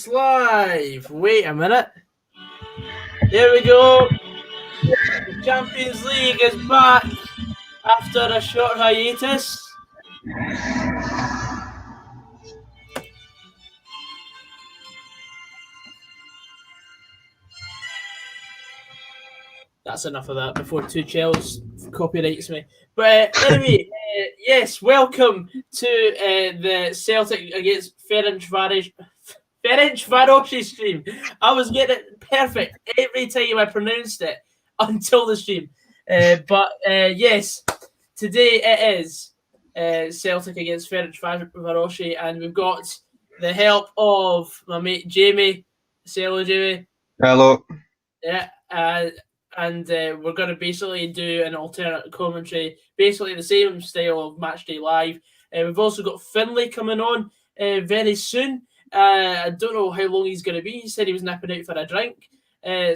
It's live. Wait a minute. There we go. The Champions League is back after a short hiatus. That's enough of that before Tuchel's copyrights me. But anyway, yes, welcome to the Celtic against Ferencvarosi stream. I was getting it perfect every time I pronounced it until the stream. But yes, today it is Celtic against Ferencvarosi, and we've got the help of my mate Jamie. Say hello, Jamie. Hello. Yeah, and we're going to basically do an alternate commentary, basically the same style of Matchday Live. We've also got Finlay coming on very soon. I don't know how long he's going to be. He said he was nipping out for a drink,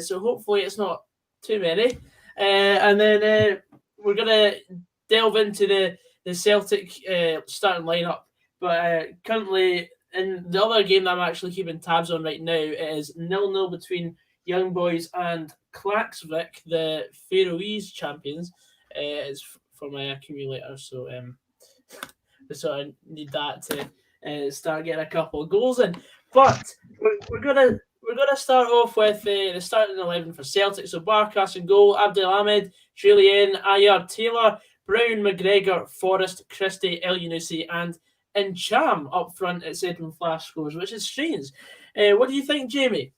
so hopefully it's not too many. And then we're going to delve into the Celtic starting lineup. But currently, in the other game that I'm actually keeping tabs on right now, it is 0-0 between Young Boys and Klaksvik, the Faroese champions. It's for my accumulator, so we sort of need that to start getting a couple of goals in. But we're gonna start off with the starting 11 for Celtic. So Barkas in goal, Abdelhamid, Julien, Ayar, Taylor, Brown, McGregor, Forrest, Christie, El Yunusi, and Cham up front at second flash scores, which is strange. What do you think, Jamie?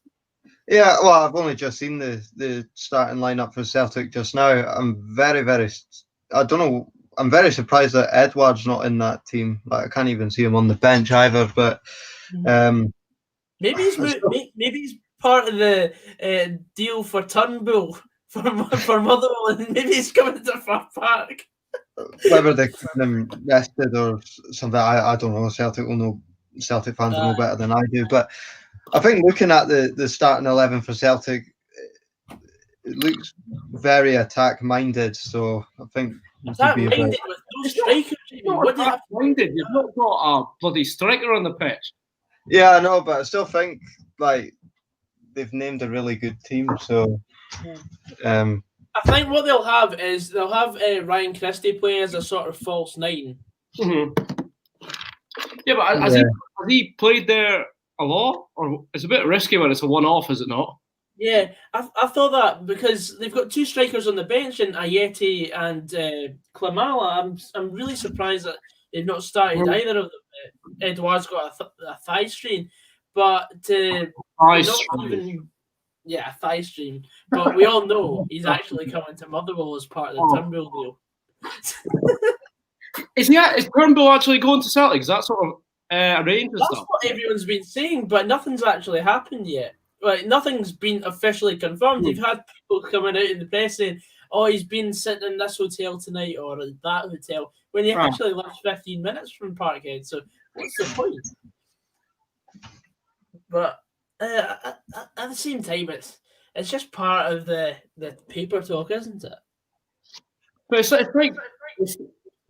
Yeah, well, I've only just seen the starting lineup for Celtic just now. I'm very surprised that Edouard's not in that team. Like, I can't even see him on the bench either. But maybe he's part of the deal for Turnbull for Motherwell, and maybe he's coming to Far Park. Whether they keep him rested or something, I don't know. Celtic fans will know better than I do. But I think looking at the starting 11 for Celtic, it looks very attack-minded. So I think attack-minded with no strikers. Attack-minded. You've not got a bloody striker on the pitch. Yeah, I know, but I still think like they've named a really good team. So I think what they'll have is Ryan Christie playing as a sort of false nine. Mm-hmm. Yeah, but has he played there a lot, or it's a bit risky when it's a one-off, is it not? Yeah, I thought that because they've got two strikers on the bench in Ayeti and Klimala. I'm really surprised that they've not started either of them. Edouard's got a thigh strain, but a thigh strain. But we all know he's actually coming to Motherwell as part of the Turnbull deal. Is Turnbull actually going to Celtic? Is that sort of arranged? That's what everyone's been saying, but nothing's actually happened yet. Like, nothing's been officially confirmed. You've had people coming out in the press saying, "Oh, he's been sitting in this hotel tonight or that hotel," when he actually left 15 minutes from Parkhead. So what's the point? But at the same time, it's just part of the paper talk, isn't it? But it's like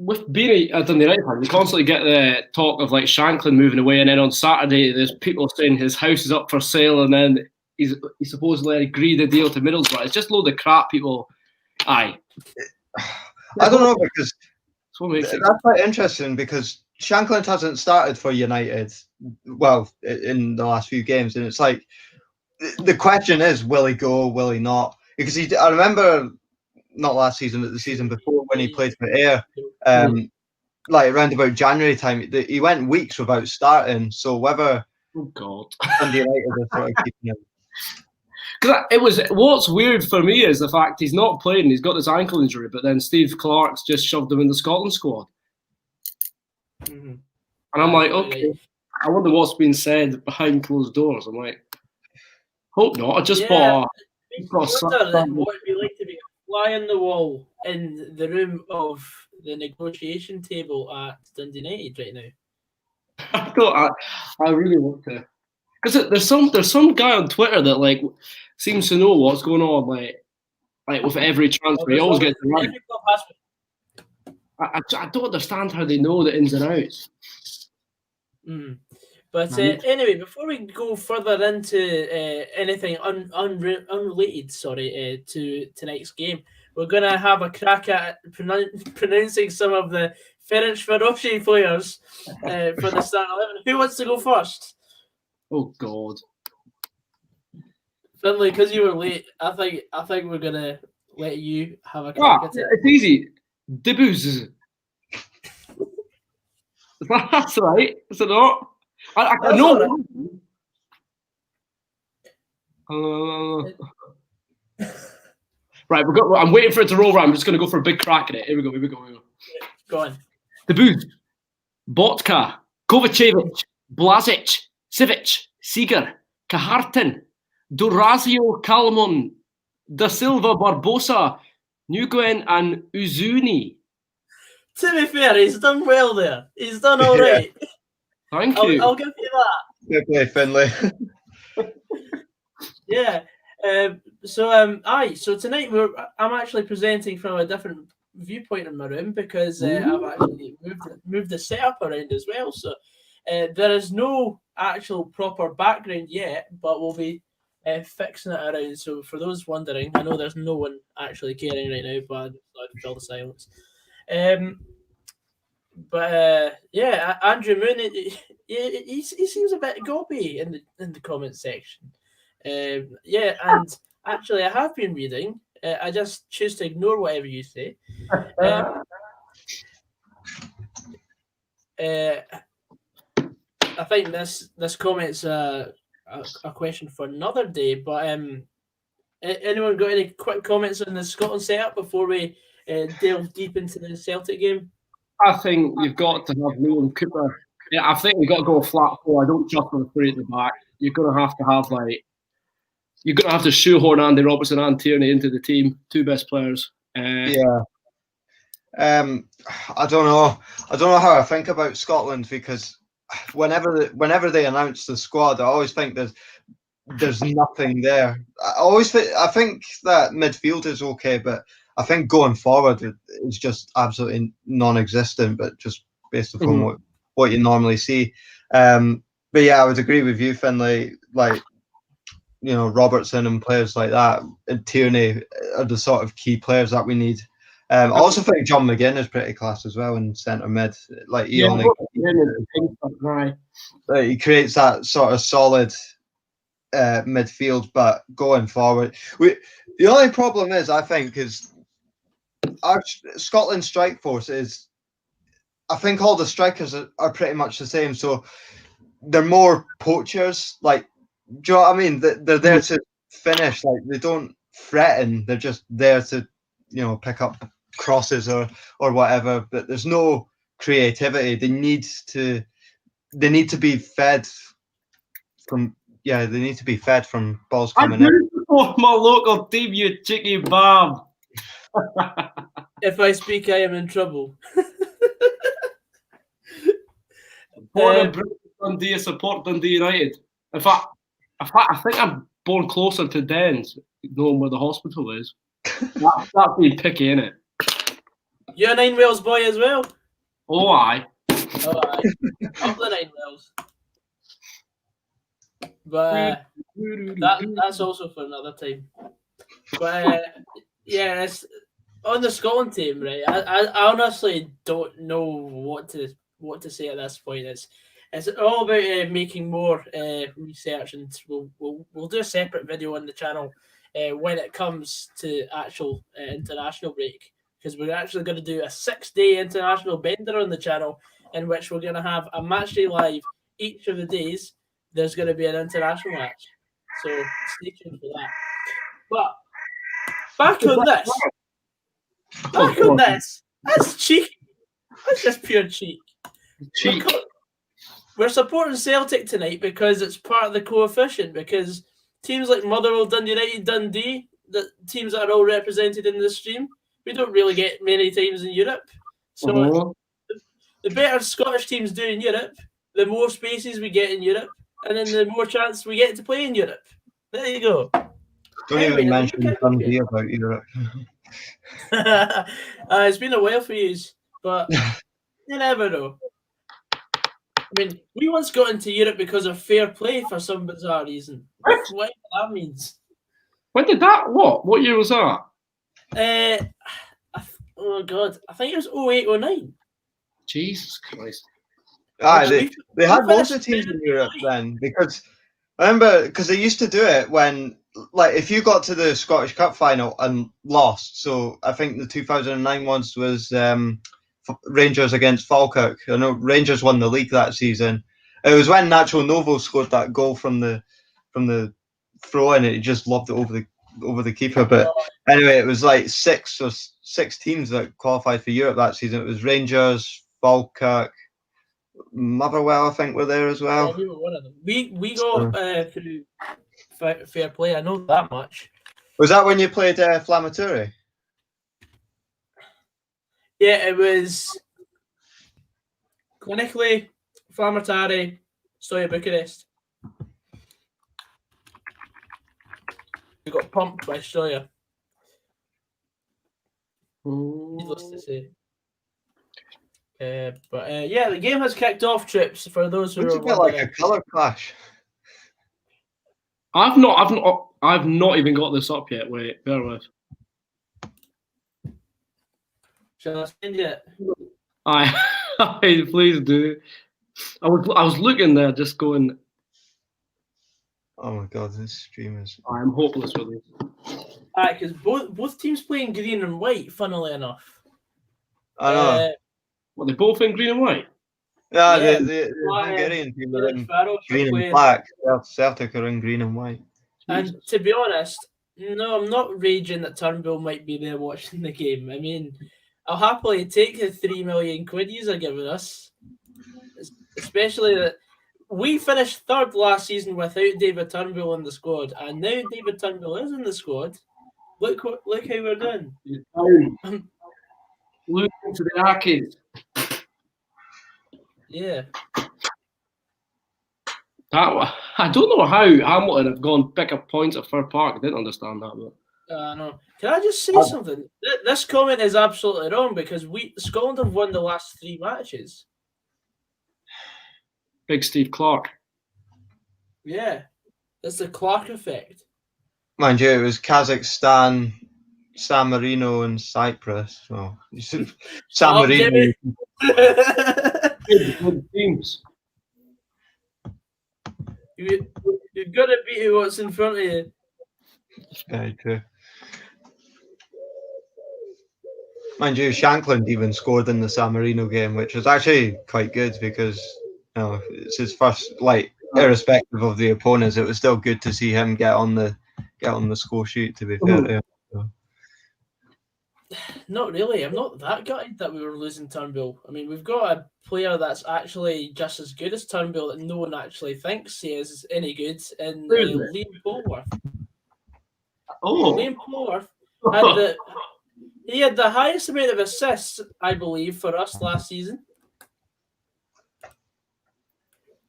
with being a Dundee United fan, you constantly get the talk of like Shanklin moving away, and then on Saturday there's people saying his house is up for sale, and then he supposedly agreed a deal to Middlesbrough. It's just a load of crap, people. I don't know, because that's quite interesting, because Shanklin hasn't started for United well in the last few games, and it's like the question is, will he go, will he not? Because I remember not last season, but the season before, when he played for Ayr, like around about January time, he went weeks without starting. So whether Dundee United is sort of keeping him. Because what's weird for me is the fact he's not playing. He's got this ankle injury, but then Steve Clarke's just shoved him in the Scotland squad. Mm-hmm. And I'm like, okay, I wonder what's been said behind closed doors. I'm like, hope not. I just bought. What would it be like to be a fly on the wall in the room of the negotiation table at Dundee United right now? I really want to, because there's some guy on Twitter that like seems to know what's going on, like with every transfer. He always gets it right. I don't understand how they know the ins and outs. But anyway, before we go further into anything unrelated, to tonight's game, we're going to have a crack at pronouncing some of the Ferencvarosi players for the start 11. Who wants to go first? Oh God, Finlay, because you were late, I think we're going to let you have a crack at it. It's easy. Debus. That's right. Is it not? I know. Right, I'm waiting for it to roll around. I'm just going to go for a big crack at it. Here we go. Go on. Debut. Botka. Kovacevic. Blazic. Sivic. Seeger. Kahartin. Durazio Kalmon. Da Silva Barbosa. Nguyen and Uzuni. To be fair, he's done well there. He's done all right. Thank you. I'll give you that. Good play, Finlay. Yeah. So tonight I'm actually presenting from a different viewpoint in my room because I've actually moved the setup around as well. So there is no actual proper background yet, but we'll be fixing it around. So for those wondering, I know there's no one actually caring right now, but I just thought I'd fill the silence. Andrew Moon, he seems a bit gobby in the comment section. And actually, I have been reading. I just choose to ignore whatever you say. I think this comment's a question for another day. But anyone got any quick comments on the Scotland setup before we delve deep into the Celtic game? I think you've got to have Liam Cooper. Yeah, I think you've got to go flat four. I don't trust the three at the back. You're going to have to shoehorn Andy Robertson and Tierney into the team. Two best players. I don't know. I don't know how I think about Scotland because whenever they announce the squad, I always think there's nothing there. I think that midfield is okay, but I think going forward it's just absolutely non-existent. But just based upon what you normally see. But yeah, I would agree with you, Finlay. Like, you know, Robertson and players like that, and Tierney are the sort of key players that we need. I also think John McGinn is pretty class as well in centre mid. Like he creates that sort of solid midfield. But going forward, the only problem is, I think, is our Scotland strike force is. I think all the strikers are pretty much the same. So they're more poachers. Like, do you know what I mean? They're there to finish. Like, they don't threaten. They're just there to, you know, pick up crosses or whatever. But there's no creativity. They need to be fed from. Yeah, they need to be fed from balls coming in. Oh, my local team, you cheeky bum. If I speak, I am in trouble. Dundee, support Dundee United. In fact, I think I'm born closer to Dens, knowing where the hospital is. That's being picky, innit? You're a Nine Wales boy as well? Oh, aye. Up the Nine Wales. But that's also for another time. But it's on the Scotland team, right? I honestly don't know what to say at this point. It's all about making more research, and we'll do a separate video on the channel when it comes to actual international break, because we're actually going to do a 6-day international bender on the channel, in which we're going to have a match day live each of the days. There's going to be an international match, so stay tuned for that. But back on this, that's cheeky. That's just pure cheek. We're supporting Celtic tonight because it's part of the coefficient, because teams like Motherwell, Dundee United, Dundee, the teams that are all represented in the stream, we don't really get many times in Europe. So the better Scottish teams do in Europe, the more spaces we get in Europe, and then the more chance we get to play in Europe. There you go. Don't even mention Dundee about Europe. It's been a while for you, but you never know. mean, we once got into Europe because of fair play for some bizarre reason. What that means? When did that? What year was that? Oh God, I think it was 08, 09. Jesus Christ! They had loads of teams in Europe then, because I remember they used to do it when, like, if you got to the Scottish Cup final and lost. So I think the 2009 ones was Rangers against Falkirk. I know Rangers won the league that season. It was when Nacho Novo scored that goal from the throw in. It just lobbed it over the keeper. But anyway, it was like six teams that qualified for Europe that season. It was Rangers, Falkirk, Motherwell, I think, were there as well. Yeah, we were one of them. We got through fair play. I know that much. Was that when you played Flamaturi? Yeah, it was clinically Flamatari, Stoya Bucharest. We got pumped by Stoya. Needless to say. But yeah, the game has kicked off, Trips, for those who are wondering. Like a colour clash. I've not even got this up yet. Wait, bear with. Shall I send it? Please do. I was looking there, just going. Oh my God, this stream is. I'm hopeless with this. Because both teams playing green and white. Funnily enough. I know. What, they both in green and white? Yeah, the Hungarian team are in green and black. Celtic are in green and white. And to be honest, no, I'm not raging that Turnbull might be there watching the game. I mean, I'll happily take the 3 million quid you're giving us, especially that we finished third last season without David Turnbull in the squad, and now David Turnbull is in the squad. Look how we're doing. Look into the arcade. Yeah. I don't know how Hamilton have gone pick up points at Fir Park. I didn't understand that. No. Can I just say something? This comment is absolutely wrong because Scotland have won the last 3 matches. Big Steve Clark. Yeah. It's the Clark effect. Mind you, it was Kazakhstan, San Marino, and Cyprus. So San Marino. Good teams. You've got to beat what's in front of you. Very true. Mind you, Shankland even scored in the San Marino game, which was actually quite good because it's his first, like, irrespective of the opponents, it was still good to see him get on the score sheet, to be fair to him. So. Not really. I'm not that gutted that we were losing Turnbull. I mean, we've got a player that's actually just as good as Turnbull that no one actually thinks he is any good in Liam Polworth. Liam Polworth had the highest amount of assists, I believe, for us last season.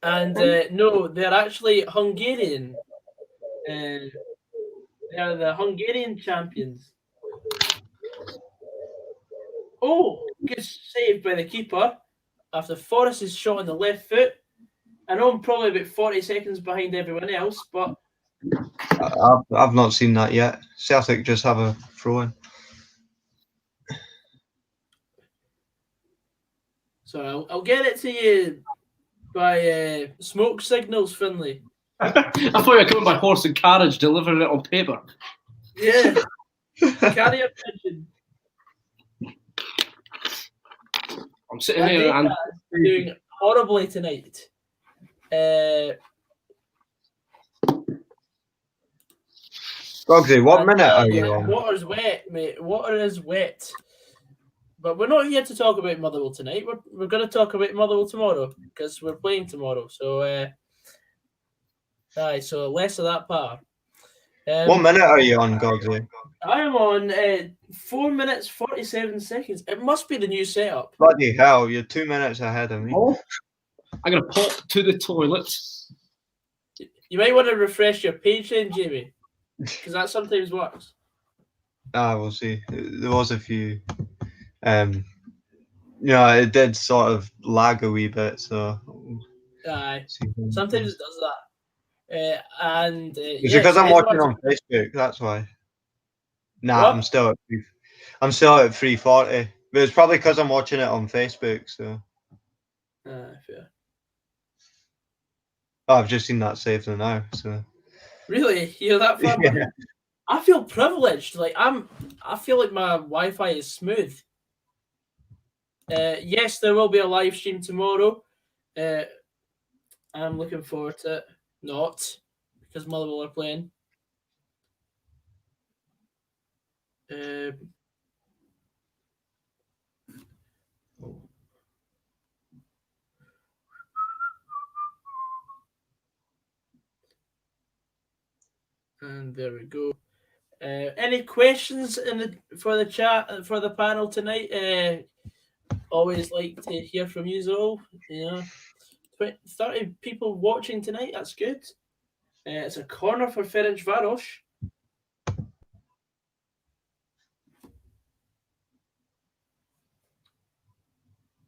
And no, they're actually Hungarian. They're the Hungarian champions. Oh, good save by the keeper after Forrest's shot on the left foot. I know I'm probably about 40 seconds behind everyone else, but I've not seen that yet. Celtic just have a throw in. So I'll get it to you by smoke signals, Finlay. I thought you were coming by horse and carriage, delivering it on paper. Yeah. Carrier pigeon. I'm sitting here and doing horribly tonight. Gogsy, what minute are you on? Water's wet, mate. Water is wet. But we're not here to talk about Motherwell tonight. We're going to talk about Motherwell tomorrow because we're playing tomorrow. So, so less of that part. What minute are you on, Gogsy? I am on 4 minutes 47 seconds. It must be the new setup. Bloody hell, you're 2 minutes ahead of me. I'm going to pop to the toilet. You might want to refresh your page then, Jamie, because that sometimes works. We'll see. There was a few. It did sort of lag a wee bit, so Aye. Sometimes it does that. Is it because I'm watching on Facebook? That's why. Nah, what? I'm still at 340. But it's probably because I'm watching it on Facebook. So. Fair. Oh, I've just seen that saved now. So. Really, you're that far? Yeah. I feel privileged. Like I feel like my Wi-Fi is smooth. Yes, there will be a live stream tomorrow. I'm looking forward to it. Not because Motherwell are playing. And there we go. Any questions for the chat for the panel tonight? Always like to hear from you all. 30 people watching tonight. That's good. It's a corner for Ferencvarosi.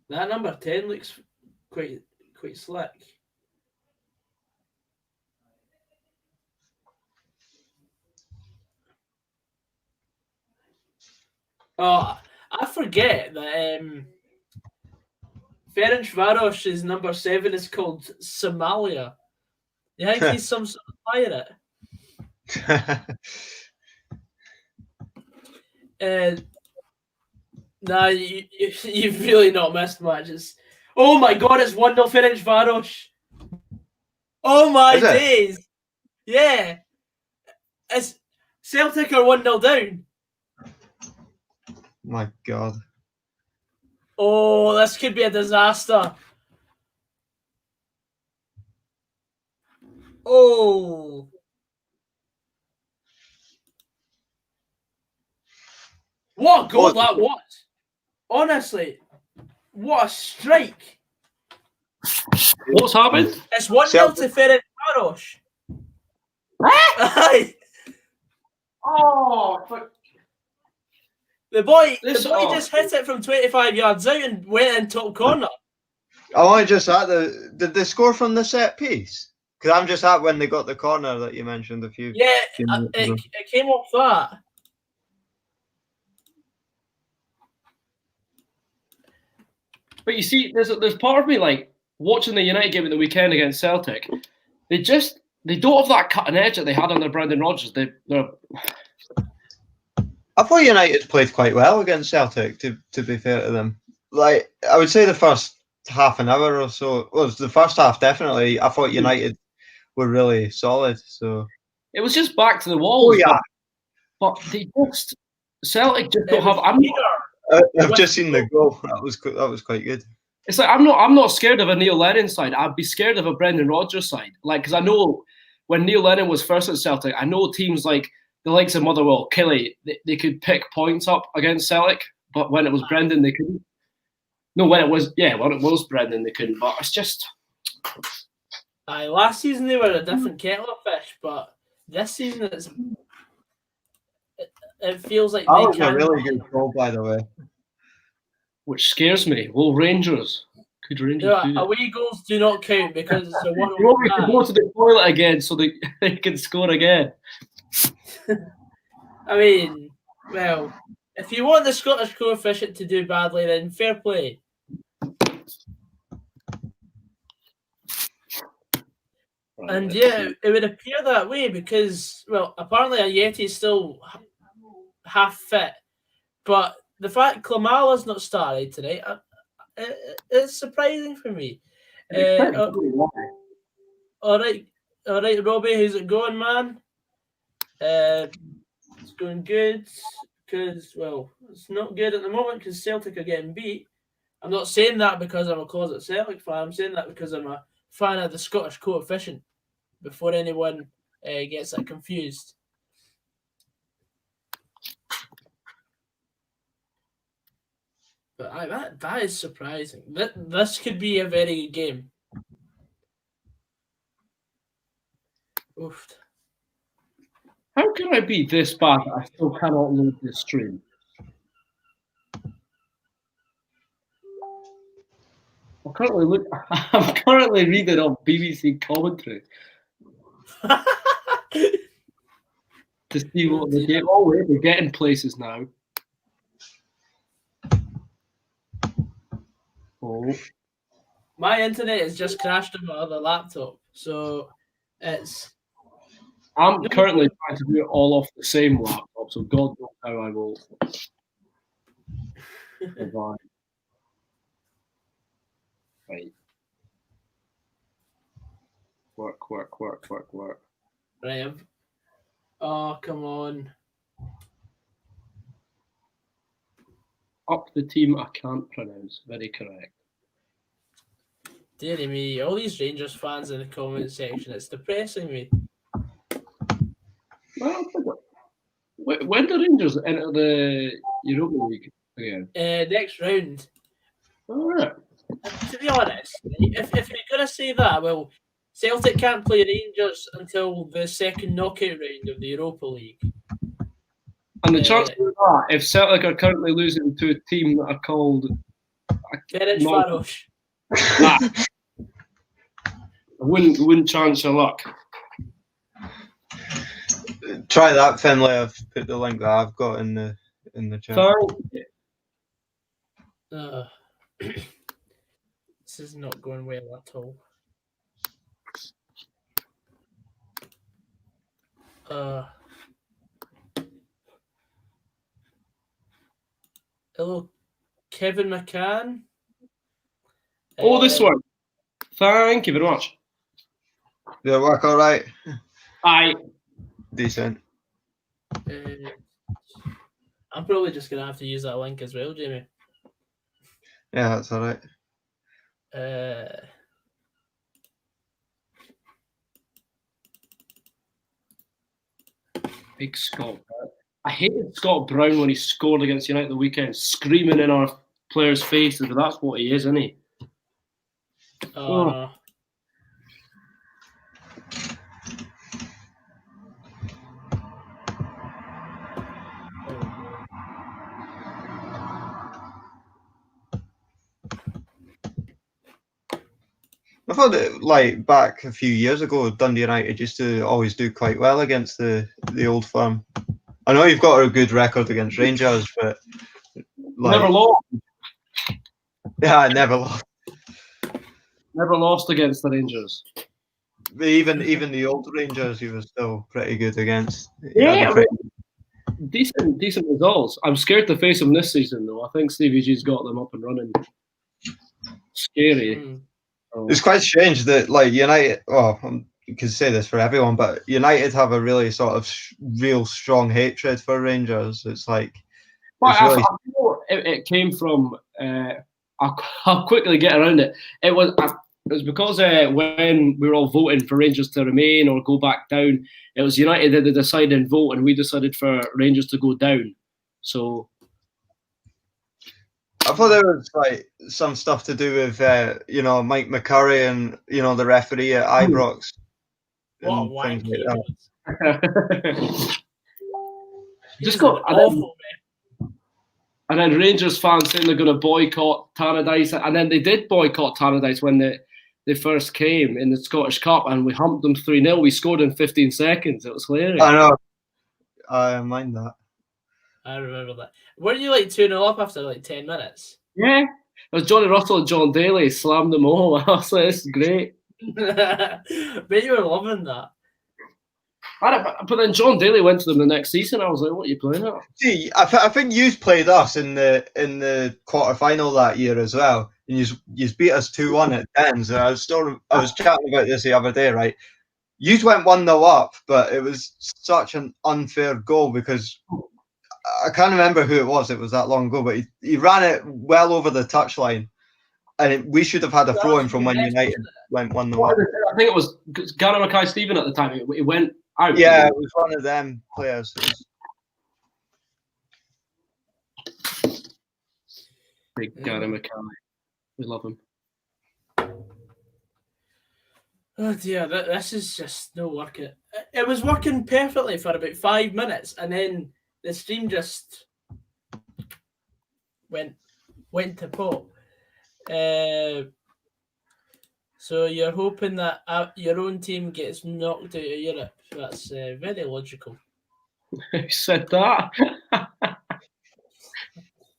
That number 10 looks quite slick. Oh, I forget that Ferencvaros's number 7 is called Somalia. You think he's some sort of pirate? Nah, you've really not missed much. Oh my god, it's 1-0 Ferencvarosi. Oh my days. Yeah. It's Celtic are 1-0 down. My god. Oh, this could be a disaster. Oh. What a goal that was. Honestly. What a strike. What's happened? It's 1-0 to Ferencvarosi. Oh, fuck. The boy just hit it from 25 yards out and went in top corner. I want to just add, did they score from the set piece? Because I'm just at when they got the corner that you mentioned a few. Yeah, it came off that. But you see, there's part of me like watching the United game at the weekend against Celtic. They don't have that cutting edge that they had under Brendan Rodgers. I thought United played quite well against Celtic, to be fair to them. Like, I would say the first half an hour or so, was the first half definitely, I thought United were really solid. So it was just back to the walls. Oh, yeah. But Celtic just don't have. I've just seen the goal. That was quite good. It's like I'm not scared of a Neil Lennon side. I'd be scared of a Brendan Rodgers side. Like, because I know when Neil Lennon was first at Celtic, I know teams like the likes of Motherwell, Kelly, they could pick points up against Celtic. But when it was Brendan, they couldn't. No, when it was Brendan, they couldn't. But it's just. Last season they were a different kettle of fish, but this season it feels like that was a really good goal, by the way. Which scares me. Will Rangers? Could Rangers do that? Away goals do not count because it's a 1-0. You want me to go to the toilet again so they can score again? I mean, well, if you want the Scottish coefficient to do badly, then fair play. And yeah, it would appear that way because, well, apparently a Yeti is still half fit, but the fact Klamala's not started tonight, it's surprising for me. All right, Robbie, how's it going, man? It's going good because, well, it's not good at the moment because Celtic are getting beat. I'm not saying that because I'm a closet Celtic fan. I'm saying that because I'm a fan of the Scottish coefficient. Before anyone gets that confused. But that is surprising. This could be a very good game. Oof. How can I be this bad that I still cannot load this stream? I'm currently reading on BBC commentary to see what the game. Oh wait, we're getting places now. Oh. My internet has just crashed on my other laptop, so it's. I'm currently trying to do it all off the same laptop, so God knows how I will survive. Right. Work. Right. Oh, come on. Up the team I can't pronounce. Very correct. Dear me, all these Rangers fans in the comment section, it's depressing me. Well, when do Rangers enter the Europa League again? Next round. All right. To be honest, if you're going to say that, well, Celtic can't play Rangers until the second knockout round of the Europa League. And the chances of that, if Celtic are currently losing to a team that are called Ferencvarosi. I wouldn't chance your luck. Try that, Finlay. I've put the link that I've got in the chat. This is not going well at all. Hello, Kevin McCann. This one. Thank you very much. Did it work all right? Aye. Decent. I'm probably just going to have to use that link as well, Jamie. Yeah, that's all right. Big Scott. I hated Scott Brown when he scored against United the weekend, screaming in our players' faces, but that's what he is, isn't he? Oh. No. I thought that, like, back a few years ago, Dundee United used to always do quite well against the old firm. I know you've got a good record against Rangers, but never lost. Yeah, I never lost. Never lost against the Rangers. But even the old Rangers, he was still pretty good against. Yeah, decent results. I'm scared to face him this season, though. I think Stevie G's got them up and running. Scary. It's quite strange that, like, United. Well, you could say this for everyone, but United have a really sort of real strong hatred for Rangers. It's like. But I feel it came from. I'll quickly get around it. It was because when we were all voting for Rangers to remain or go back down, it was United did the deciding vote, and we decided for Rangers to go down. So. I thought there was like some stuff to do with Mike McCurry and the referee at Ibrox. What things like that. Just got awful, man. And then Rangers fans saying they're going to boycott Tannadice, and then they did boycott Tannadice when they first came in the Scottish Cup, and we humped them 3-0. We scored in 15 seconds. It was hilarious. I know. I mind that. I remember that. Were you like 2-0 up after like 10 minutes? Yeah. It was Johnny Russell and John Daly slammed them all. I was like, this is great. Bet you were loving that. But then John Daly went to them the next season. I was like, what are you playing at? See, I think you played us in the quarter-final that year as well. And you beat us 2-1 at Dens. And I was chatting about this the other day, right? You went 1-0 up, but it was such an unfair goal because I can't remember who it was. It was that long ago, but he ran it well over the touchline, and we should have had a throw-in from when United went 1-0 up. I think it was Gary Mackay-Steven at the time. It went out. Yeah, it was one of them players. Big Gary Mackay. We love him. Oh dear, this is just no working. It was working perfectly for about 5 minutes, and then the stream just went to pot. So you're hoping that your own team gets knocked out of Europe. That's very logical. Who said that?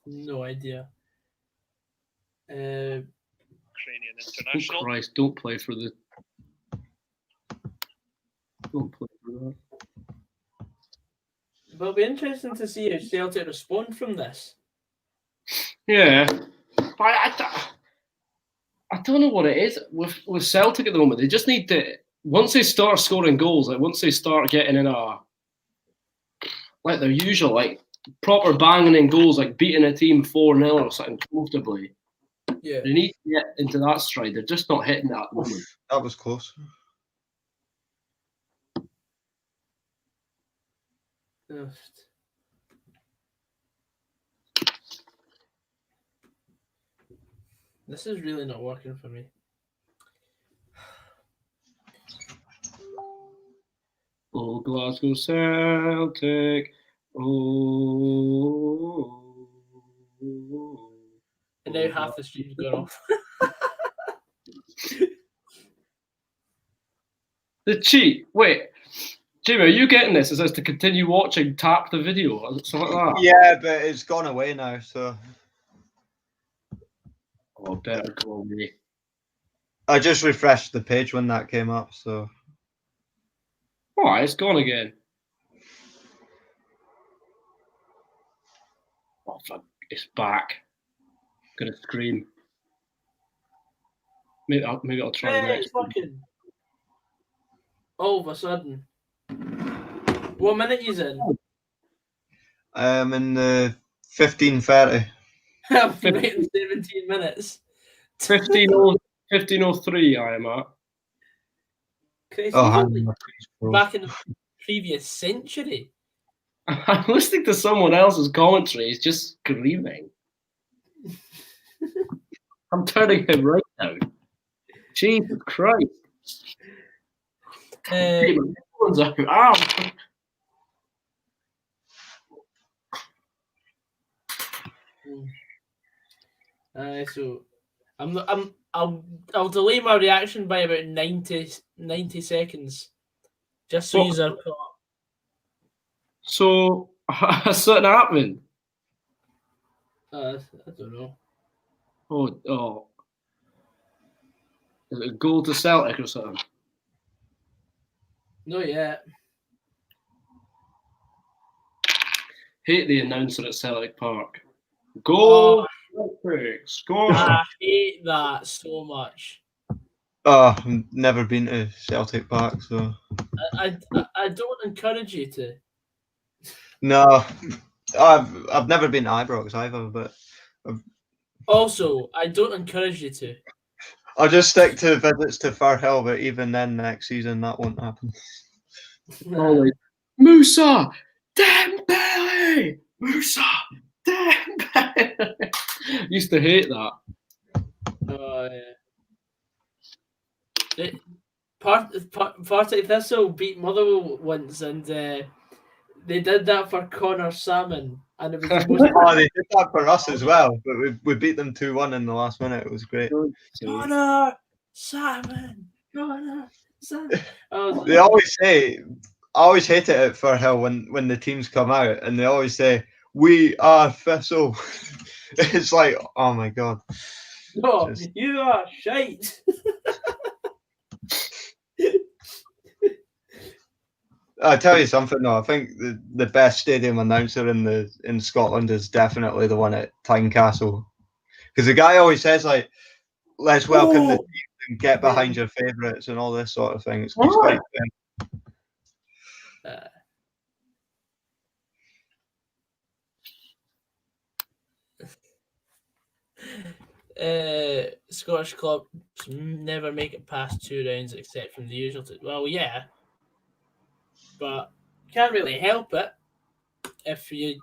No idea. Ukrainian international. Oh Christ! Don't play for that. It'll be interesting to see how Celtic respond from this. Yeah, I don't know what it is with Celtic at the moment. They just need to, once they start scoring goals, like once they start getting in like their usual, like proper banging in goals, like beating a team 4-0 or something comfortably. Yeah, they need to get into that stride. They're just not hitting that at the moment. That was close. This is really not working for me. Oh, Glasgow Celtic. Oh. And now half the stream's gone off. The cheat. Wait, Jimmy, are you getting this? It says to continue watching, tap the video or something like that. Yeah, but it's gone away now, so. Oh, better go me. I just refreshed the page when that came up, so. Oh, it's gone again. Oh, fuck. It's back. I'm gonna scream. Maybe I'll try the next one. All of a sudden. What minute is in? In the 15:30. I'm waiting 17 minutes. 15:03 I am at. Chris, Oh, back in the previous century. I'm listening to someone else's commentary. He's just screaming. I'm turning him right now. Jesus Christ. Ow. So I'll delay my reaction by about 90 seconds. Just so you're caught up. So has something happened? I don't know. Oh. Is it a goal to Celtic or something? Not yet. Hate the announcer at Celtic Park. Go Celtic! Score! I hate that so much. Oh, I've never been to Celtic Park, so. I don't encourage you to. No, I've never been to Ibrox either, but. Also, I don't encourage you to. I'll just stick to visits to Firhill, but even then, next season that won't happen. Musa Dembele! Musa Dembele! Used to hate that. Oh yeah. Partick Thistle beat Motherwell once, and they did that for Connor Salmon, and it was the most. Oh, they did that for us as well, but we beat them 2-1 in the last minute. It was great. Connor Salmon. Oh, they always say, I always hate it at Firhill when the teams come out and they always say, "We are Thistle." It's like, oh my god. No, you are shite. I tell you something though, I think the best stadium announcer in Scotland is definitely the one at Tynecastle, because the guy always says like, "Let's welcome the team and get behind your favourites" and all this sort of thing. It's quite Scottish clubs never make it past 2 rounds except from the usual. Well, yeah, but you can't really help it if you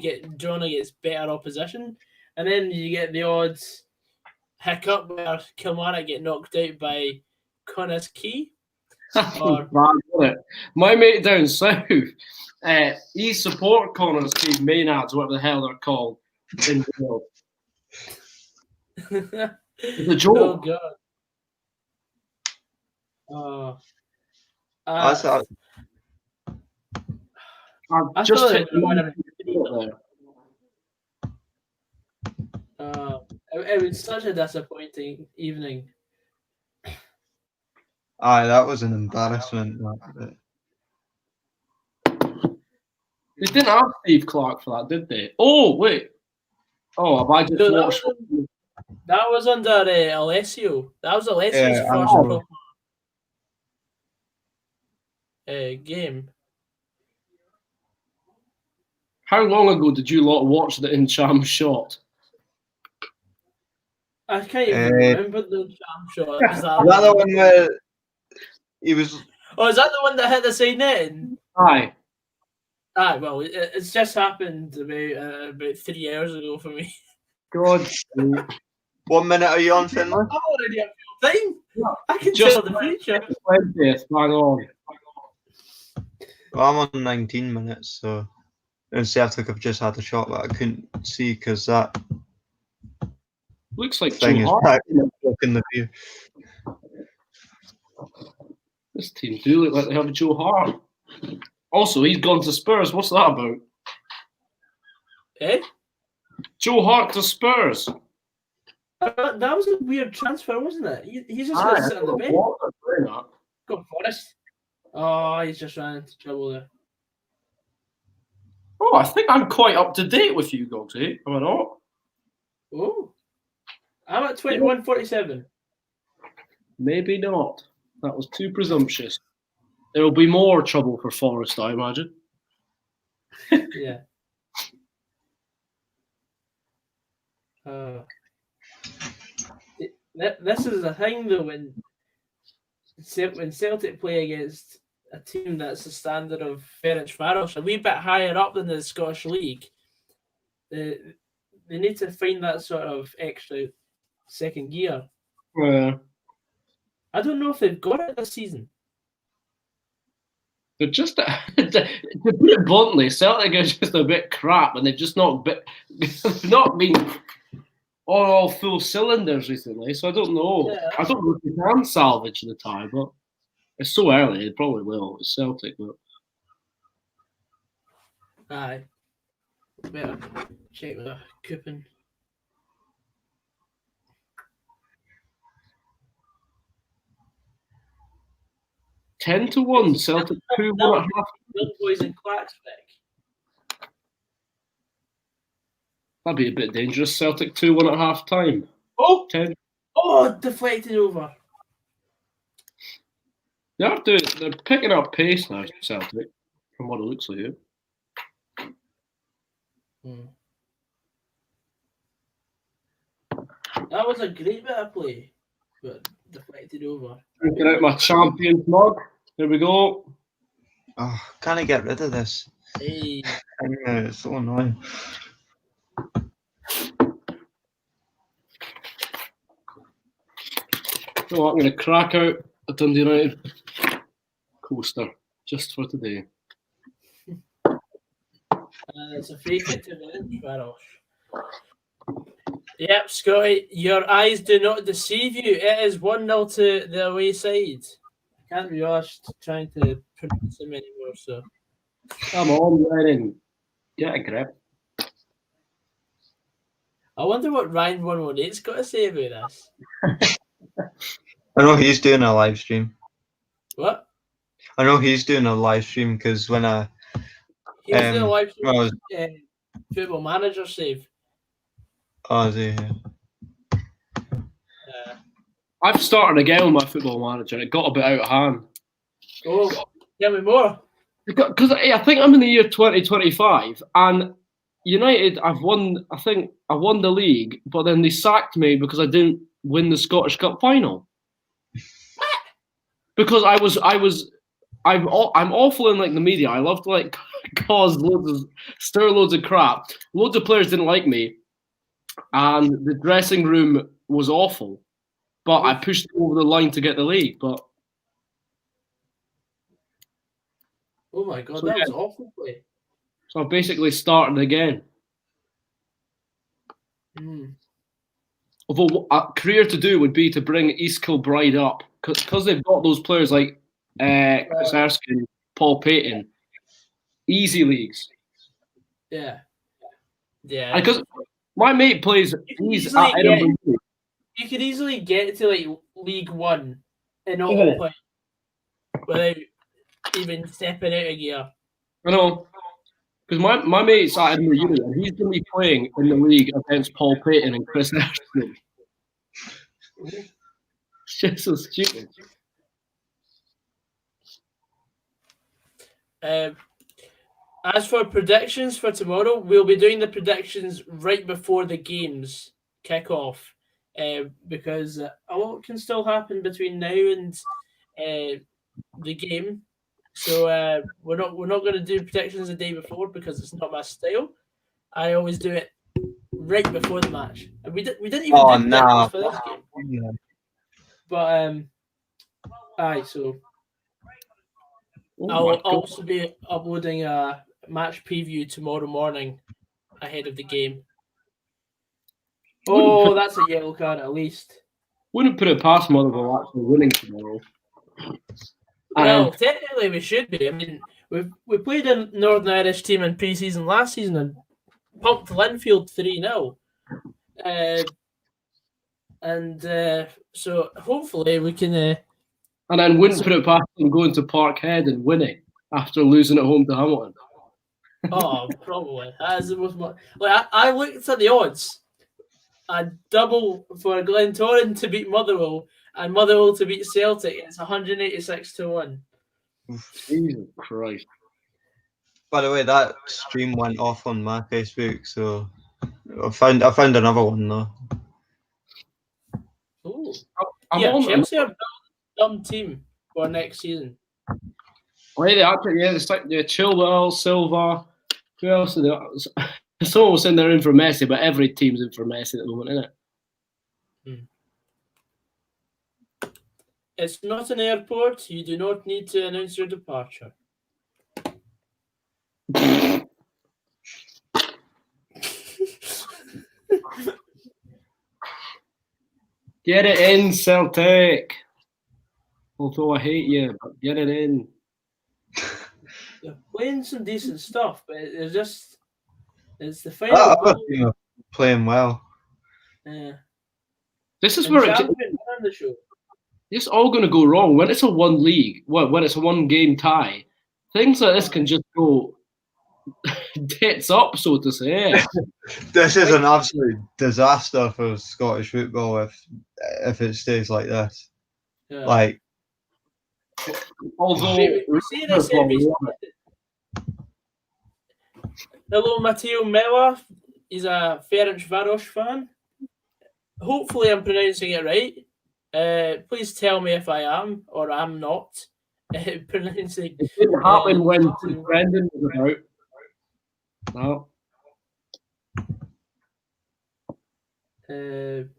get drawn against better opposition, and then you get the odds hiccup where Kilmarnock get knocked out by Connah's Quay. My mate down south, he support Connah's Quay Maynards, whatever the hell they're called, in the world. It's a joke. Oh god! That's that. I've just hit it was such a disappointing evening. Aye, that was an embarrassment. They didn't have Steve Clark for that, did they? Oh, wait. Oh, have I just watched? That was under Alessio. That was Alessio's first proper game. How long ago did you lot watch the Incham shot? I can't even remember the Incham shot. Was that the one where he was? Oh, is that the one that hit the side netting? Aye. Aye. Well, it's just happened about 3 hours ago for me. God. 1 minute are you on, Finlay? I'm already at full time. Yeah. I can Just tell the future. 20th, bang on. Well, I'm on 19 minutes, so Celtic have just had a shot that I couldn't see because that looks like thing is blocking the view. This team do look like they have Joe Hart. Also, he's gone to Spurs. What's that about? Eh? Joe Hart to Spurs. That was a weird transfer, wasn't it? He's just going to sit on the bench. Go Forest. Oh, he's just ran into trouble there. Oh, I think I'm quite up to date with you, Gogs, eh? Am I not? Oh. I'm at 21:47. Maybe not. That was too presumptuous. There will be more trouble for Forest, I imagine. Yeah. This is the thing, though, when Celtic play against a team that's the standard of Ferencvarosi, a wee bit higher up than the Scottish League, they need to find that sort of extra second gear. Yeah. I don't know if they've got it this season. They're just, to put it bluntly, Celtic is just a bit crap, and they've just not been all full cylinders recently. So I don't know. Yeah. I don't know if they can salvage the tie, but it's so early. It probably will. It's Celtic, but aye. Better check the coupon. $10-1, Celtic 2-1.5. Boys in Clacksville. That'd be a bit dangerous. Celtic 2-1 at half time. Oh, 10. Oh, deflected over. They're picking up pace now, Celtic, from what it looks like. That was a great bit of play, but deflected over. Drinking out my Champions mug. Here we go. Oh, can I get rid of this? Hey. It's so annoying. So I'm going to crack out a Dundee United coaster just for today. It's a free hit to Ferencvarosi. Yep, Scotty, your eyes do not deceive you. It is 1-0 to the away side. I can't be asked trying to pronounce him anymore, so. Come on, Ryan. Get a grip. I wonder what Ryan 118's got to say about this. I know he's doing a live stream. What? I know he's doing a live stream because when I... He was doing a live stream Football Manager save. Oh, is he? Yeah. I've started again with my Football Manager. It got a bit out of hand. Oh, tell me more. Because I think I'm in the year 2025, and United, I think I won the league, but then they sacked me because I didn't win the Scottish Cup final. Because I'm awful in like the media. I love to like stir loads of crap. Loads of players didn't like me, and the dressing room was awful. But I pushed them over the line to get the league. But oh my god, that was awful play. So I basically started again. Although a career to do would be to bring East Kilbride up, because they've got those players like Chris Erskine, Paul Payton, easy leagues. Yeah. Yeah. Because my mate plays, he's at Edinburgh. You could easily get to like League One and not play without even stepping out of gear. I know. Because my mate's at Edinburgh Uni and he's going to be playing in the league against Paul Payton and Chris Erskine. It's just so stupid. As for predictions for tomorrow, we'll be doing the predictions right before the games kick off, because a lot can still happen between now and the game. So we're not going to do predictions the day before because it's not my style. I always do it right before the match, and we didn't even do predictions for this game. Yeah. But so I'll also be uploading a match preview tomorrow morning ahead of the game. Oh, that's a yellow card at least. Wouldn't put it past Motherwell actually winning tomorrow. Well, technically we should be. I mean, we played a Northern Irish team in pre-season last season and pumped Linfield 3-0. So hopefully we can... and then wouldn't put it past them going to Parkhead and winning after losing at home to Hamilton. Oh, probably. That is the most... Like, I looked at the odds. A double for Glentoran to beat Motherwell and Motherwell to beat Celtic. It's 186-1. Jesus Christ. By the way, that stream went off on my Facebook, so I found another one though. Oh, Chelsea are a dumb team for next season. Oh, it's like Chilwell, Silva. Who else? It's almost in there in for Messi, but every team's in for Messi at the moment, isn't it? It's not an airport. You do not need to announce your departure. Get it in, Celtic. Although I hate you, but get it in. They're playing some decent stuff, but it's the final. Playing well. Yeah. This is where it's all going to go wrong when it's a one league. When it's a one game tie, things like this can just go tits up, so to say. This is an absolute disaster for Scottish football if it stays like this. Yeah. Like, although hello, Matteo Mella. He's a Ferencvarosi fan. Hopefully, I'm pronouncing it right. Please tell me if I am or I'm not pronouncing. It didn't happen when Brendan was about. No. God.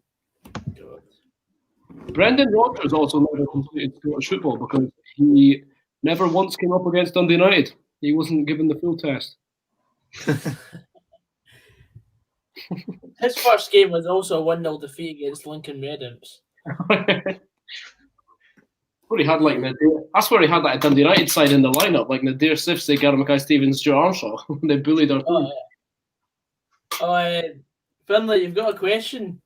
Brendan Rodgers also never completed Scottish football because he never once came up against Dundee United. He wasn't given the full test. His first game was also a 1-0 defeat against Lincoln Redhams. Where he had like that's where he had like a Dundee United side in the lineup, like Nadir Sifsey, Gary Mackay-Stevens, Stuart Armstrong. They bullied our team. Finlay, you've got a question?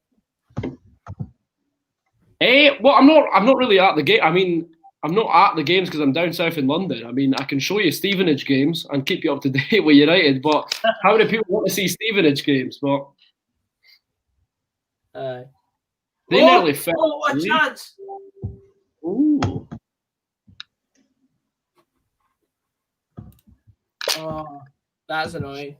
Well, I'm not really at the game. I mean, I'm not at the games because I'm down south in London. I mean, I can show you Stevenage games and keep you up to date with United, but how many people want to see Stevenage games? But they nearly fell. Oh, a chance! Ooh. Oh, that's annoying.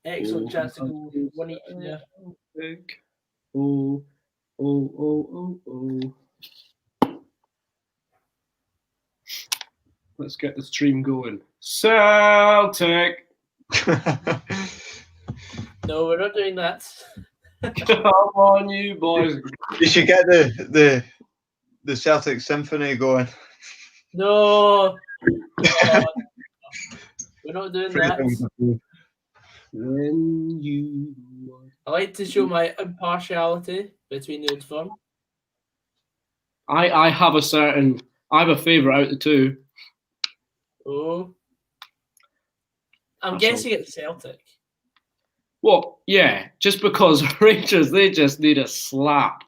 Excellent chance to go 1-8 there. Oh. Let's get the stream going. Celtic! No, we're not doing that. Come on, you boys. You should get the Celtic Symphony going. No. We're not doing that. When you I like to show my impartiality between the old firm. I have a favourite out of the two. Oh. I'm That's guessing it's Celtic. Well, yeah, just because Rangers, they just need a slap.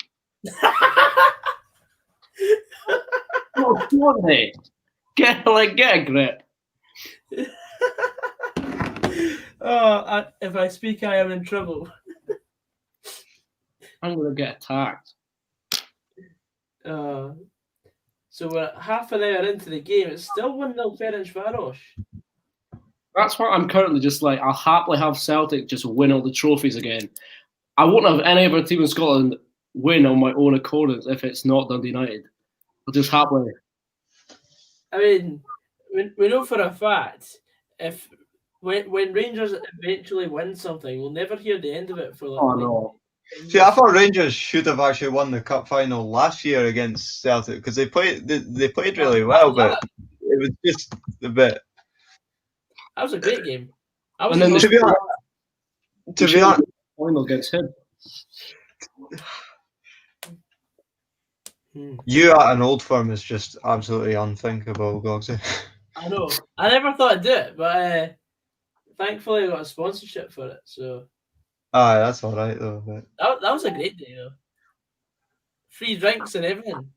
What they? Get a grip. If I speak, I am in trouble. I'm going to get attacked. So we're half an hour into the game. It's still 1-0 Ferencvarosi. That's what I'm currently just like. I'll happily have Celtic just win all the trophies again. I won't have any other team in Scotland win on my own accord if it's not Dundee United. I'll just happily. I mean, we know for a fact when Rangers eventually win something, we'll never hear the end of it for like. Oh no. See, I thought Rangers should have actually won the cup final last year against Celtic because they played really well, but it was just a bit. That was a great game. To be honest, final against him. You at an old firm is just absolutely unthinkable, Gogsy. I know. I never thought I'd do it, but thankfully I got a sponsorship for it. So. That's all right though. But... That was a great day though. Free drinks and everything.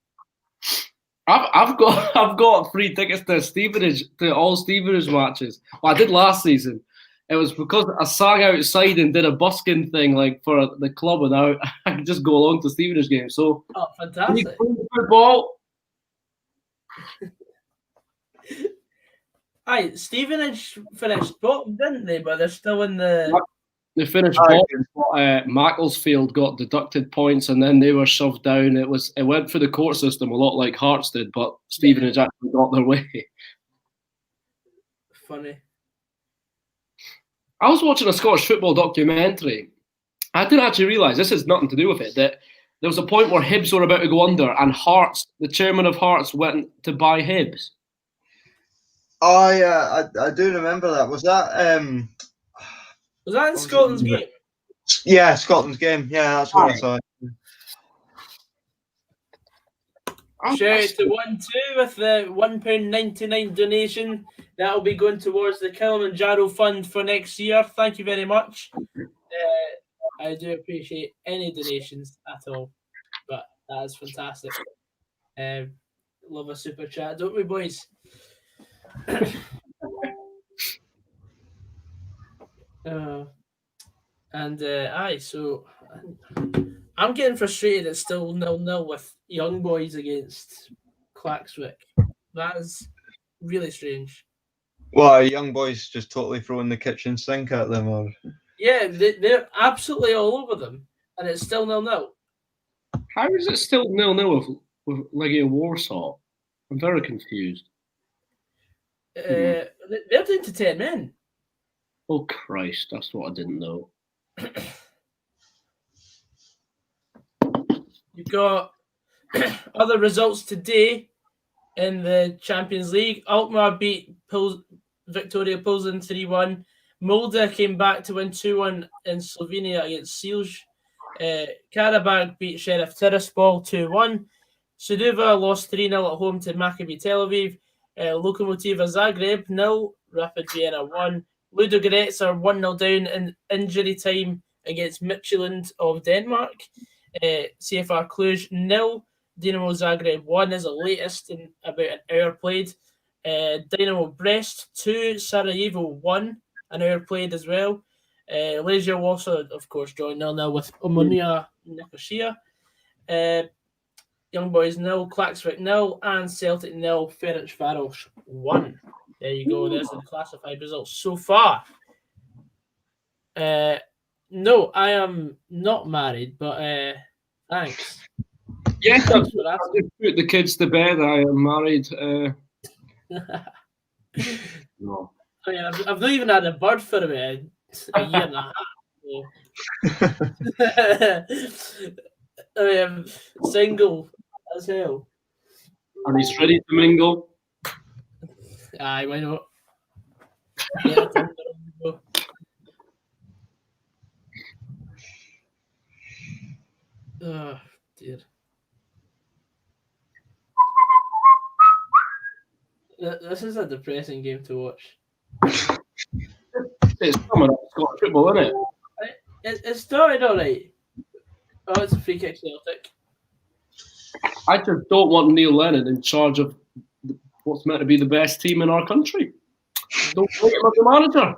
I've got free tickets to all Stevenage matches. Well, I did last season. It was because I sang outside and did a busking thing like for the club, and I could just go along to Stevenage games. So, fantastic! Football. Aye, Stevenage finished bottom, didn't they? But they're still in the. They finished bottom. Macclesfield got deducted points, and then they were shoved down. It went through the court system a lot like Hearts did, but Stevenage actually got their way. Funny. I was watching a Scottish football documentary. I didn't actually realise, this has nothing to do with it, that there was a point where Hibs were about to go under and Hearts, the chairman of Hearts, went to buy Hibs. Oh yeah, I do remember that. Was that in Scotland's game? Yeah, Scotland's game. Yeah, that's what I saw. Shout out to 1-2 with the £1.99 donation. That'll be going towards the Kilimanjaro Fund for next year. Thank you very much. I do appreciate any donations at all, but that is fantastic. Love a super chat, don't we, boys? So I'm getting frustrated. It's still 0-0 with Young Boys against Klaksvik. That is really strange. Well, Young Boys just totally throwing the kitchen sink at them, or yeah, they're absolutely all over them, and it's still 0-0. How is it still 0-0 with Legia Warsaw? I'm very confused. They're down to 10 men. Oh Christ, that's what I didn't know. You've got other results today in the Champions League. Alkmaar beat Victoria Pilsen 3-1. Molde came back to win 2-1 in Slovenia against Silj. Karabakh beat Sheriff Tiraspol 2-1. Suduva lost 3-0 at home to Maccabi Tel Aviv. Lokomotiva Zagreb 0, Rapid Vienna 1. Ludogorets are 1-0 down in injury time against Midtjylland of Denmark. CFR Cluj 0, Dynamo Zagreb 1 is the latest in about an hour played. Dynamo Brest 2, Sarajevo 1, an hour played as well. Legia Warsaw, of course, joined 0-0 with Omonia Nicosia. Young Boys 0, Klaksvik 0, and Celtic 0, Ferencvarosi 1. There you go. There's the classified results so far. No, I am not married, but thanks. Yes, I just put the kids to bed. I am married. No. I mean, I've not even had a bird for about a year and a half. So. I mean, I'm single as hell. And he's ready to mingle. Aye, why not? Yeah, Oh dear. This is a depressing game to watch. It's coming up Scottish football, isn't it? It started all right. Oh, it's a free kick, Celtic. I just don't want Neil Lennon in charge of what's meant to be the best team in our country. Don't make him as the manager.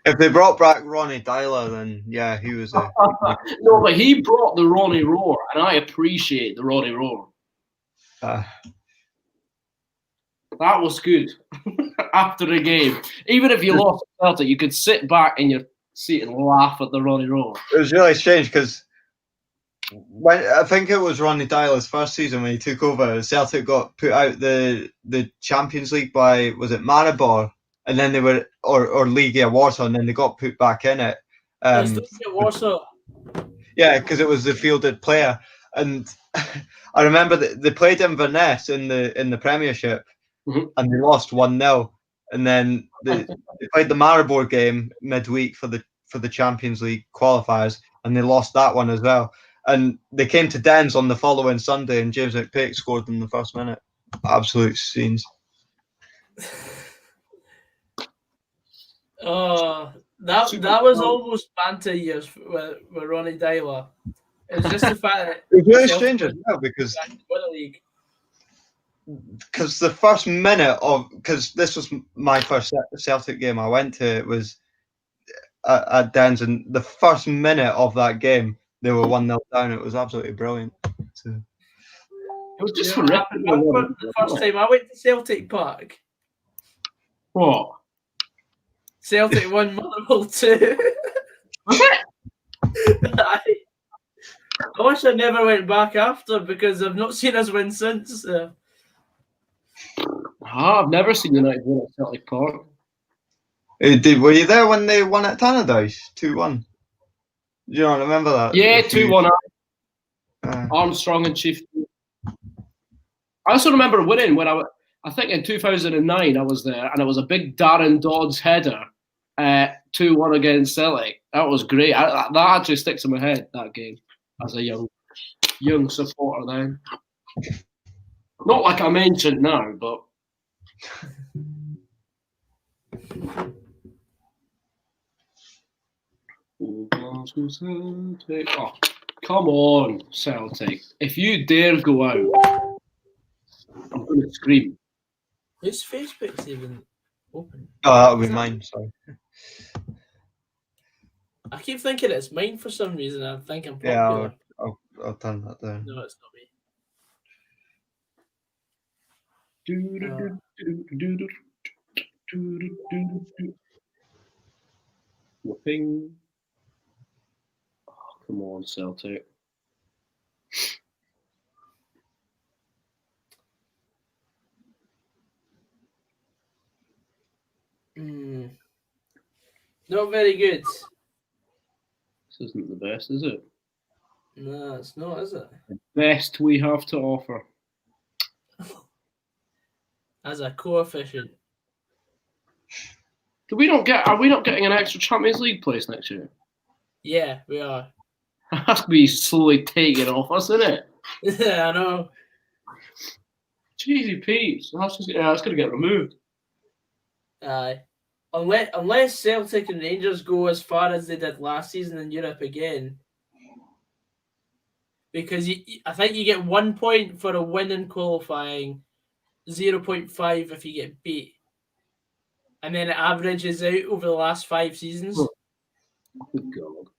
If they brought back Ronnie Dyler, then yeah, he was a. No, but he brought the Ronnie Roar, and I appreciate the Ronnie Roar. That was good. After the game, even if you lost Celtic, you could sit back in your seat and laugh at the Ronnie Roar. It was really strange because when I think it was Ronnie Dyler's first season when he took over, Celtic got put out the Champions League by, was it Maribor, and then they were or Legia Warsaw, and then they got put back in it. Warsaw. Yeah, because it was the fielded player, and I remember that they played Inverness in the Premiership, and they lost 1-0, and then they played the Maribor game midweek for the Champions League qualifiers, and they lost that one as well. And they came to Dens on the following Sunday, and James McPake scored in the first minute. Absolute scenes. Oh, that was almost banter years with Ronnie Dyler. It was just the fact that it was really strange as well because the first minute because this was my first Celtic game I went to, it was at Dens, and the first minute of that game they were 1-0 down. It was absolutely brilliant. So, it was just the first time I went to Celtic Park. What? Celtic won Motherwell 2. Was it? I wish I never went back after because I've not seen us win since. I've never seen United win at Celtic Park. Were you there when they won at Tannadice 2-1? Do you not remember that? Yeah, 2-1. Armstrong and Chief. I also remember winning when I think in 2009 I was there, and it was a big Darren Dodds header, 2-1 against Celtic. That was great. That actually sticks in my head, that game, as a young supporter then. Not like I'm ancient now, but. Oh, come on, Celtic. If you dare go out, I'm going to scream. Whose Facebook's even open? Oh, that'll be mine, sorry. I keep thinking it's mine for some reason. I think I'm popular. Yeah, I'll turn that down. No, it's not me. Whooping. Oh, come on, Celtic. Not very good. This isn't the best, is it? No, it's not, is it? The best we have to offer. As a coefficient. Are we not getting an extra Champions League place next year? Yeah, we are. That has to be slowly taken off us, isn't it? Yeah, I know. Jeezy Pete's. That's going to get removed. Aye. Unless Celtic and Rangers go as far as they did last season in Europe again. Because I think you get 1 point for a win in qualifying, 0.5 if you get beat. And then it averages out over the last 5 seasons. Oh, good God.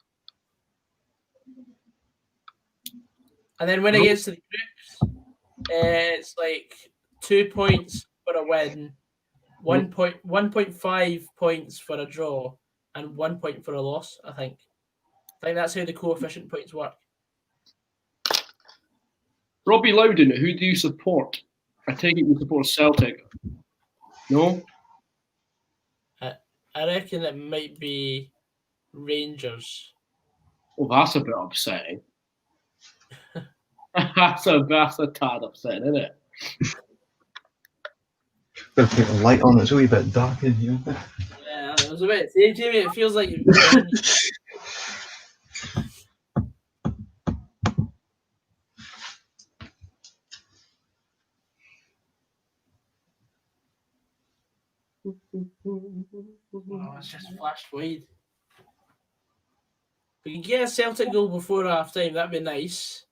And then when it gets to the groups, it's like 2 points for a win, 1.5 points for a draw, and 1 point for a loss, I think. I think that's how the coefficient points work. Robbie Loudon, who do you support? I take it you support Celtic. No? I reckon it might be Rangers. Oh, that's a bit upsetting. That's a tad upsetting, isn't it? Better put a light on, it's a wee bit dark in here. Yeah, I was about to say, Jamie, it feels like you've it's just flashed wide. We can get a Celtic goal before half time, that'd be nice.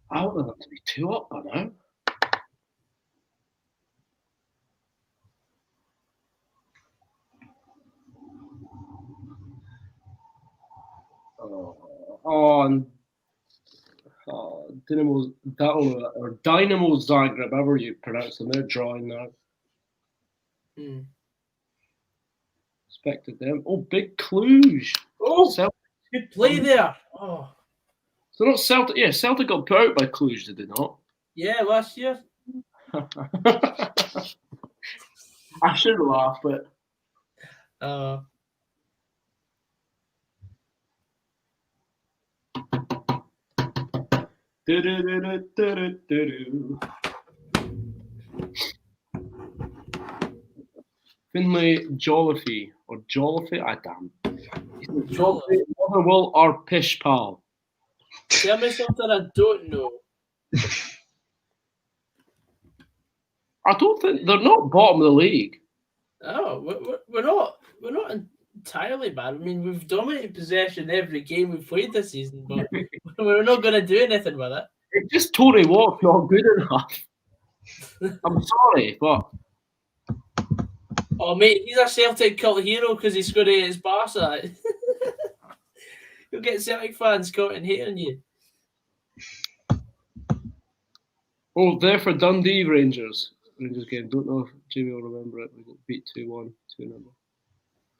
I want them to be 2 up by now. Dynamo Zagreb, however you pronounce them, they're drawing now. Expected them. Oh, big Cluj. Oh, Celtic. Good play there. Oh. So not Celtic. Yeah, Celtic got put out by Cluj, did they not? Yeah, last year. I should laugh, but. Finlay Jolliffe or Jolliffe, I damn. Jolliffe, Motherwell or Pish Pal? Tell me something I don't know. I don't think they're not bottom of the league. Oh, we're not entirely bad. I mean, we've dominated possession every game we've played this season, but we're not going to do anything with it. It's just Tory Watt's not good enough. I'm sorry, but. Oh, mate, he's a Celtic cult hero because he scored against Barca. You'll get Celtic fans caught in hating you. Oh, there for Dundee Rangers game. Don't know if Jimmy will remember it. We got beat 2-1, 2-0.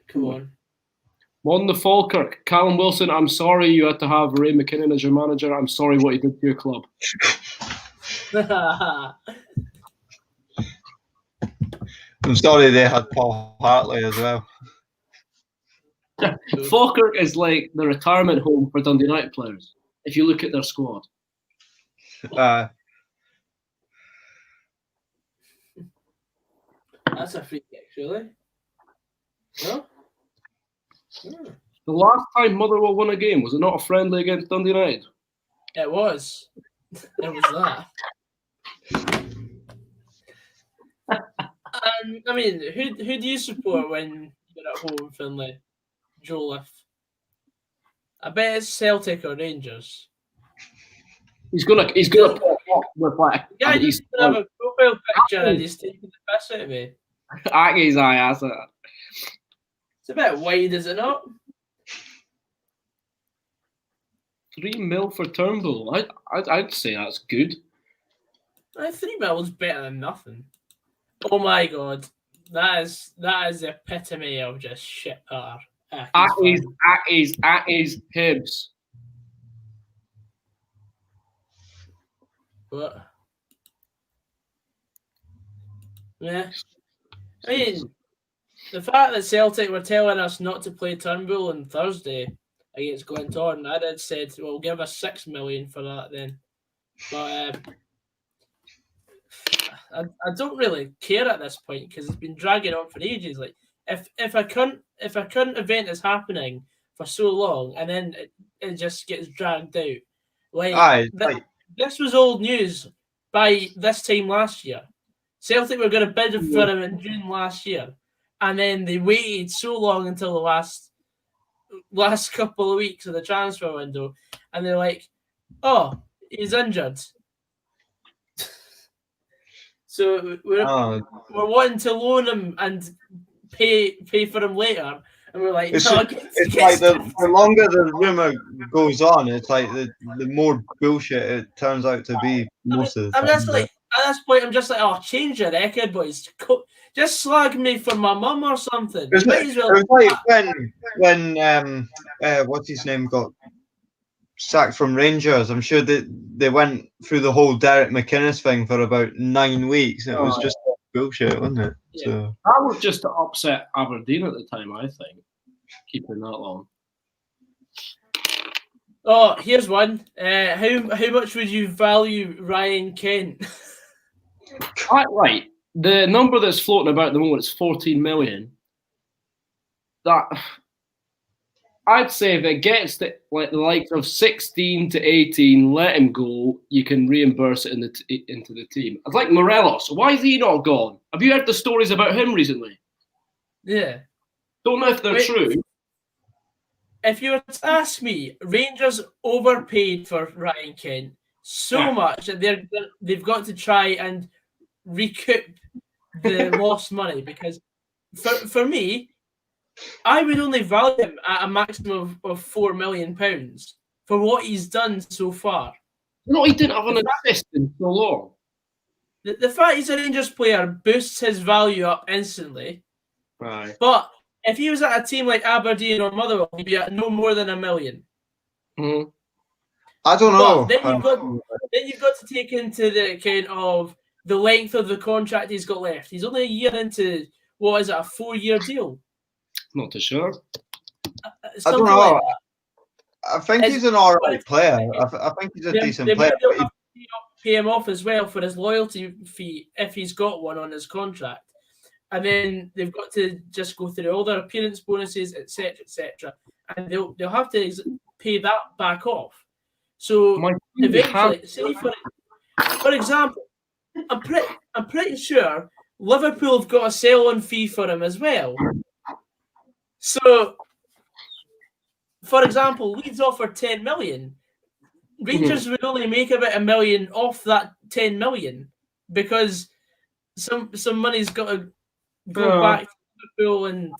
Come on. Mon the Falkirk, Callum Wilson, I'm sorry you had to have Ray McKinnon as your manager. I'm sorry what he did to your club. I'm sorry they had Paul Hartley as well. Falkirk is like the retirement home for Dundee United players, if you look at their squad. That's a free kick, really. No? The last time Motherwell won a game, was it not a friendly against Dundee United? It was. It was that. I mean, who do you support when you're at home, Finlay? Jolliffe. I bet it's Celtic or Rangers. He's gonna pop up with like. Yeah, he's gonna have a profile picture and he's taking the piss out of me. Aki's eye has it. It's a bit wide, is it not? 3 mil for Turnbull. I'd say that's good. 3 mil is better than nothing. Oh my god, that is the epitome of just shit power. Aki's Hibs. What? Yeah. I mean, the fact that Celtic were telling us not to play Turnbull on Thursday against Glentoran, I had said, well, give us 6 million for that then. But I don't really care at this point because it's been dragging on for ages. Like if a current event is happening for so long and then it just gets dragged out, this was old news by this time last year. Celtic were going to bid for him in June last year, and then they waited so long until the last couple of weeks of the transfer window, and they're like, "Oh, he's injured." So we're wanting to loan him and pay for him later, and we're like, it's like the longer the rumor goes on, it's like the more bullshit it turns out to be most of the time. That's like at this point, I'm just like, oh, change your record, boys. Just slag me for my mum or something. It was like when what's his name got sacked from Rangers. I'm sure that they went through the whole Derek McInnes thing for about 9 weeks. It was just bullshit, wasn't it? Yeah. So that was just to upset Aberdeen at the time, I think. Keeping that long. Oh, here's one. How much would you value Ryan Kent? Right. the number that's floating about at the moment is 14 million. That I'd say if it gets to like the likes of 16 to 18, let him go. You can reimburse it into the team. It's like Morelos. Why is he not gone? Have you heard the stories about him recently? Yeah. Don't know if they're true. If you were to ask me, Rangers overpaid for Ryan Kent so much that they've got to try and recoup the lost money, because for me, I would only value him at a maximum of £4 million for what he's done so far. No, he didn't have an assist in so long. The fact he's a Rangers player boosts his value up instantly. Right. But if he was at a team like Aberdeen or Motherwell, he'd be at no more than £1 million. Mm-hmm. I don't know. But then you've got to take into the account of the length of the contract he's got left. He's only a year into, what is it, a 4-year deal? Not too sure. I don't know. Like I think he's an alright player. I think he's a decent player. They'll have to pay him off as well for his loyalty fee if he's got one on his contract. And then they've got to just go through all their appearance bonuses, etc., and they'll have to pay that back off. So eventually, say for example, I'm pretty sure Liverpool have got a sell-on fee for him as well. So, for example, Leeds offered 10 million. Rangers would only make about $1 million off that 10 million because some money's got to go back to Liverpool and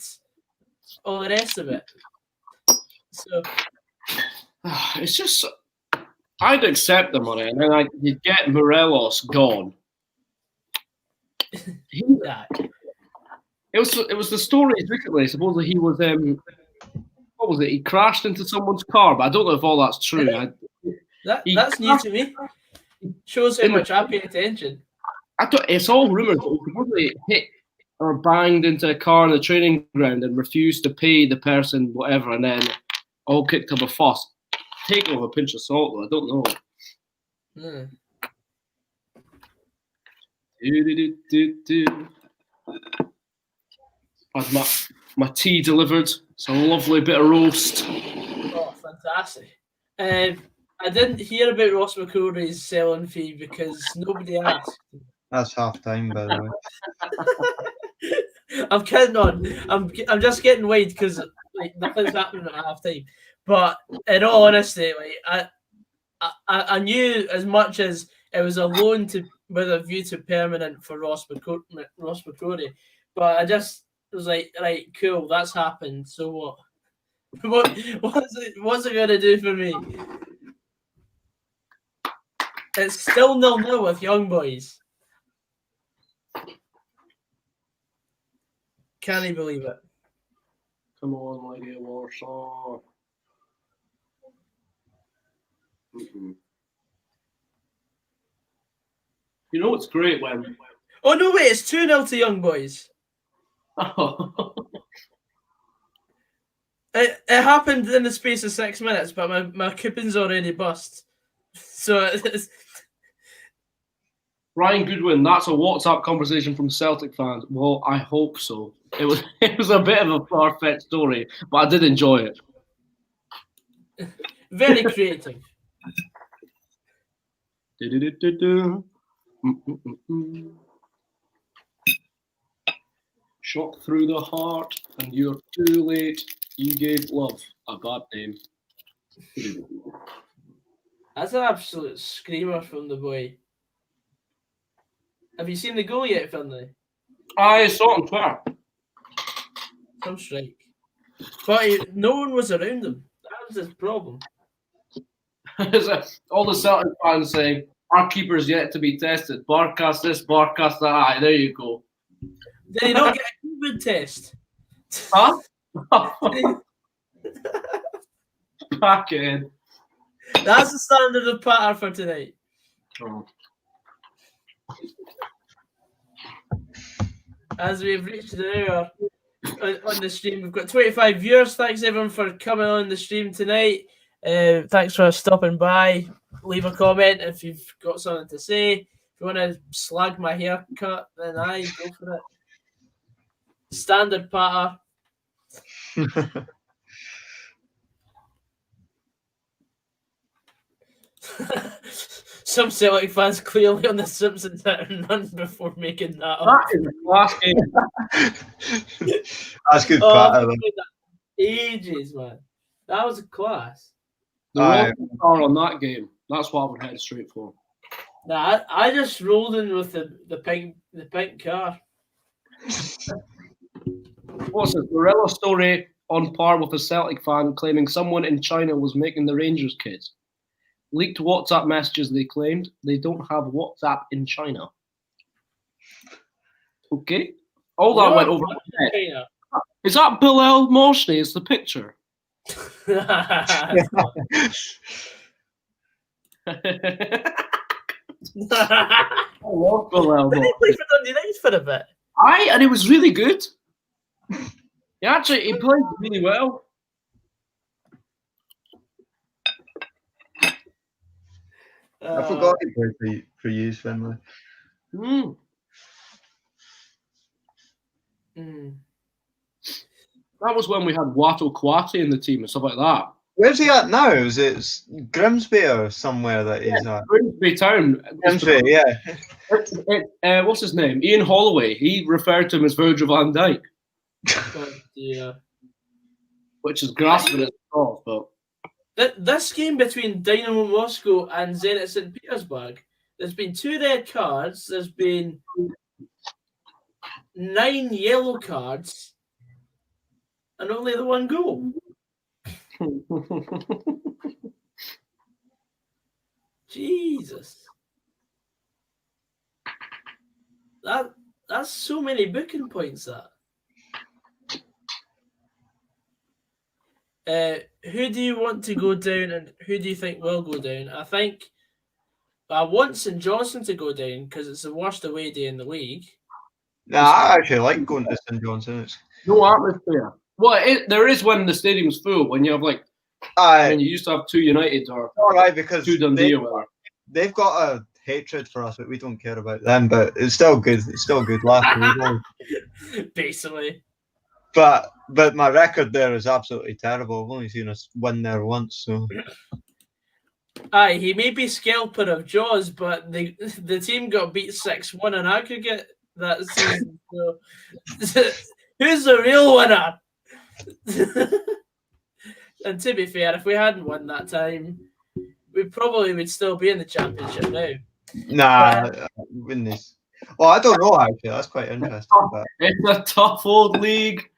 all the rest of it. So it's just, I'd accept the money, and then you get Morelos gone. It was the story recently. Supposedly he was what was it? He crashed into someone's car, but I don't know if all that's true. That's new to me. Shows how much I pay attention. It's all rumours. He supposedly hit or banged into a car on the training ground and refused to pay the person whatever, and then all kicked up a fuss. Take it with a pinch of salt, though. I don't know. Had my tea delivered. It's a lovely bit of roast. Oh, fantastic. I didn't hear about Ross McCrory's sell-on fee because nobody asked. That's half time, by the way. I'm kidding on. I'm just getting wide because like nothing's happening at half time. But in all honesty, like I knew as much as it was a loan with a view to permanent for Ross McCrory, but I just was like, right, cool, that's happened. So what? What's it gonna do for me? It's still 0-0 with Young Boys. Can you believe it? Come on, Lady Warsaw. You know what's great when? Oh no, wait! It's 2-0 to Young Boys. Oh. It happened in the space of 6 minutes, but my coupon's already bust. So it's... Ryan Goodwin, that's a WhatsApp conversation from Celtic fans. Well, I hope so. It was a bit of a far-fetched story, but I did enjoy it. Very creative. Shot through the heart, and you're too late. You gave love a bad name. That's an absolute screamer from the boy. Have you seen the goal yet, Finlay? I saw it on Twitter. Some strike. But no one was around him. That was his problem. All the Celtic fans saying, our keeper's yet to be tested. Barkas this, Barkas that. Aye, there you go. Did he not get a COVID test? Huh? Back in. That's the standard of patter for tonight. Oh. As we've reached an hour on the stream, we've got 25 viewers. Thanks everyone for coming on the stream tonight. Thanks for stopping by. Leave a comment if you've got something to say. If you want to slag my haircut, then I go for it. Standard patter. Some Celtic fans clearly on the Simpsons hit none before making that up. That is a class game. That's good patter. Ages, man. That was a class. The rock star on that game. That's what I would head straight for. Nah, I just rolled in with the pink car. What's this? Gorilla story on par with a Celtic fan claiming someone in China was making the Rangers kit. Leaked WhatsApp messages they claimed. They don't have WhatsApp in China. Okay. All that went over my head. Is that Bilal Morshney? Is the picture? I love Bilal Morshney. Did he play for Dundee United for a bit? Aye, and he was really good. He played really well. I forgot he played for you, Finlay. That was when we had Watto Kwati in the team and stuff like that. Where's he at now? Is it Grimsby or somewhere that he's at? Grimsby Town. Grimsby, yeah. What's his name? Ian Holloway. He referred to him as Virgil van Dijk. Yeah. Which is grasping at straws, but this game between Dynamo Moscow and Zenit St. Petersburg, there's been 2 red cards, there's been 9 yellow cards, and only the 1 goal. Jesus. That's so many booking points, that. Who do you want to go down and who do you think will go down? I think I want St Johnstone to go down because it's the worst away day in the league. Nah, I actually like going to St Johnstone. It's no atmosphere. Well, there is when the stadium's full, when you have like, when you used to have 2 United or because 2 Dundee or whatever. They've got a hatred for us, but we don't care about them. But it's still good. It's still good laugh. Basically. But my record there is absolutely terrible. I've only seen us win there once. So. Aye, he may be scalper of Jaws, but the team got beat 6-1 in aggregate that season. So, who's the real winner? And to be fair, if we hadn't won that time, we probably would still be in the championship now. Nah, win this. Well, I don't know actually. That's quite interesting. But. It's a tough old league.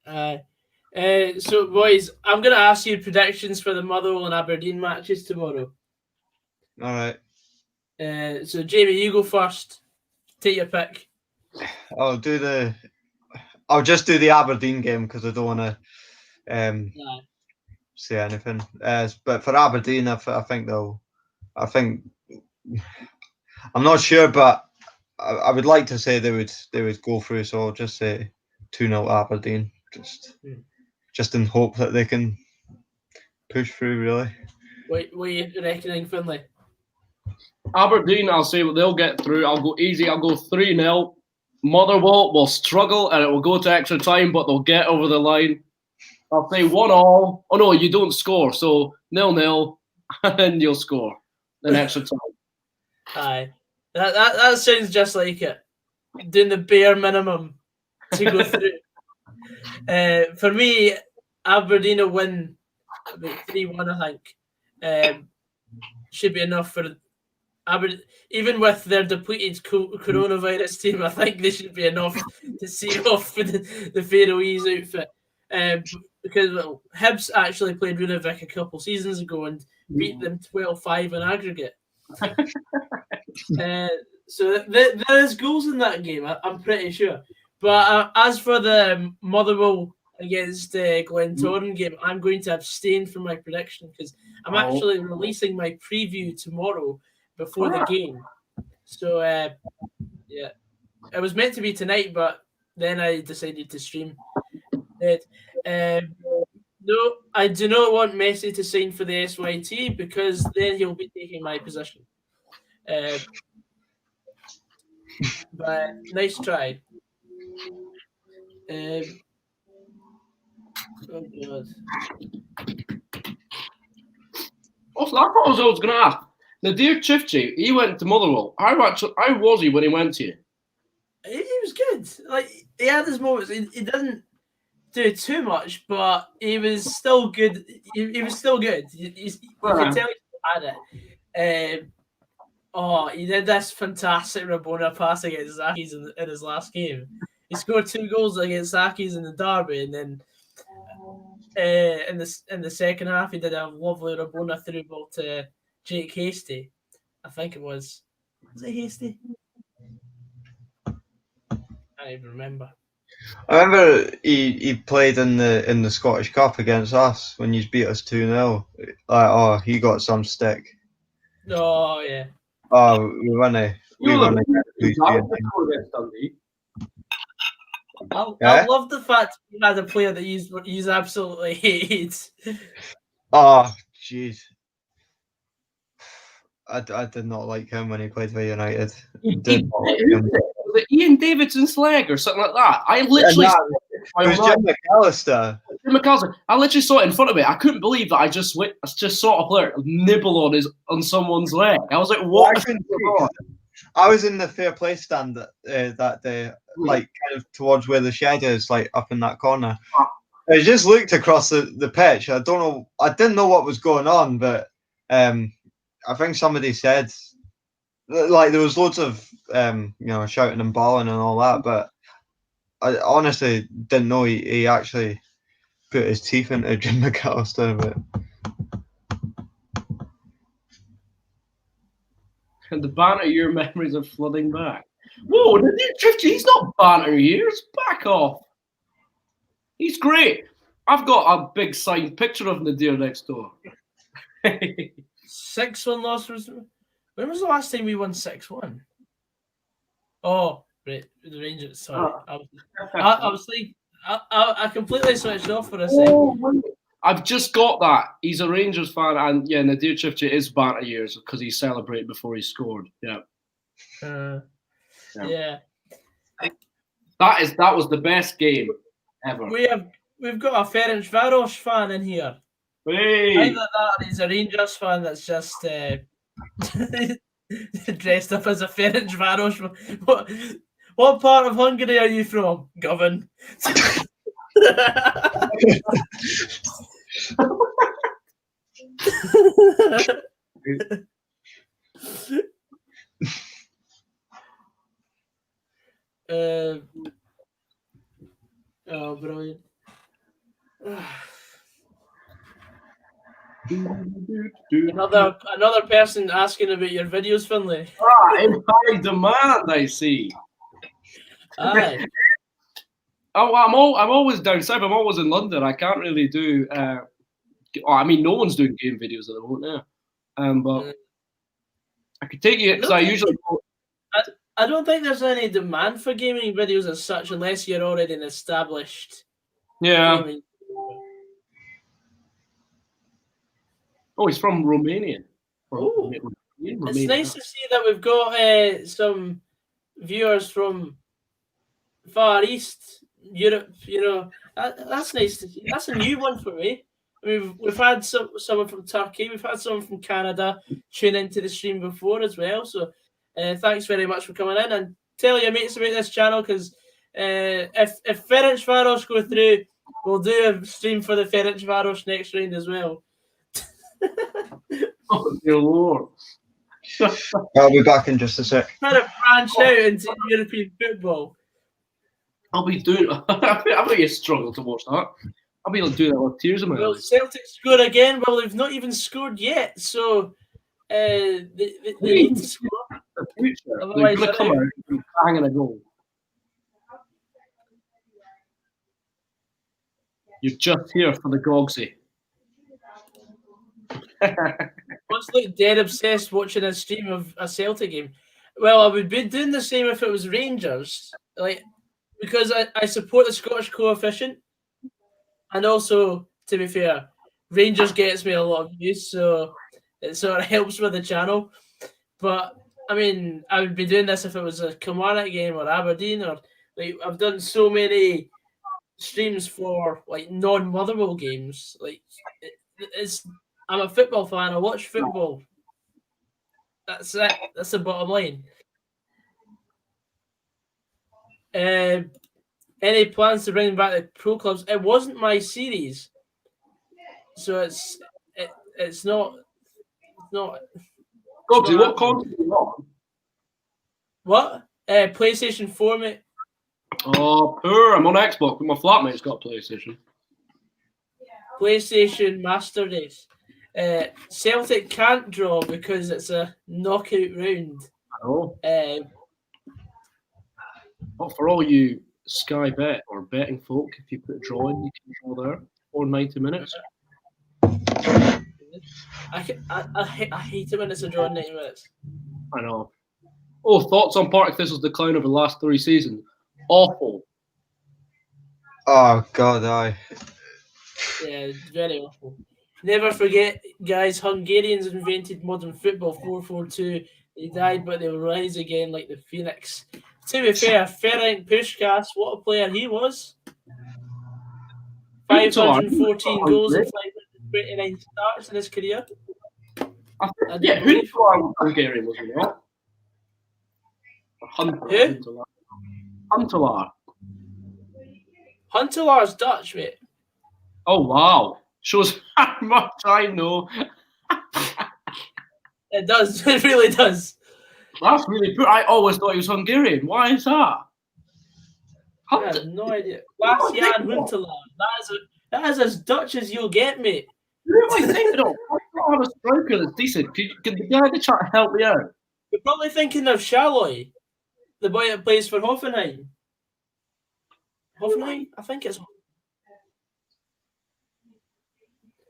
So, boys, I'm going to ask you predictions for the Motherwell and Aberdeen matches tomorrow. All right. So, Jamie, you go first. Take your pick. I'll just do the Aberdeen game because I don't want to say anything. But for Aberdeen, I think I'm not sure, but I would like to say they would go through. So I'll just say 2-0 Aberdeen. Just in hope that they can push through, really. What are you reckoning, Finlay? Aberdeen, I'll say they'll get through. I'll go easy. I'll go 3-0. Motherwell will struggle and it will go to extra time, but they'll get over the line. I'll say 1-1. Oh, no, you don't score. So 0-0 and you'll score in extra time. Aye. That sounds just like it. Doing the bare minimum to go through. For me, Aberdeen will win about 3-1, I think. Should be enough for Aberdeen. Even with their depleted coronavirus team, I think they should be enough to see off for the Faroese outfit. Because Hibs actually played Runavik a couple seasons ago and beat them 12-5 in aggregate. So there is goals in that game, I'm pretty sure. But as for the Motherwell against Glentoran game, I'm going to abstain from my prediction because I'm actually releasing my preview tomorrow before the game. So, yeah. It was meant to be tonight, but then I decided to stream it. No, I do not want Messi to sign for the SYT because then he'll be taking my position. But nice try. Oh god. Also, I thought I was going to ask. Nadir Chifchi, he went to Motherwell. How was he when he went to you? He was good. Like he had his moments. He didn't do too much, but he was still good. He was still good. You could tell he had it. He did this fantastic Rabona pass against Zakis in his last game. He scored 2 goals against Zakis in the derby, and then in the second half he did a lovely Rabona through ball to Jake Hasty. I think it was. Was it Hasty? I don't even remember. I remember he played in the Scottish Cup against us when you beat us 2-0. He got some stick. Oh yeah. Oh, we won a. I love the fact he had a player that he's absolutely hates. Oh, jeez. I did not like him when he played for United. Was it Ian Davidson's leg or something like that? I literally. It was Jim McAllister. Jim McAllister. I literally saw it in front of me. I couldn't believe that I just saw a player nibble on someone's leg. I was like, "What?" I was in the fair play stand that day, like kind of towards where the shed is, like up in that corner. I just looked across the pitch. I didn't know what was going on, but I think somebody said like there was loads of shouting and bawling and all that, but I honestly didn't know he actually put his teeth into Jim McAllister. But and the banter year memories are flooding back. Whoa, he's not banter years. Back off. He's great. I've got a big signed picture of Nadir next door. 6-1 loss. When was the last time we won 6-1? Oh, right, the Rangers. Sorry, I was like, I completely switched off for a second. I've just got that. He's a Rangers fan, and yeah, Nadir Chifchi is banter years because he celebrated before he scored. Yeah. Yeah. That was the best game ever. We've got a Ferencvarosi fan in here. Hey. Either that or he's a Rangers fan that's just dressed up as a Ferencvarosi. What part of Hungary are you from, Govan? Brilliant. Another person asking about your videos, Finlay. In high demand, I see. Aye. I'm always down south. I'm always in London. I can't really do. No one's doing game videos at the moment now. But I could take you because I usually. I don't think there's any demand for gaming videos as such, unless you're already an established. Yeah. Gaming. Oh, he's from Romania. Oh, it's nice to see that we've got some viewers from Far East Europe. You know, that's nice to see. That's a new one for me. I mean, we've had someone from Turkey, we've had someone from Canada tune into the stream before as well. So, thanks very much for coming in, and tell your mates about this channel because if Ferencvarosi go through, we'll do a stream for the Ferencvarosi next round as well. Oh, dear Lord. I'll be back in just a sec. Trying to branch out into European football. I'll be doing. I bet you struggle to watch that. I'll be doing that with tears in my eyes. Celtic score again. Well, they've not even scored yet, so they need to score. The future. Otherwise, they're going to come out and hanging a goal. You're just here for the Gogsy. What's like dead obsessed watching a stream of a Celtic game? Well, I would be doing the same if it was Rangers, because I support the Scottish coefficient, and also, to be fair, Rangers gets me a lot of views, so it sort of helps with the channel. But I mean, I would be doing this if it was a Kilmarnock game or Aberdeen, or like I've done so many streams for like non-Motherwell games. Like I'm a football fan. I watch football. That's it. That's the bottom line. Any plans to bring back the pro clubs? It wasn't my series, so it's not. Gogsy, what console are you on? What? PlayStation 4, mate. Oh, poor. I'm on Xbox, but my flatmate's got PlayStation. PlayStation Master Race. Celtic can't draw because it's a knockout round. Oh. Well, for all you Sky Bet or betting folk, if you put a draw in, you can draw there for 90 minutes. I hate it when it's a draw in 90 minutes. I know. Oh, thoughts on Partick Thistle's decline over the last 3 seasons? Awful. Oh, God, aye. Yeah, very awful. Never forget, guys, Hungarians invented modern football, 4-4-2. They died, but they will rise again like the phoenix. To be fair, Ferenc Puskas, what a player he was. 514 goals and 529 starts in his career. Yeah, Hungarian was he not? Who? Huntelaar. Huntelaar's Dutch, mate. Oh, wow. Shows how much I know. It does. It really does. That's really poor. I always thought he was Hungarian. Why is that? I have no idea. Bastian Huntelaar. That is as Dutch as you'll get, mate. Who am I thinking of? I don't have a striker that's decent. Can the guy try to help me out? You're probably thinking of Shalloy, the boy that plays for Hoffenheim. Hoffenheim? I think it's.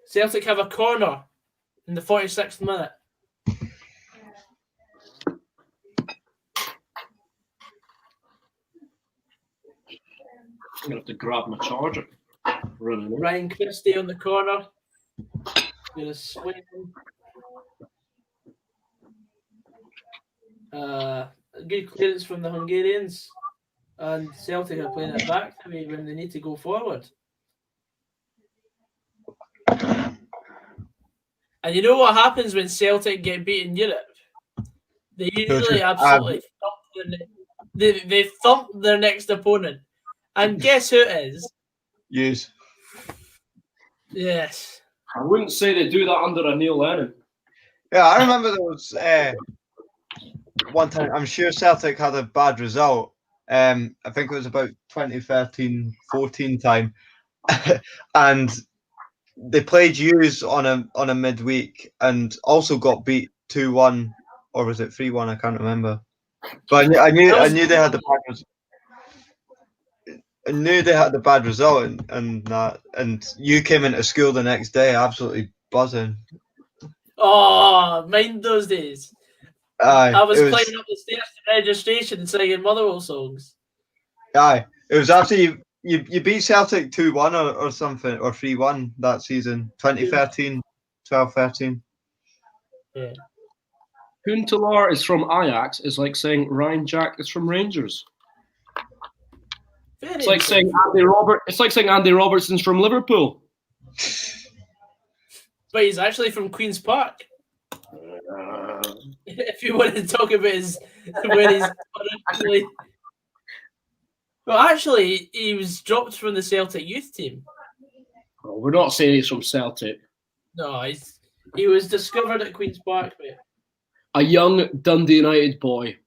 Celtic have a corner in the 46th minute. I'm going to have to grab my charger. Ryan Christie on the corner. Going to swing. Good clearance from the Hungarians. And Celtic are playing it back to me when they need to go forward. And you know what happens when Celtic get beat in Europe? They usually absolutely they thump their next opponent. And guess who it is? Yes. Yes. I wouldn't say they do that under a Neil Lennon. Yeah, I remember there was one time, I'm sure Celtic had a bad result. I think it was about 2013-14 time. And they played Hughes on a midweek and also got beat 2-1, or was it 3-1? I can't remember. But I knew they had the bad result. I knew they had the bad result, and you came into school the next day, absolutely buzzing. Oh, mind those days. Aye, I was climbing up the stairs to registration and singing Motherwell songs. Aye, it was after you beat Celtic 2-1 or something, or 3-1 that season, 2013, 12-13. Yeah. Huntelaar is from Ajax. Is like saying Ryan Jack is from Rangers. It's like saying Andy Robertson's from Liverpool. But he's actually from Queen's Park. If you want to talk about where he's originally. Well, actually, he was dropped from the Celtic youth team. Oh, we're not saying he's from Celtic. No, he was discovered at Queen's Park, mate. A young Dundee United boy.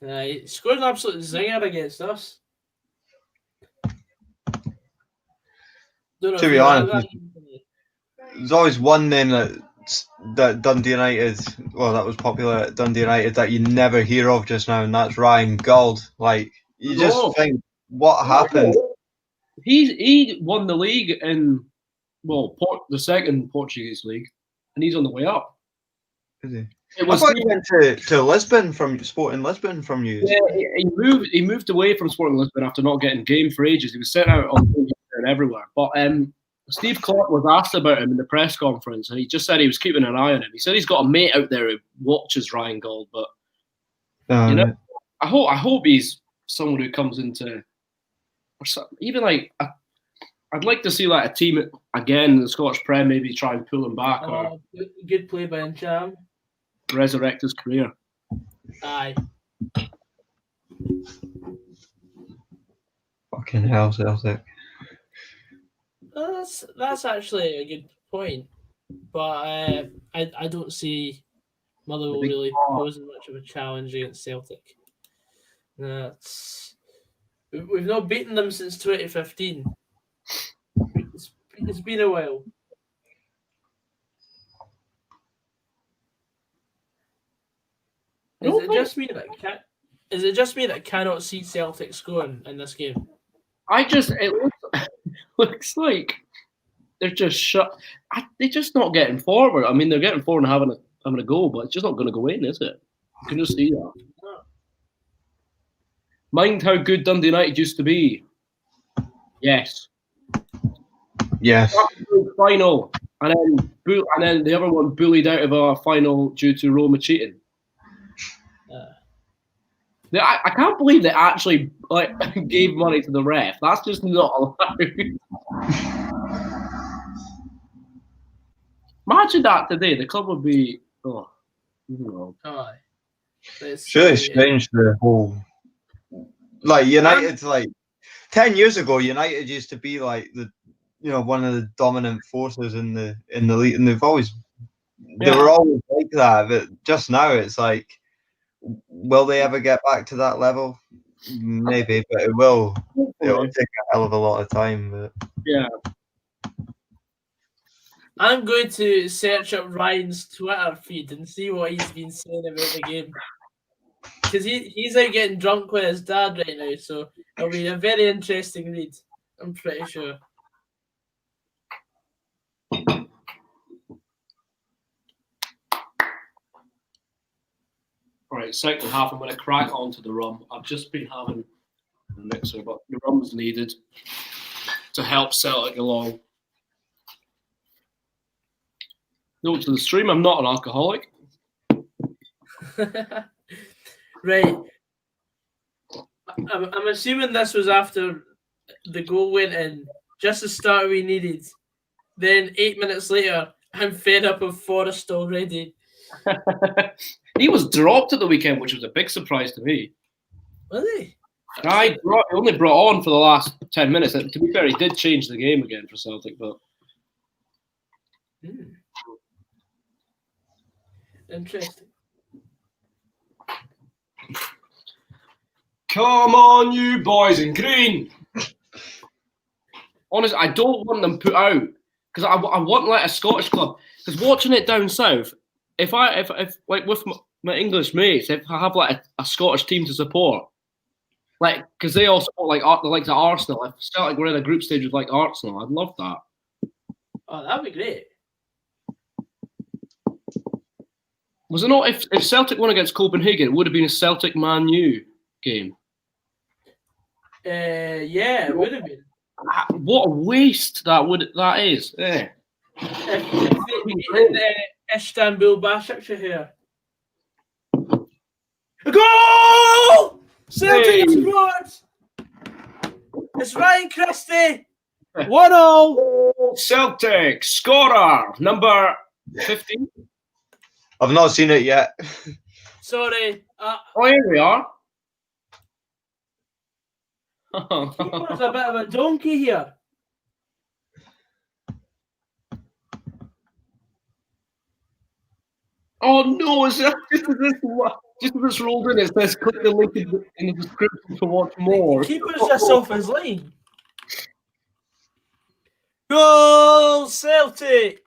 He scored an absolute zinger against us. To be honest, there's always one name that Dundee United, well, that was popular at Dundee United that you never hear of just now, and that's Ryan Gould. Like, you just think, what happened? He won the league in, the second Portuguese league, and he's on the way up. Is he? I thought he went to Lisbon from Sporting Lisbon from you. Yeah, he moved away from Sporting Lisbon after not getting game for ages. He was sent out on and everywhere. But Steve Clark was asked about him in the press conference, and he just said he was keeping an eye on him. He said he's got a mate out there who watches Ryan Gauld, but I hope he's someone who comes into, or something. Even like I'd like to see like a team again in the Scottish Prem maybe try and pull him back or good play by Ncham. Resurrect his career. Aye. Fucking hell, Celtic. That's actually a good point, but I don't see Motherwell really posing much of a challenge against Celtic. We've not beaten them since 2015. It's been a while. Is it just me that cannot see Celtic scoring in this game? It looks like they're just shut. They're just not getting forward. I mean, they're getting forward and having a goal, but it's just not going to go in, is it? You can just see that. Mind how good Dundee United used to be. Yes. Final, and then the other one bullied out of a final due to Roma cheating. I can't believe they actually gave money to the ref. That's just not allowed. Imagine that today. The club would be. Oh, no. It's really strange. The whole United, 10 years ago, United used to be like one of the dominant forces in the league, and they were always like that. But just now, it's like, will they ever get back to that level? Maybe, but it will. It'll take a hell of a lot of time. But yeah. I'm going to search up Ryan's Twitter feed and see what he's been saying about the game. Because he's out getting drunk with his dad right now, so it'll be a very interesting read. I'm pretty sure. All right, second half, I'm going to crack onto the rum. I've just been having a mixer, but the rum's needed to help Celtic along. Note to the stream, I'm not an alcoholic. Right. I'm assuming this was after the goal went in, just the start we needed. Then 8 minutes later, I'm fed up of Forrest already. He was dropped at the weekend, which was a big surprise to me. Was he? He only brought on for the last 10 minutes. And to be fair, he did change the game again for Celtic, but interesting. Come on, you boys in green. Honestly, I don't want them put out because I want like a Scottish club. Because watching it down south, if like with my English mates, if I have like a Scottish team to support, like because they all support like the likes of Arsenal. If Celtic were in a group stage with like Arsenal, I'd love that. Oh, that'd be great. Was it not if Celtic won against Copenhagen, it would have been a Celtic Man U game. Yeah, it would have been. What a waste that is. Yeah. If they beat Istanbul Başakşehir. Goal! Celtic scored! It's Ryan Christie! 1-0! Celtic scorer number 15. I've not seen it yet. Sorry. Oh, here we are. Keeper's a bit of a donkey here. Oh no! Just as this rolled in, it says click the link in the description to watch more. The keeper's just off his line. Goal, Celtic!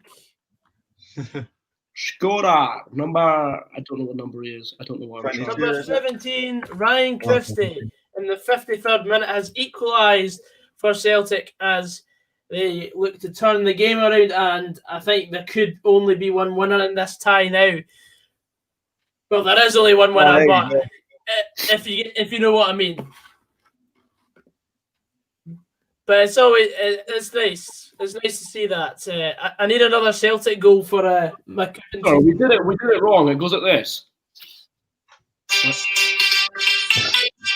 Scorer number, I don't know what number he is. I don't know why. Number 17, Ryan Christie, in the 53rd minute has equalised for Celtic as they look to turn the game around, and I think there could only be one winner in this tie now. Well, there is only one winner, but if you know what I mean. But it's always it's nice. It's nice to see that. I need another Celtic goal for McKillop. Oh, we did it wrong. It goes like this.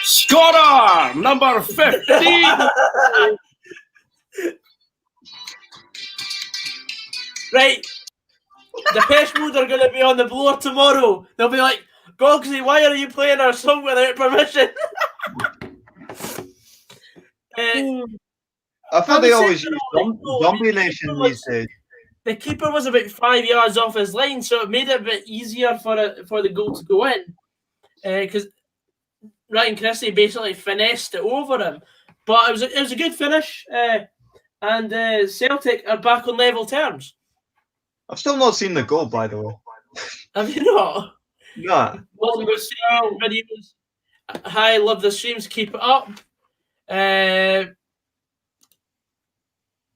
Scorer number 15. Right. The Pesh Mode are going to be on the blower tomorrow. They'll be like, Gogsy, why are you playing our song without permission? I thought they always use Zombie Nation these days. The keeper was about 5 yards off his line, so it made it a bit easier for the goal to go in. Because Ryan Christie basically finessed it over him. But it was a good finish. And Celtic are back on level terms. I've still not seen the goal, by the way. Have you not? No. Videos. Hi, love the streams. Keep it up.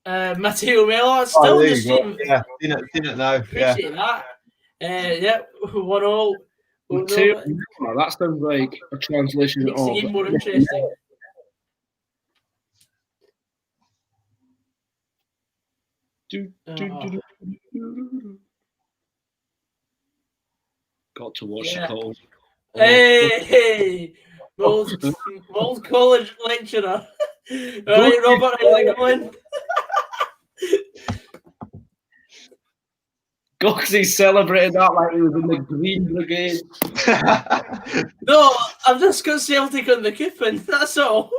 Matteo Mela still in the stream. Yeah, seen it now. Appreciate that. Yeah, 1-0. Matteo Mela, that sounds like a translation Makes of. the game more interesting. Got to watch the goal. Hey, Mold College lecturer. All right, Robert, how's it going? Goxie celebrated that like he was in the Green Brigade. No, I've just got Celtic on the coupon. That's all.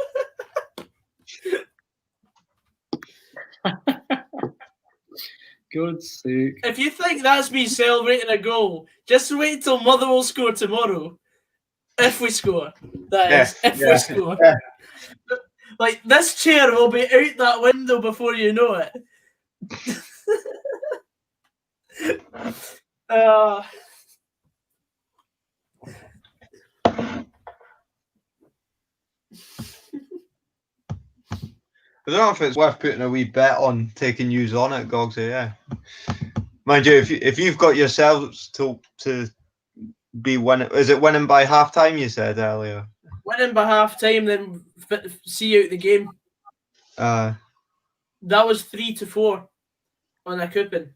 God's sake. If you think that's me celebrating a goal, just wait till Motherwell score tomorrow. If we score, that is. If we score. Yeah. Like, this chair will be out that window before you know it. I don't know if it's worth putting a wee bet on taking yous on it, Gogsy. Yeah, mind you, if you've got yourselves to be winning, is it winning by half time? You said earlier. Winning by half time, then see out the game. That was 3-4 on a coupon.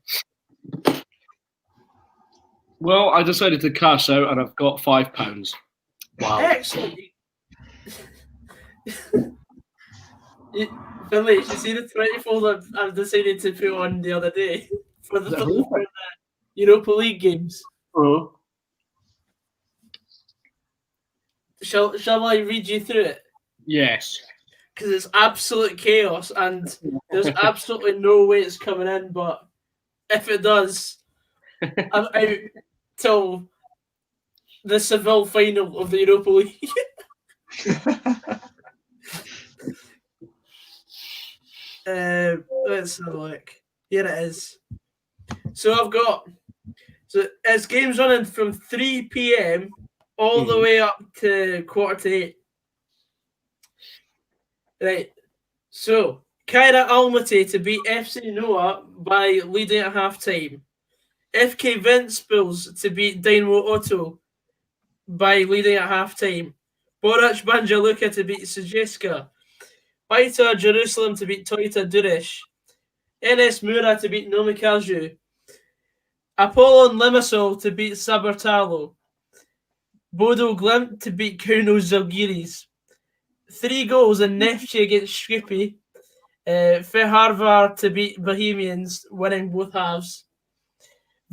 Well, I decided to cash out, and I've got £5. Wow! Excellent. Finlay, you see the 24 I've decided to put on the other day for the Europa League games. Oh. Shall I read you through it? Yes. Because it's absolute chaos and there's absolutely no way it's coming in, but if it does, I'm out till the Seville final of the Europa League. Let's have a look. Here it is. So it's games running from 3 p.m. all the way up to 7:45. Right. So Kaira Almaty to beat FC Noah by leading at half time. FK Ventspils to beat Dynamo Otto by leading at half time. Borac Banja Luka to beat Sujeska. Baita Jerusalem to beat Toyota Durish. NS Mura to beat Nomikaju. Apollon Limassol to beat Sabertalo. Bodo Glimt to beat Kauno Zalgiris. 3 goals in Neftchi against Skripy. Feharvar to beat Bohemians, winning both halves.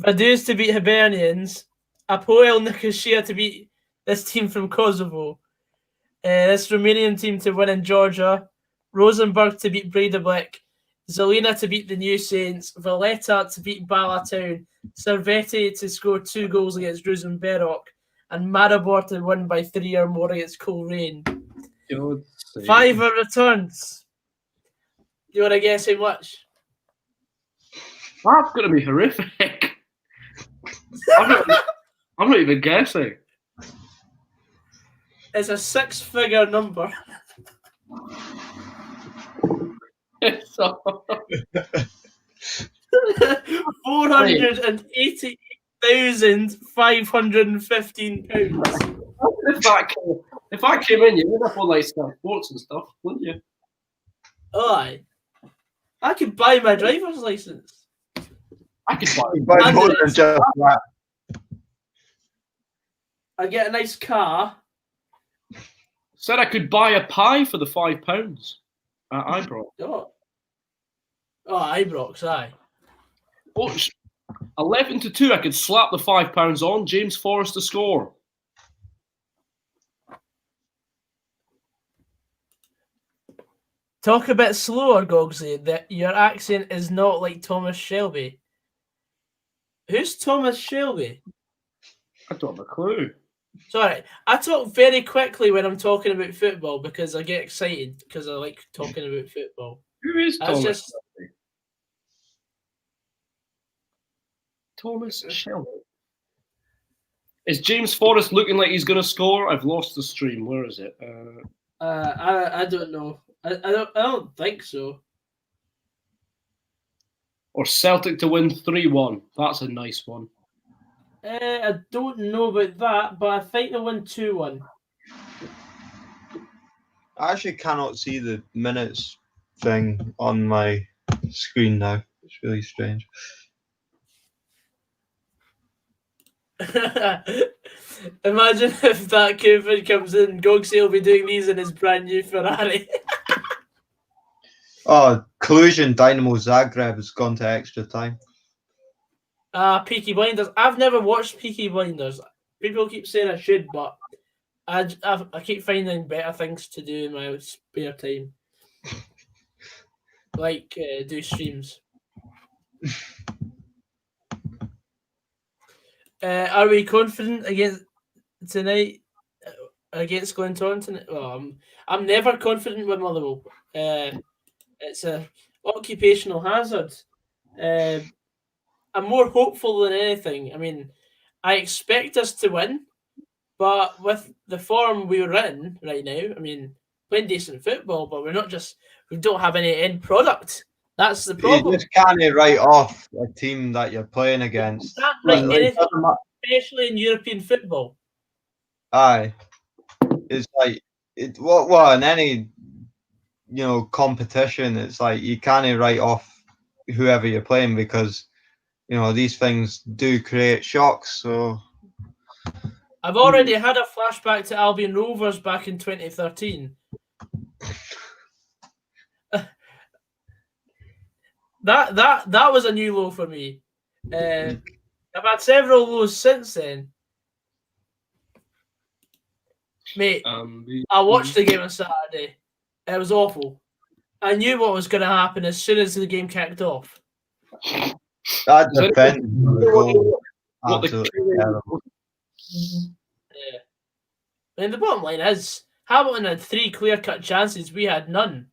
Vaduz to beat Hibernians. Apoel Nicosia to beat this team from Kosovo. This Romanian team to win in Georgia. Rosenborg to beat Breidablik. Zelina to beat the New Saints. Valletta to beat Balatown. Serveti to score 2 goals against Rosenberg. And Maribor to win by 3 or more against Coleraine. 5 are returns. You want to guess how much? That's going to be horrific. I'm not even guessing. It's a 6-figure number. £488,515. If I came in, you would have all like sports and stuff, wouldn't you? Aye. I could buy my driver's license. I could buy more than just that. I get a nice car. Said I could buy a pie for the £5 at Ibrox. Oh, Ibrox, aye. Oh, 11-2. I could slap the £5 on. James Forrest to score. Talk a bit slower, Gogsy. That your accent is not like Thomas Shelby. Who's Thomas Shelby? I don't have a clue. Sorry, I talk very quickly when I'm talking about football because I get excited because I like talking about football. Who is That's Thomas just Shelby? Thomas Shelby. Is James Forrest looking like he's going to score? I've lost the stream. Where is it? I don't know. I don't think so. Or Celtic to win 3-1. That's a nice one. I don't know about that, but I think they won 2-1. I actually cannot see the minutes thing on my screen now. It's really strange. Imagine if that Cooper comes in, Gogsy will be doing these in his brand new Ferrari. Oh, collusion! Dynamo Zagreb has gone to extra time. Peaky Blinders. I've never watched Peaky Blinders. People keep saying I should, but I keep finding better things to do in my spare time. Like do streams. Are we confident against tonight? Against Glentoran tonight? Well, I'm never confident with Motherwell. It's a occupational hazard. I'm more hopeful than anything. I mean, I expect us to win, but with the form we're in right now, I mean, playing decent football, but we don't have any end product. That's the problem. You just can't write off a team that you're playing against. You can't write anything, especially in European football. Aye. It's like what in any competition, it's like you can't write off whoever you're playing because these things do create shocks. So I've already had a flashback to Albion Rovers back in 2013. That was a new low for me. I've had several lows since then. Mate, I watched the game on Saturday. It was awful. I knew what was going to happen as soon as the game kicked off. That defense absolutely terrible. Yeah. I mean, the bottom line is Hamilton had 3 clear-cut chances. We had none.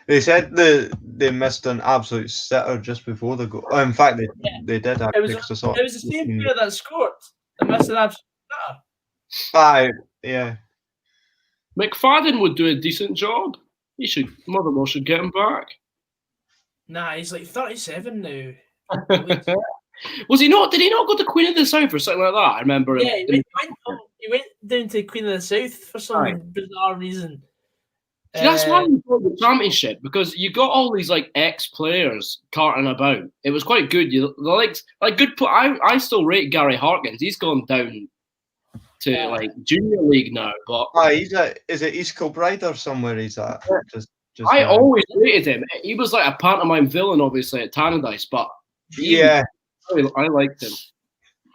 They said they missed an absolute sitter just before the goal. Oh, in fact, they did. It was the same player that scored. They missed an absolute sitter. Aye, yeah. McFadden would do a decent job. Motherwell should get him back. Nah, he's like 37 now. Was he not? Did he not go to Queen of the South or something like that? I remember. Yeah, he went down to Queen of the South for some bizarre reason. See, that's why we got the championship, because you got all these like ex-players carting about. It was quite good. I still rate Gary Harkins. He's gone down to like junior league now, but is it East Kilbride or somewhere he's at? Just I always rated him. He was like a pantomime villain, obviously at Tannadice, but I liked him.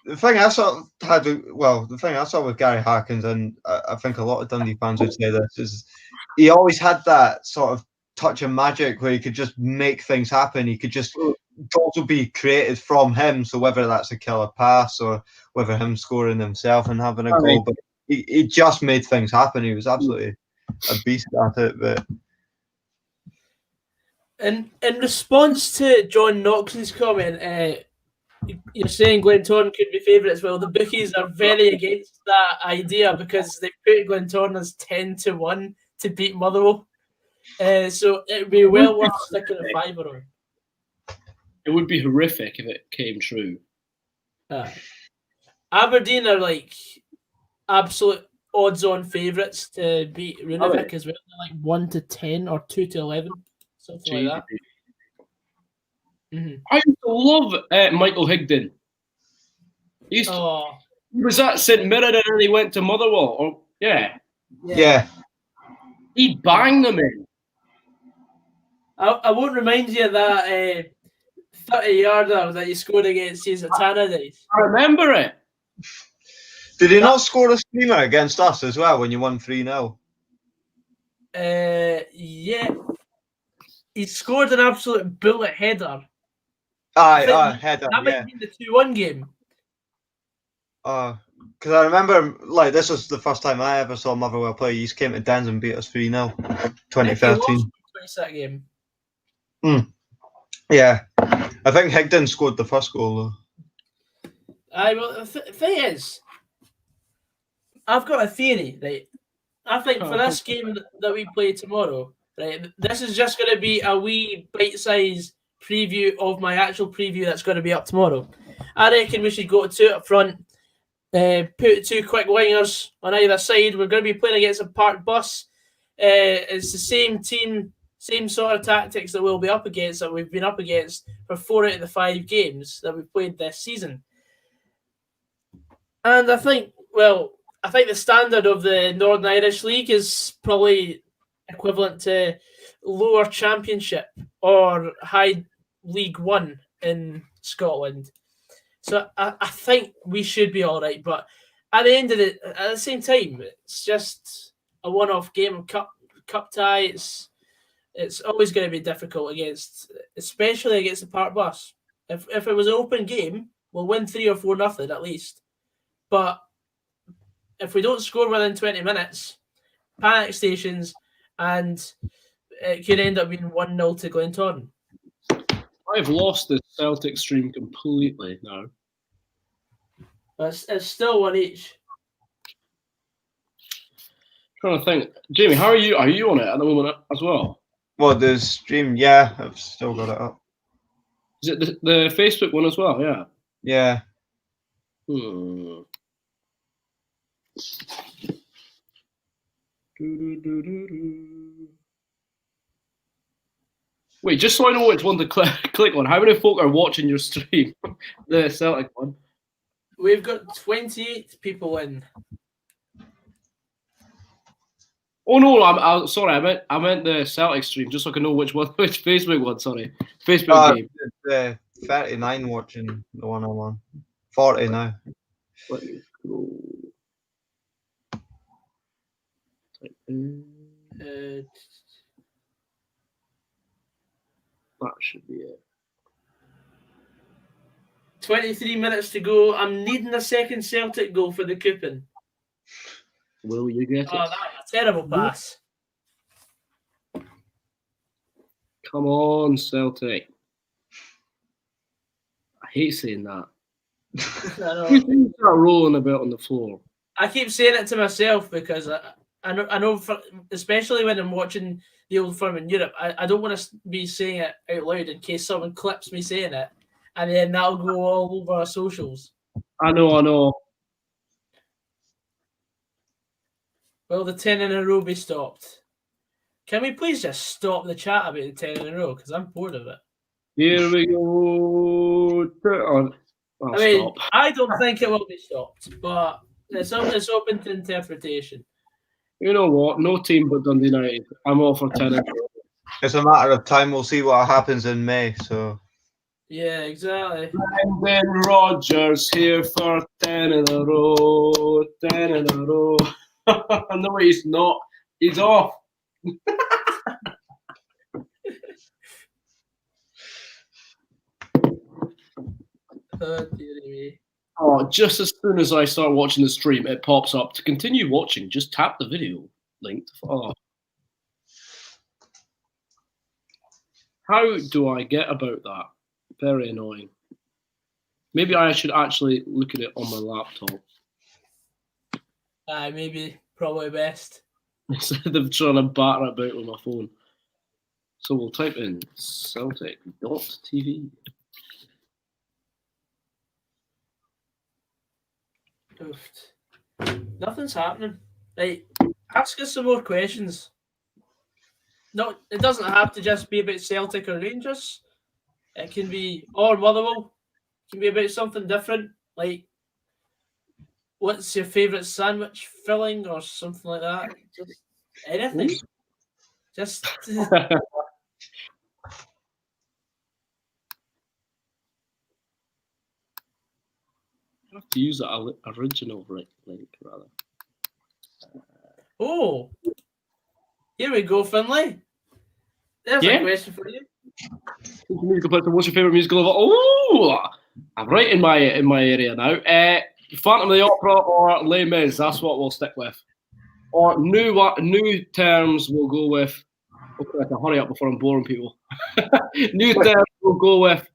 The thing I saw with Gary Harkins, and I think a lot of Dundee fans would say this, is he always had that sort of touch of magic where he could just make things happen. He could just also be created from him. So whether that's a killer pass or whether him scoring himself and having a goal, but he just made things happen. He was absolutely a beast at it. But in response to John Knox's comment, you're saying Glentoran could be favourites. Well, the bookies are very against that idea because they put Glentoran as 10-1 to beat Motherwell. So it would be well worth sticking a fiver on. It would be horrific if it came true. Aberdeen are like absolute odds-on favourites to beat Runavik as well. They're like 1-10 or 2-11, something like that. I used to love Michael Higdon. He was at St Mirren and he went to Motherwell. Yeah. He banged them in. I won't remind you of that 30-yarder that he scored against you at Tannadice. I remember it. Did he not score a screamer against us as well when you won 3-0? Yeah. He scored an absolute bullet header. Header. That might be the 2-1 game. Because I remember, like, this was the first time I ever saw Motherwell play. He came to Dens and beat us 3-0, 2013. That game. Yeah, I think Higdon scored the first goal though. Well, the thing is, I've got a theory, right? I think for this game that we play tomorrow, right, this is just going to be a wee bite-sized preview of my actual preview that's going to be up tomorrow. I reckon we should go 2 up front, put 2 quick wingers on either side. We're going to be playing against a parked bus. It's the same team, same sort of tactics that we'll be up against, that we've been up against for 4 out of the 5 games that we've played this season. And I think the standard of the Northern Irish League is probably equivalent to lower Championship or High League One in Scotland. So I think we should be all right. But at the end of it, at the same time, it's just a one-off game, cup tie. It's always going to be difficult especially against the Park Bus. If it was an open game, we'll win 3 or 4-0 at least. But if we don't score within 20 minutes, panic stations, and it could end up being 1-0 to Glentoran. I've lost the Celtic stream completely now. It's still 1 each. Trying to think, Jamie, how are you? Are you on it at the moment as well? Well, the stream, yeah, I've still got it up. Is it the Facebook one as well? Yeah. Yeah. Wait, just so I know which one to click on, how many folk are watching your stream? The Celtic one. We've got 28 people in. Oh no, I'm sorry. I meant the Celtic stream, just so I can know which Facebook one. Sorry, Facebook game. It's 39 watching the one I'm on. 40 now. Let me go. Type in. That should be it. 23 minutes to go. I'm needing a second Celtic goal for the coupon. Will you get it? Oh, that's a terrible pass. Come on, Celtic. I hate saying that. I know. You start rolling about on the floor. I keep saying it to myself because I know especially when I'm watching the Old Firm in Europe, I don't want to be saying it out loud in case someone clips me saying it, and then that'll go all over our socials. I know. Will the 10 in a row be stopped? Can we please just stop the chat about the 10 in a row? Because I'm bored of it. Here we go. Stop. I don't think it will be stopped, but it's open to interpretation. You know what? No team but Dundee United. I'm all for 10 in a row. It's a matter of time. We'll see what happens in May. So. Yeah, exactly. Brendan Rodgers here for 10 in a row. 10 in a row. No, he's not. He's off. Oh, dear me. Oh, just as soon as I start watching the stream, it pops up. To continue watching, just tap the video link. Oh. How do I get about that? Very annoying. Maybe I should actually look at it on my laptop. Maybe. Probably best. Instead of trying to batter about with my phone. So we'll type in Celtic.tv. Nothing's happening. Right, ask us some more questions. No, it doesn't have to just be about Celtic or Rangers. It can be, or Motherwell. It can be about something different, like what's your favourite sandwich filling or something like that. Just anything. Just I have to use that original link rather. oh, here we go, Finlay. There's a question for you. What's your favourite musical of all? Oh, I'm right in my area now. Phantom of the Opera or Les Mis. That's what we'll stick with. Or new terms we'll go with. Okay, I can hurry up before I'm boring people. New terms we'll go with.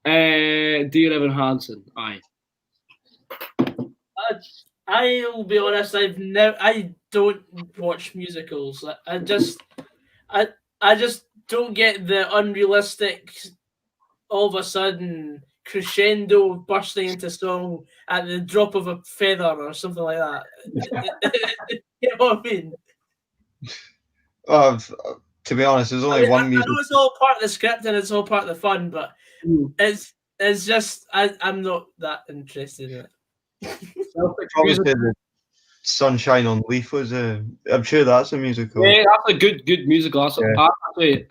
Dear Evan Hansen. Aye. I'll be honest. I don't watch musicals. I just don't get the unrealistic. All of a sudden, crescendo bursting into song at the drop of a feather or something like that. You know what I mean? To be honest, there's only one music. I know it's all part of the script and it's all part of the fun, but it's just I'm not that interested in it. Obviously, the Sunshine on Leaf was I'm sure that's a musical. Yeah, that's a good musical. That's actually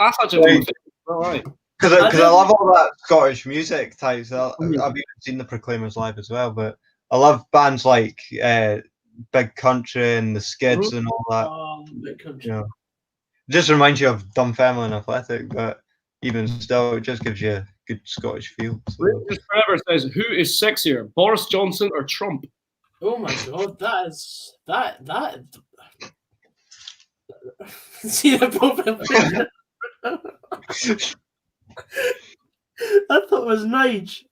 all right. Because I love all that Scottish music types. I've even seen the Proclaimers live as well, but I love bands like Big Country and the Skids and all that. Oh, Big Country. You know, it just reminds you of Dunfermline and Athletic, but even still, it just gives you a good Scottish feel. So. Just forever says, who is sexier, Boris Johnson or Trump? Oh my God, that. See the profile. I thought it was Nige.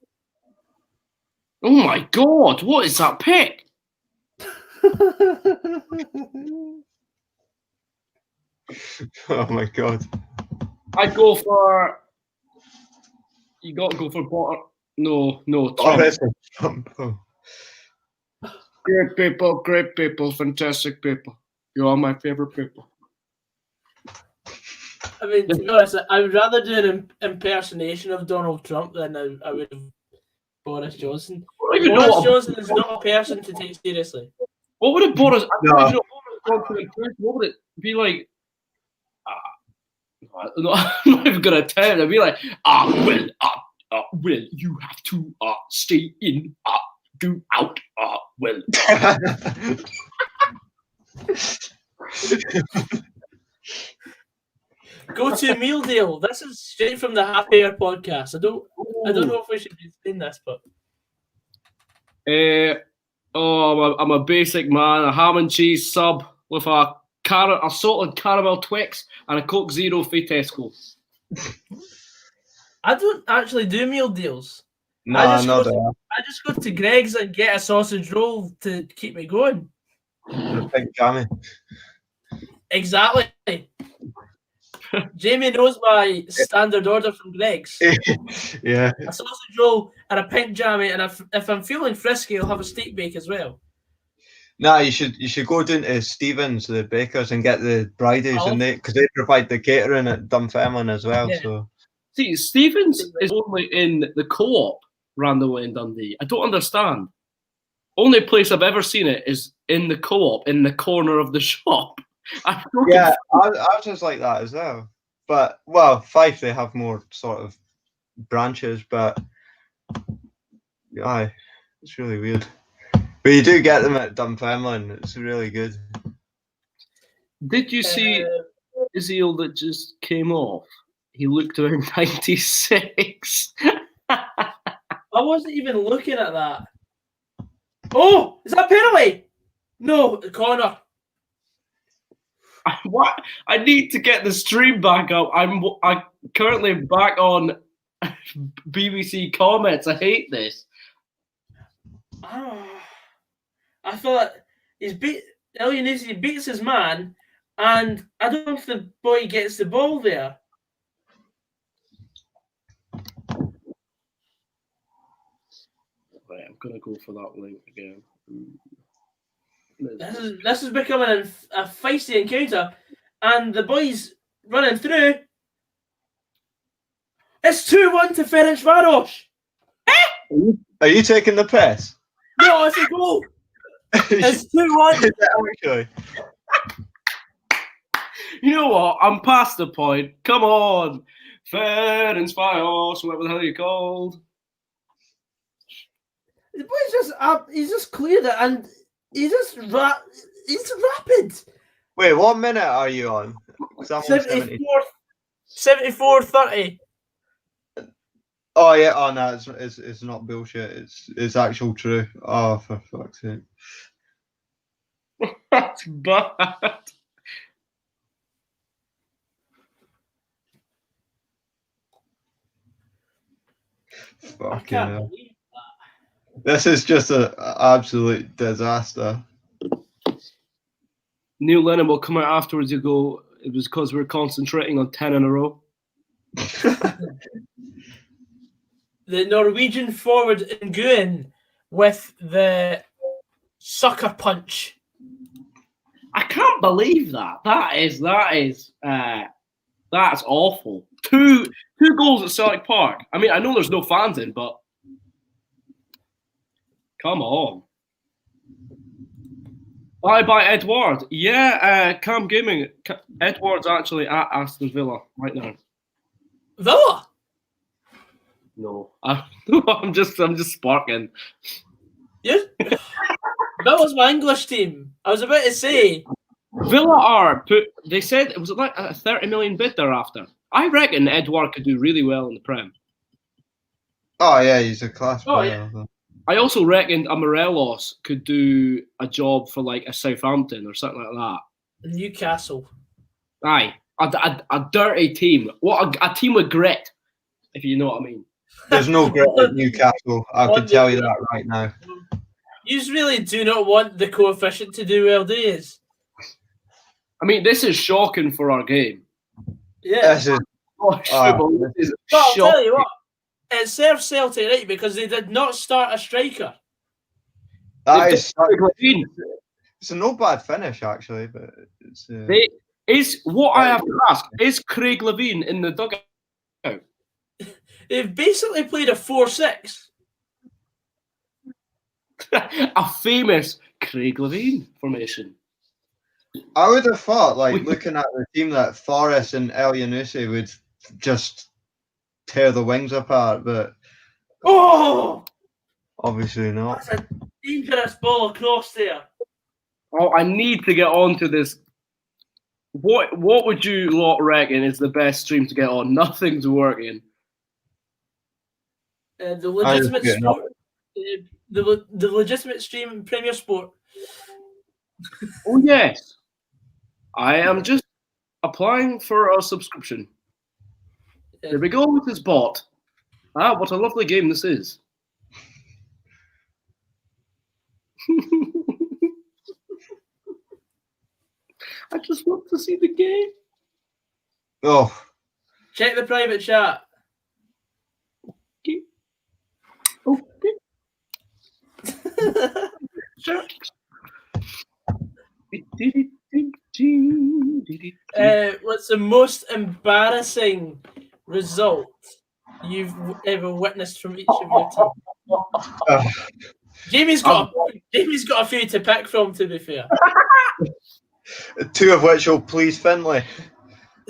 Oh my God, what is that pick? Oh my God. I'd go for. You got to go for Boris. No, Trump. Oh. Great people, fantastic people. You are my favorite people. I mean, to be honest, I would rather do an impersonation of Donald Trump than I would of Boris Johnson. Boris Johnson is not a person to take seriously. What would it Boris? What would it be like? I'm not even gonna tell you. It'd be like, well, you have to stay in, go out, well. Go to meal deal. This is straight from the Happy Hour podcast. I don't know if we should be saying this, but I'm a basic man. A ham and cheese sub with a salted caramel Twix and a Coke Zero for Tesco. I don't actually do meal deals. No, I just go to Greg's and get a sausage roll to keep me going. Big jammy. Exactly. Jamie knows my standard order from Greg's. Yeah. A sausage roll and a pink jammy, and if I'm feeling frisky, I'll have a steak bake as well. No, you should go down to Stevens, the bakers, and get the bridies, and because they provide the catering at Dunfermline as well. Yeah. So see, Stevens is only in the Co-op randomly in Dundee. I don't understand. Only place I've ever seen it is in the Co-op in the corner of the shop. Yeah, I was just like that as well. But Fife, they have more sort of branches, but it's really weird. But you do get them at Dunfermline. It's really good. Did you see Izziel that just came off? He looked around 96. I wasn't even looking at that. Oh, is that penalty? No, the corner. What? I need to get the stream back up. I'm currently back on BBC comments. I hate this. I thought Elyounoussi beats his man, and I don't know if the boy gets the ball there. Right, I'm gonna go for that link again. This is becoming a feisty encounter, and the boys running through. It's 2-1 to Ferencvarosi. Are you taking the piss? No, it's a goal. It's 2-1. Actually. You know what? I'm past the point. Come on. Ferencvarosi, whatever the hell you're called. The boy's just up. He's just cleared it, and he's just he's rapid. Wait, what minute are you on? 74-30. Oh yeah, oh no, it's not bullshit. It's actual true. Oh, for fuck's sake. That's bad. I can't believe that. This is just an absolute disaster. Neil Lennon will come out afterwards and go, it was because we're concentrating on 10 in a row. The Norwegian forward Nguyen with the sucker punch. I can't believe that. That's awful. Two goals at Celtic Park. I mean, I know there's no fans in, but come on. Bye, Edward. Yeah, Cam Gaming. Edward's actually at Aston Villa right now. Villa? No, I'm just sparking. Yes. Villa's my English team. I was about to say. Villa are they said it was like a 30 million bid they're after. I reckon Edward could do really well in the Prem. Oh yeah, he's a class player. Yeah. I also reckon a Morelos could do a job for like a Southampton or something like that. Newcastle. Aye, a dirty team. What a team with grit, if you know what I mean. There's no grit at Newcastle. I can tell you that right now. You really do not want the coefficient to do well, do you? I mean, this is shocking for our game. Yeah. This is, but I'll tell you what, it serves Celtic right because they did not start a striker. It's a no bad finish actually, but it's. I have to ask: is Craig Levein in the dugout? They've basically played a 4-6. A famous Craig Levein formation. I would have thought, like, looking at the team, that Forrest and El Yanusi would just tear the wings apart, but obviously not. That's a dangerous ball across there. Oh, I need to get on to this. What would you lot reckon is the best stream to get on? Nothing's working. The legitimate sport. The legitimate stream, Premier Sport. Oh yes, I am just applying for a subscription. There we go with this bot. Ah, what a lovely game this is. I just want to see the game. Oh, check the private chat. Okay. Okay. Sure. What's the most embarrassing result you've ever witnessed from each of your team? Jamie's got a few to pick from, to be fair. Two of which will please Finlay.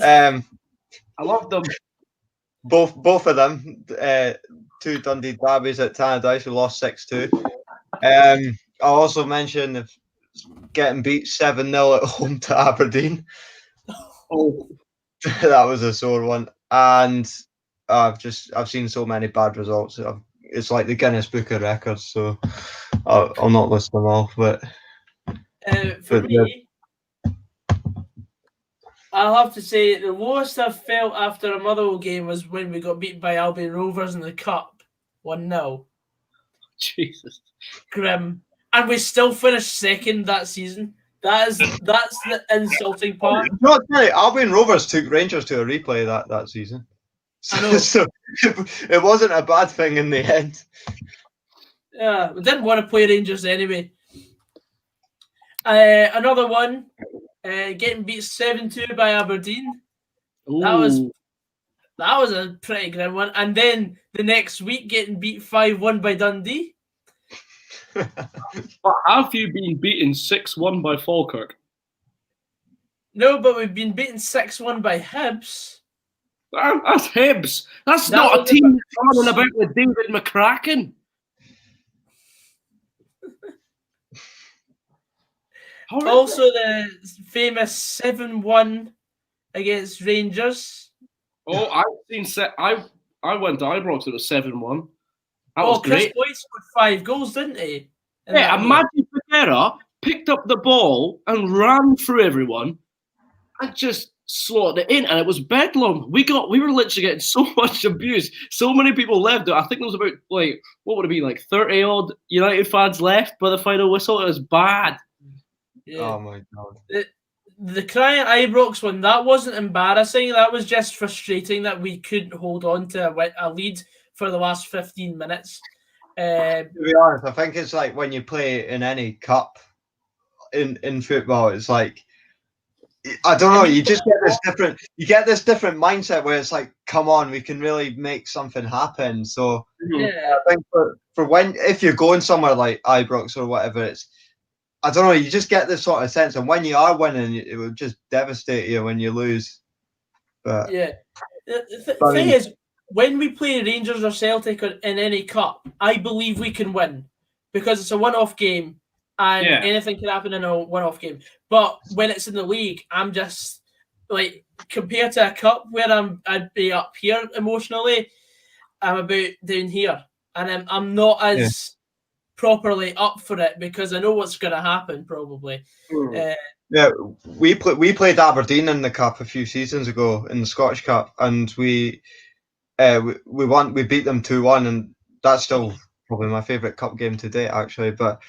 I love them. Both of them. Two Dundee derbies at Tannadice, who lost 6-2. I'll also mention getting beat 7-0 at home to Aberdeen. Oh, that was a sore one. And I've seen so many bad results. It's like the Guinness Book of Records, so I'll not list them all. But for me, I'll have to say the lowest I've felt after a Motherwell game was when we got beat by Albion Rovers in the Cup, 1-0. Jesus, grim, and we still finished second that season. That's the insulting part. No, sorry, Albion Rovers took Rangers to a replay that season. So it wasn't a bad thing in the end. Yeah, we didn't want to play Rangers anyway. Another one, getting beat 7-2 by Aberdeen. Ooh. That was a pretty grim one. And then the next week, getting beat 5-1 by Dundee. But have you been beaten 6-1 by Falkirk? No, but we've been beaten 6-1 by Hibs. That's Hibs. That's not a team that's running about with David McCracken. Also, the famous 7-1 against Rangers. Oh, I've seen. I went to Ibrox. It was 7-1. That was Chris great. Boyd scored 5 goals, didn't he? Yeah, imagine Pereira picked up the ball and ran through everyone and just slotted it in, and it was bedlam. We were literally getting so much abuse. So many people left. I think there was about what would it be, 30 odd United fans left by the final whistle. It was bad. Yeah. Oh my god. The cry at Ibrox one, that wasn't embarrassing. That was just frustrating that we couldn't hold on to a lead for the last 15 minutes. To be honest, I think it's like when you play in any cup in football, it's like, I don't know, you just get this different mindset where it's like, come on, we can really make something happen. So yeah. I think for if you're going somewhere like Ibrox or whatever, it's, I don't know, you just get this sort of sense, and when you are winning, it will just devastate you when you lose. But yeah, the thing is, when we play Rangers or Celtic in any cup, I believe we can win because it's a one-off game and anything can happen in a one-off game. But when it's in the league, I'm just compared to a cup where I'd be up here emotionally, I'm about down here, and I'm not as properly up for it because I know what's going to happen probably. We played Aberdeen in the cup a few seasons ago in the Scottish Cup, and we won. We beat them 2-1, and that's still probably my favourite cup game to date, actually. But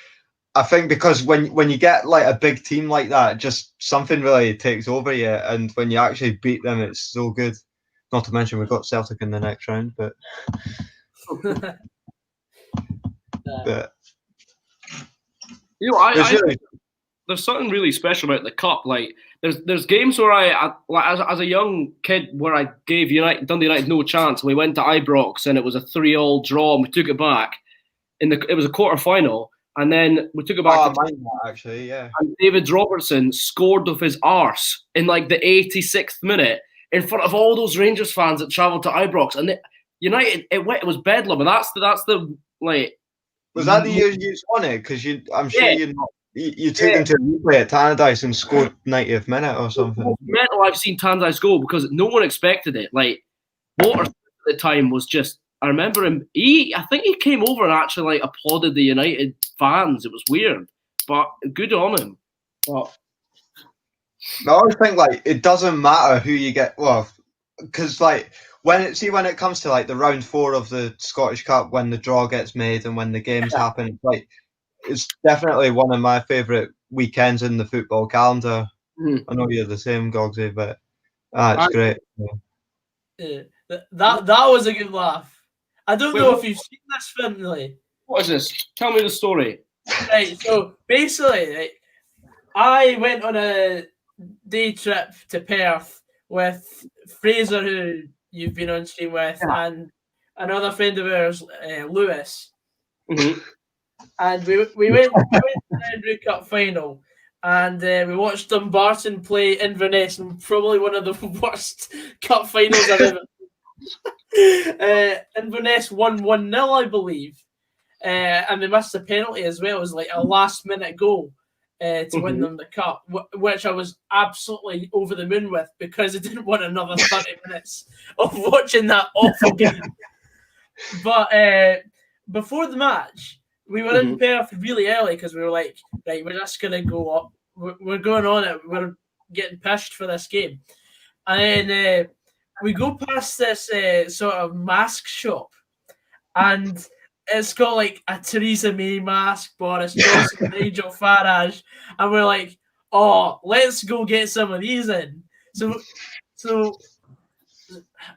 I think because when you get a big team like that, just something really takes over you, and when you actually beat them, it's so good. Not to mention we've got Celtic in the next round, but there's something really special about the cup. There's games where as a young kid where I gave Dundee United no chance. We went to Ibrox and it was a 3-3 draw, and we took it back. It was a quarter final, and then we took it back. Actually, yeah. And David Robertson scored off his arse in the 86th minute in front of all those Rangers fans that travelled to Ibrox, and United it was bedlam, and that's the Was that the year you won it? Because I'm sure you took them to replay at Tannadice and scored 90th minute or something. Mental, I've seen Tannadice go because no one expected it. Walter at the time was just. I remember him. I think he came over and actually applauded the United fans. It was weird, but good on him. But I always think it doesn't matter who you get. Well, because when it comes to the round 4 of the Scottish Cup, when the draw gets made and when the games happen, it's definitely one of my favourite weekends in the football calendar. I know you're the same, Gogsy, but it's great. Yeah. That was a good laugh. I don't know if you've seen this, Finlay. What is this? Tell me the story. Right, so basically, I went on a day trip to Perth with Fraser, who you've been on stream with, and another friend of ours, Lewis. Mm-hmm. And we went to the Andrew Cup final, and we watched Dumbarton play Inverness, and probably one of the worst cup finals I've ever seen. Inverness won 1-0, I believe. And they missed a penalty as well. It was a last-minute goal to win them the cup, which I was absolutely over the moon with because I didn't want another 30 minutes of watching that awful game. But before the match, we were in Perth really early because we were right, we're just going to go up. We're going on it. We're getting pished for this game. And then we go past this sort of mask shop, and it's got a Theresa May mask, Boris Johnson, Nigel Farage, and we're like, oh, let's go get some of these in. So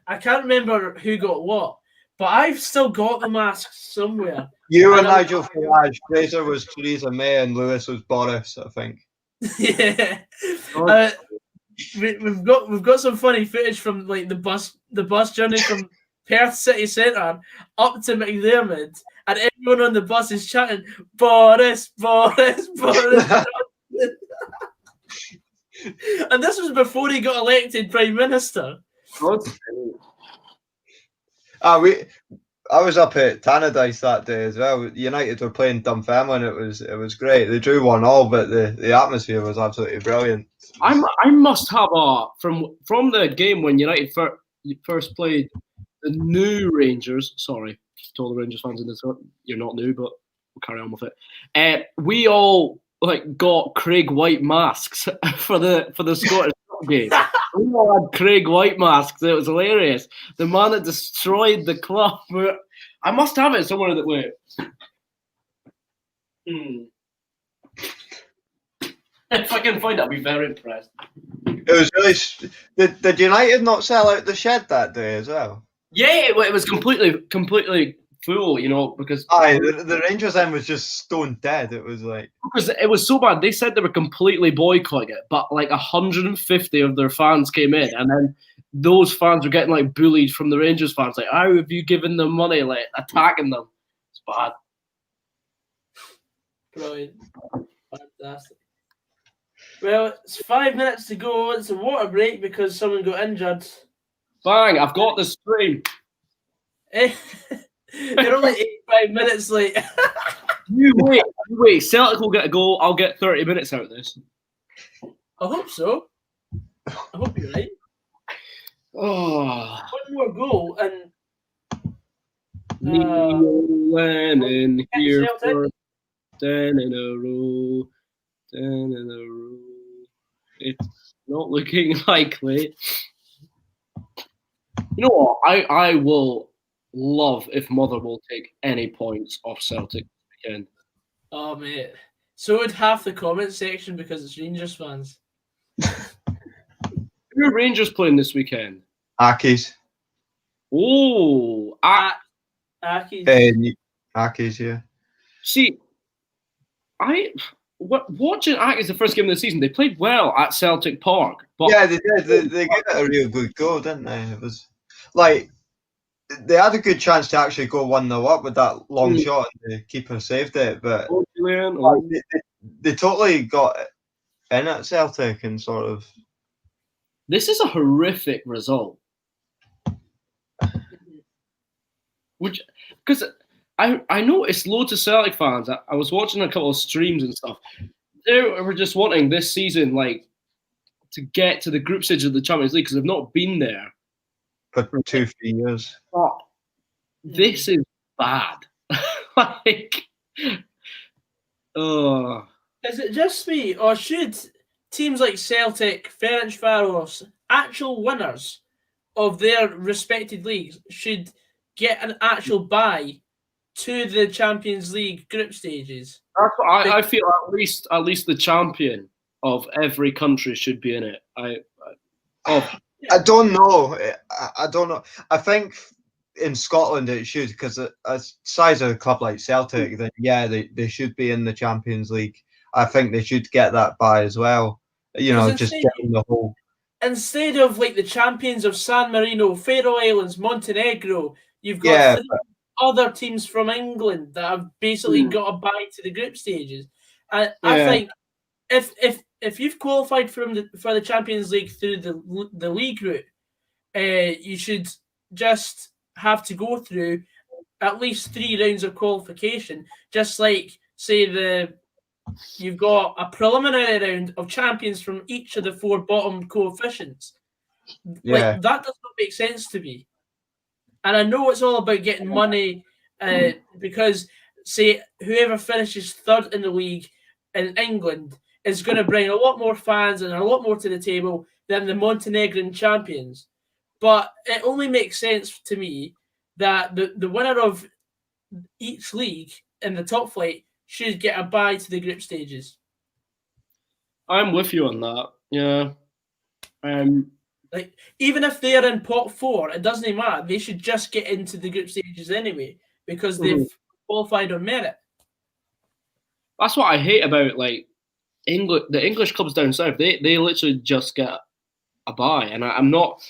I can't remember who got what, but I've still got the mask somewhere. You were Nigel Farage, Fraser was Theresa May, and Lewis was Boris, I think. Yeah. We've got some funny footage from like the bus journey from Perth city centre up to McDiarmid, and everyone on the bus is chatting Boris, Boris, Boris. And this was before he got elected Prime Minister. I was up at Tannadice that day as well. United were playing Dunfermline. It was great. They drew 1-1, but the atmosphere was absolutely brilliant. I must have from the game when United first played the new Rangers. Sorry to all the Rangers fans in this. You're not new, but we'll carry on with it. We all got Craig White masks for the Scottish game. We all had Craig White masks. It was hilarious. The man that destroyed the club. I must have it somewhere that way. If I can find it, I'll be very impressed. It was really. Did United not sell out the shed that day as well? Yeah, it was completely full, because the Rangers end was just stone dead. It was because it was so bad. They said they were completely boycotting it, but 150 of their fans came in, and then those fans were getting bullied from the Rangers fans. How have you given them money? Attacking them. It's bad. Brilliant. Fantastic. Well, it's 5 minutes to go. It's a water break because someone got injured. Bang! I've got the stream. You're only 85 minutes late. You wait. Celtic will get a goal. I'll get 30 minutes out of this. I hope so. I hope you're right. Oh. One more goal and Neil Lennon here for 10 in a row. 10 in a row. It's not looking likely. You know what? I will love if Motherwell take any points off Celtic again. Oh, mate. So would half the comment section because it's Rangers fans. Who are Rangers playing this weekend? Aki's. Oh, Aki's. Aki's, yeah. See, watching Aki's the first game of the season, they played well at Celtic Park. But yeah, they did. They gave it a real good go, didn't they? It was they had a good chance to actually go 1-0 up with that long shot, and the keeper saved it. But they totally got in at Celtic and sort of. This is a horrific result. Because I noticed loads of Celtic fans. I was watching a couple of streams and stuff. They were just wanting this season, to get to the group stage of the Champions League because they've not been there for 2-3 years. But this is bad. Is it just me, or should teams like Celtic, Ferencvarosi, actual winners of their respected leagues, should get an actual bye to the Champions League group stages? That's what I feel. At least the champion of every country should be in it. I don't know. I don't know. I think in Scotland it should, because a size of a club like Celtic, then they should be in the Champions League. I think they should get that bye as well. Just getting the whole. Instead of the champions of San Marino, Faroe Islands, Montenegro, you've got 3 other teams from England that have basically got a bye to the group stages. And I think if you've qualified for the Champions League through the league route, you should just have to go through at least 3 rounds of qualification. Just say you've got a preliminary round of champions from each of the 4 bottom coefficients. That does not make sense to me. And I know it's all about getting money, because say whoever finishes 3rd in the league in England is going to bring a lot more fans and a lot more to the table than the Montenegrin champions. But it only makes sense to me that the winner of each league in the top flight should get a bye to the group stages. I'm with you on that. Yeah. Like, even if they're in pot 4, it doesn't matter. They should just get into the group stages anyway because they've qualified on merit. That's what I hate about like the English clubs down south. They literally just get a bye, and I'm not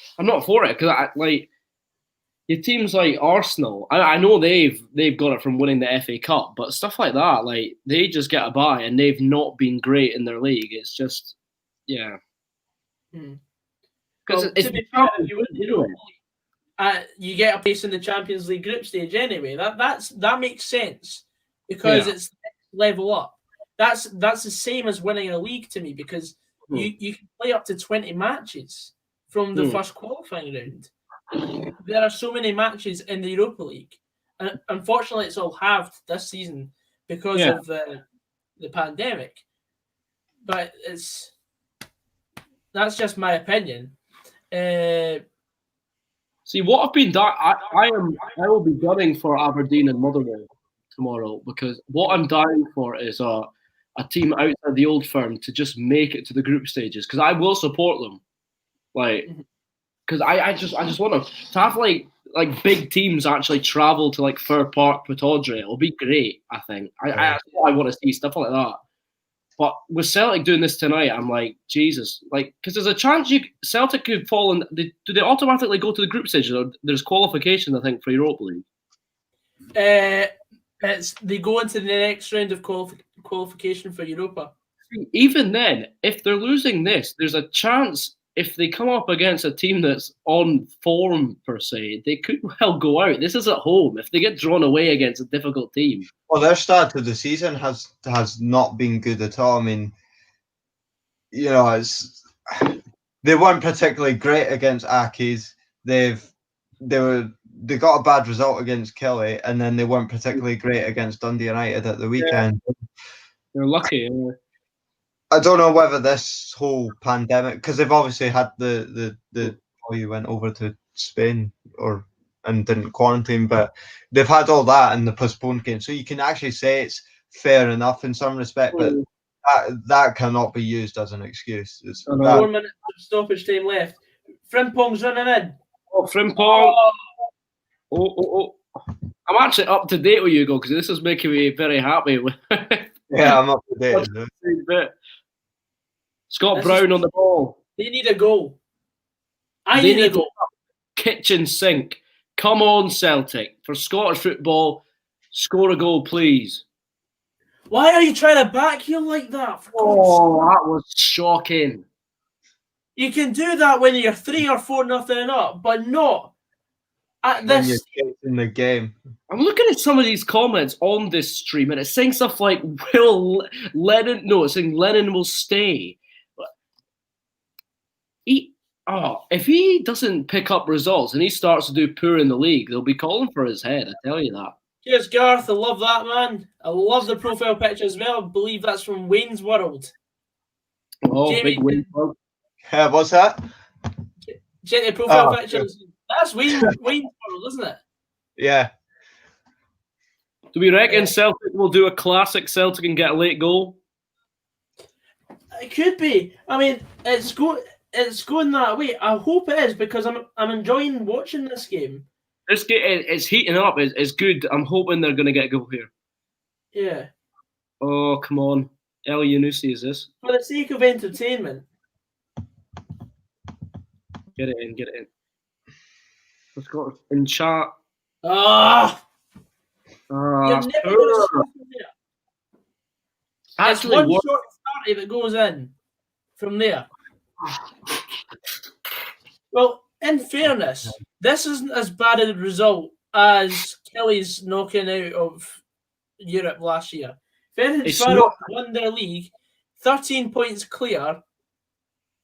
for it because like your teams like Arsenal. I know they've got it from winning the FA Cup, but stuff like that, like they just get a bye, and they've not been great in their league. It's just because to be fair, you get a place in the Champions League group stage anyway. That makes sense because it's level up. That's the same as winning a league to me because you can play up to 20 matches from the first qualifying round. There are so many matches in the Europa League, and unfortunately, it's all halved this season because of the pandemic. But that's just my opinion. See, what I've been done, I will be gunning for Aberdeen and Motherwell tomorrow because what I'm dying for is a team outside the Old Firm to just make it to the group stages because I will support them, like because I just want to have like big teams actually travel to like Fir Park, Pittodrie. It'll be great. I think I want to see stuff like that. But with Celtic doing this tonight, I'm like, Jesus, like, because there's a chance Celtic could fall in. Do they automatically go to the group stages, or there's qualification? I think for Europa League. They go into the next round of qualification for Europa. Even then, if they're losing this, there's a chance if they come up against a team that's on form per se, they could well go out. This is at home. If they get drawn away against a difficult team. Well, their start to the season has not been good at all. I mean, you know, they weren't particularly great against Accies. They got a bad result against Kelly, and then they weren't particularly great against Dundee United at the weekend. They're lucky. I don't know whether this whole pandemic, because they've obviously had the you went over to Spain and didn't quarantine, but they've had all that and the postponed game. So you can actually say it's fair enough in some respect, but that cannot be used as an excuse. 4 minutes of stoppage time left. Frimpong's running in. Oh, Frimpong. Oh. I'm actually up to date with you, because this is making me very happy. Yeah, I'm up to date. Scott Brown on the ball. They need a goal. I need a goal. Kitchen sink. Come on, Celtic. For Scottish football, score a goal, please. Why are you trying to backheel like that? Oh, that was shocking. You can do that when you're 3 or 4-0 up, but not at this. When you're in the game. I'm looking at some of these comments on this stream, and it's saying stuff like, it's saying Lennon will stay. If he doesn't pick up results and he starts to do poor in the league, they'll be calling for his head, I tell you that. Cheers, Garth. I love that, man. I love the profile picture as well. I believe that's from Wayne's World. Oh, Jamie, big Wayne's World. What's that? Check the profile pictures. That's Wayne's World, isn't it? Yeah. Do we reckon Celtic will do a classic Celtic and get a late goal? It could be. I mean, it's going that way. I hope it is because I'm enjoying watching this game. This game it's heating up. It's good. I'm hoping they're going to get a goal here. Yeah. Oh, come on. El Yunusi, is this? For the sake of entertainment. Get it in. Let's go in chat. You're never going to score from there. Actually, it's one short 30 that goes in from there. Well, in fairness, this isn't as bad a result as Kelly's knocking out of Europe last year. Ferencvarosi won their league 13 points clear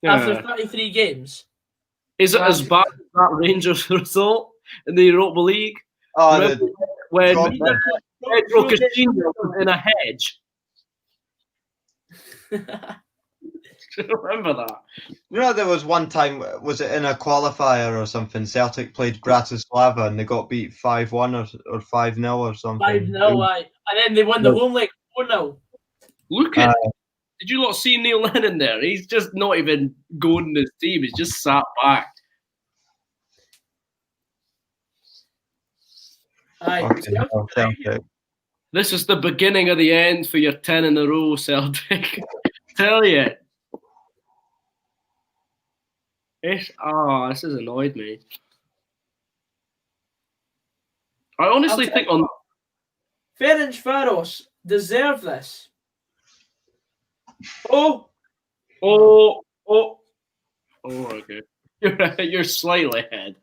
after 33 games. Is it as bad as that Rangers result in the Europa League? When Pedro Castillo was in a hedge? Remember that? You know, there was one time, was it in a qualifier or something? Celtic played Bratislava and they got beat 5-1 or 5-0 or something. 5-0, and then they won the home leg 4-0. Look at Did you not see Neil Lennon there? He's just not even going to his team. He's just sat back. This is the beginning of the end for your 10 in a row, Celtic. Tell you. This has annoyed me. I honestly think on Ferencvarosi deserve this. Okay. You're slightly ahead.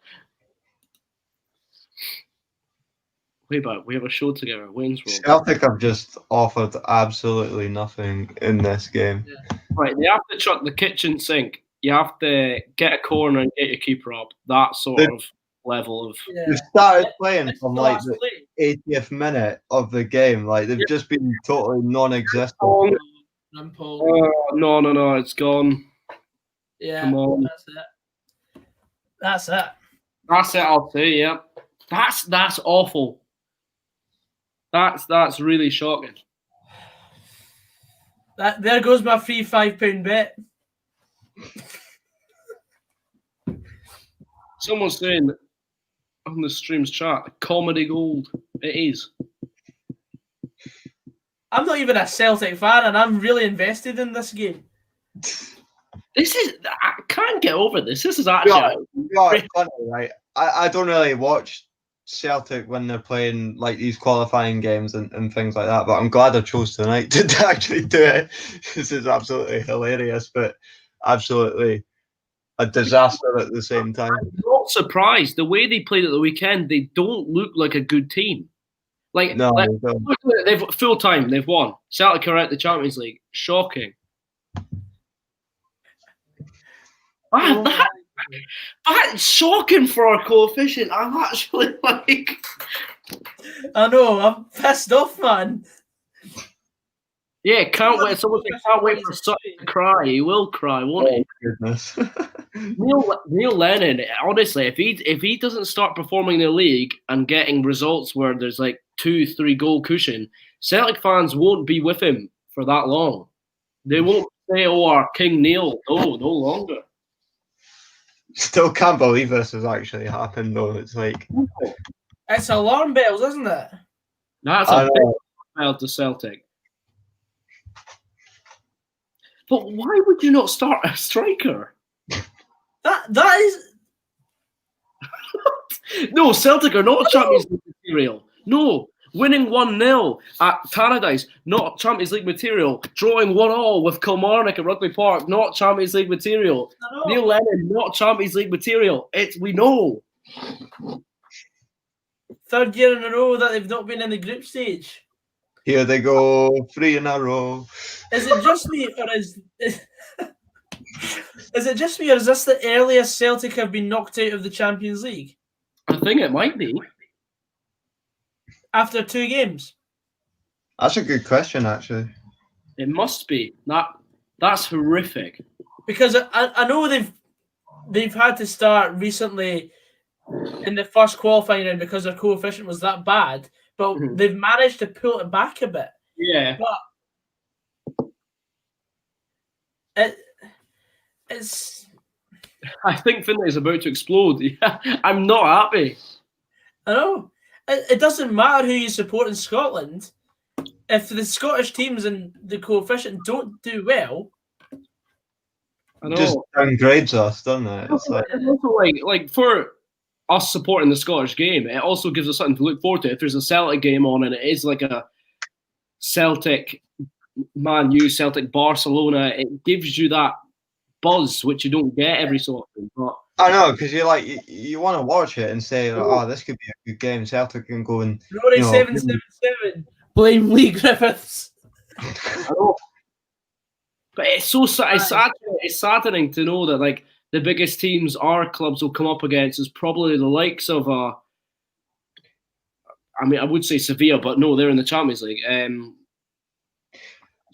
Way back, we have a show together. Wayne's World. Celtic have just offered absolutely nothing in this game. Yeah. Right, they have to chuck the kitchen sink. You have to get a corner and get your keeper up. That sort of level of. Yeah. They started playing from like the 80th minute of the game. Like they've just been totally non-existent. No, it's gone. Yeah, come on. That's it. I'll say. Yeah, that's awful. That's really shocking. There goes my free £5 bet. Someone's saying on the stream's chat, comedy gold. It is. I'm not even a Celtic fan, and I'm really invested in this game. I can't get over this. This is actually it's funny, right? I don't really watch Celtic when they're playing like these qualifying games and things like that, but I'm glad I chose tonight to actually do it. This is absolutely hilarious, but absolutely a disaster at the same time. I'm not surprised. The way they played at the weekend, they don't look like a good team. They've full time. They've won. Celtic are out the Champions League. Shocking. That's shocking for our coefficient. I'm actually like. I know. I'm pissed off, man. Yeah, can't wait. Someone can't wait for Sutton to cry. He will cry, won't he? Goodness. Neil Lennon, honestly, if he doesn't start performing in the league and getting results where there's like 2-3 goal cushion, Celtic fans won't be with him for that long. They won't say, "Oh, our King Neil." No longer. Still can't believe this has actually happened, though. It's like it's alarm bells, isn't it? That's a big bell to Celtic. But why would you not start a striker? That is no, Celtic are not Champions League material. No, winning 1-0 at Paradise, not Champions League material. Drawing 1-1 with Kilmarnock at Rugby Park, not Champions League material. Neil Lennon, not Champions League material. We know. Third year in a row that they've not been in the group stage. Here they go, 3 in a row. Is it just me, or is it just me, or is this the earliest Celtic have been knocked out of the Champions League? I think it might be. After 2 games? That's a good question, actually. It must be. That's horrific. Because I know they've had to start recently in the first qualifying round because their coefficient was that bad, but they've managed to pull it back a bit. Yeah. But it's. I think Finlay is about to explode. Yeah, I'm not happy. I know. It doesn't matter who you support in Scotland. If the Scottish teams and the coefficient don't do well, I know. Just downgrades us, doesn't it? It's also like for us supporting the Scottish game, it also gives us something to look forward to. If there's a Celtic game on and it is like a Celtic Man U, Celtic Barcelona, it gives you that buzz which you don't get every so often. But I know, because you want to watch it and say, "Oh, this could be a good game." Celtic can go and Rory 777 blame Lee Griffiths. I know. But it's saddening to know that like the biggest teams our clubs will come up against is probably the likes of I would say Sevilla, but no, they're in the Champions League.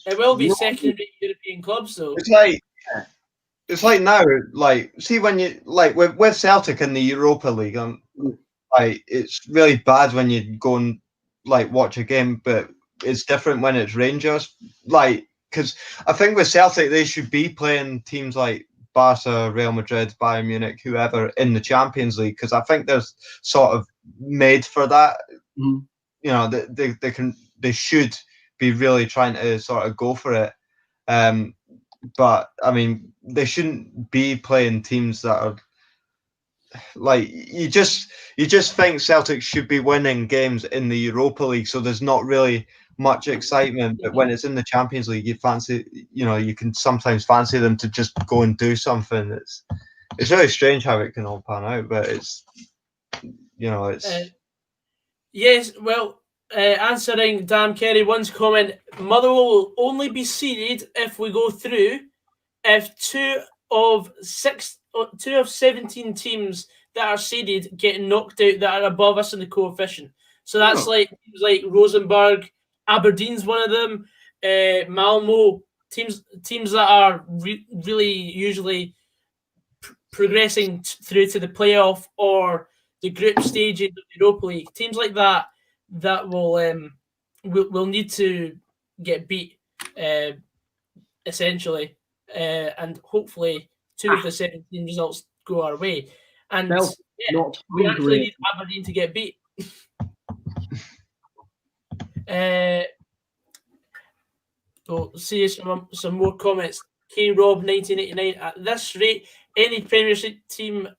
It will be second-rate European clubs, though. It's like now, like, see when you like with Celtic in the Europa League, like it's really bad when you go and like watch a game, but it's different when it's Rangers. Like because I think with Celtic they should be playing teams like Barca, Real Madrid, Bayern Munich, whoever in the Champions League, because I think they're sort of made for that. Mhm. You know, they should be really trying to sort of go for it. But I mean, they shouldn't be playing teams that are like you just think Celtic should be winning games in the Europa League, so there's not really much excitement. But when it's in the Champions League, you can sometimes fancy them to just go and do something. It's really strange how it can all pan out, but it's yes. Well, answering Dan Kerry one's comment, Motherwell will only be seeded if we go through if 2 of 17 teams that are seeded get knocked out that are above us in the coefficient. So that's like teams like Rosenborg, Aberdeen's one of them, Malmo, teams that are really usually progressing through to the playoff or the group stages of the Europa League. Teams like that will need to get beat essentially, and hopefully 2 of the 17 results go our way. And we actually need Aberdeen to get beat. We'll see some more comments. K-Rob 1989. At this rate, any Premiership team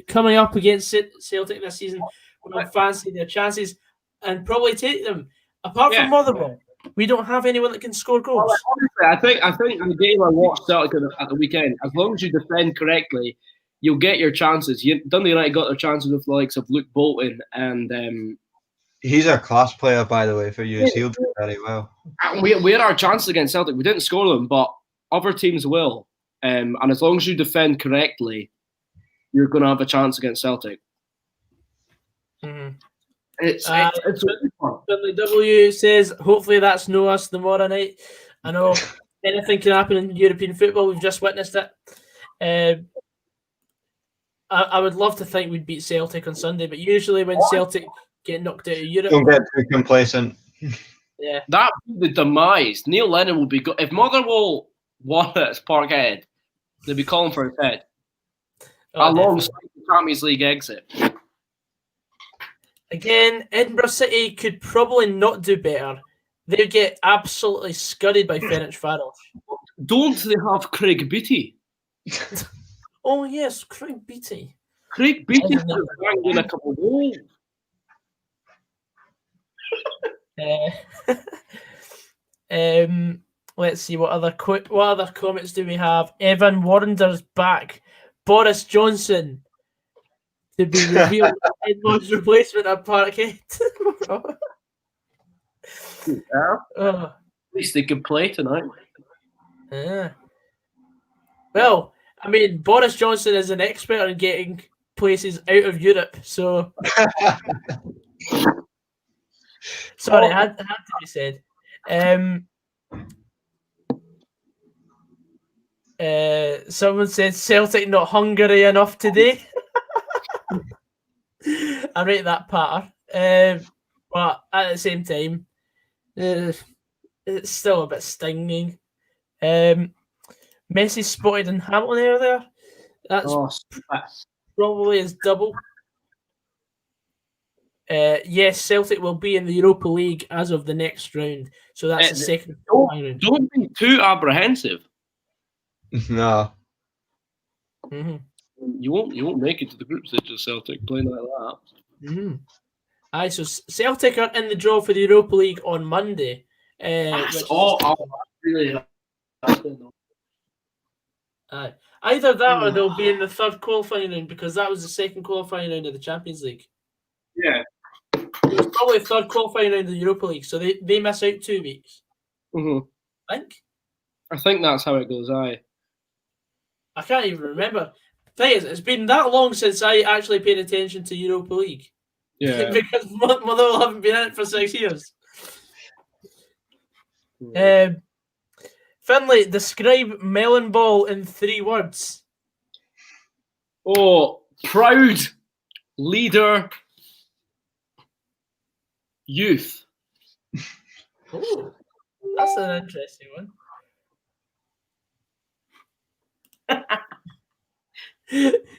coming up against Celtic this season will fancy their chances and probably take them. Apart from Motherwell, we don't have anyone that can score goals. Well, honestly, I think in the game I watched Celtic at the weekend, as long as you defend correctly, you'll get your chances. Dundee United got their chances with the likes of Luke Bolton and. He's a class player, by the way, for you. He'll do very well. We had our chances against Celtic. We didn't score them, but other teams will. And as long as you defend correctly, you're going to have a chance against Celtic. Mm-hmm. It's Finlay W says, hopefully that's no us tomorrow night. I know anything can happen in European football. We've just witnessed it. I would love to think we'd beat Celtic on Sunday, but usually when Celtic get knocked out of Europe, don't get too complacent. Yeah, that would be the demise. Neil Lennon would be if Motherwell won at Parkhead, they'd be calling for his head. Alongside the Champions League exit. Again, Edinburgh City could probably not do better. They get absolutely scudded by Ferencvarosi. Don't they have Craig Beattie? Oh yes, Craig Beattie. Craig Beattie's banging a couple of goals. Let's see what other comments do we have. Evan Warrender's back. Boris Johnson to be revealed as Edmond's replacement at Parkhead. At least they can play tonight. Yeah. Well, I mean, Boris Johnson is an expert in getting places out of Europe, so sorry, it had to be said. Someone said Celtic not hungry enough today. I rate that patter. But at the same time, it's still a bit stinging. Messi spotted in Hamilton earlier. That's probably his double. Yes, Celtic will be in the Europa League as of the next round. So that's the second round. Don't be too apprehensive. No. Mm-hmm. You won't make it to the group stage of Celtic playing like that. Mm-hmm. Aye, so Celtic are in the draw for the Europa League on Monday. Really. Aye. Either that or they'll be in the third qualifying round because that was the second qualifying round of the Champions League. Yeah. It was probably the third qualifying round of the Europa League, so they miss out 2 weeks. Mm-hmm. I think that's how it goes, aye. I can't even remember. Thing is, it's been that long since I actually paid attention to Europa League. Yeah. Because Motherwell haven't been in it for 6 years. Finlay, describe Melon Ball in 3 words. Oh, proud, leader, youth. Oh, That's an interesting one.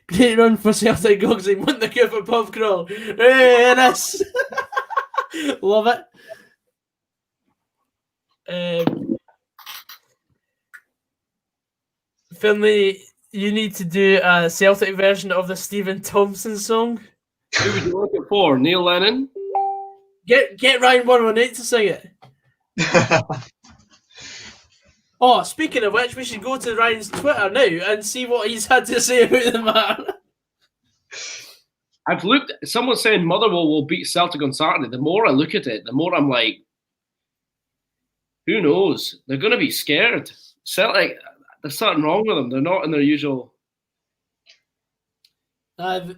Great run for Celtic Gogsy. Won the Cooper pub crawl. Hey, Ennis. Love it. Finlay, you need to do a Celtic version of the Stephen Thompson song. Who would you looking for? Neil Lennon? Get Ryan 118 to sing it. Oh, speaking of which, we should go to Ryan's Twitter now and see what he's had to say about the matter. I've looked. Someone's saying Motherwell will beat Celtic on Saturday. The more I look at it, the more I'm like, who knows? They're going to be scared. Celtic, there's something wrong with them. They're not in their usual. They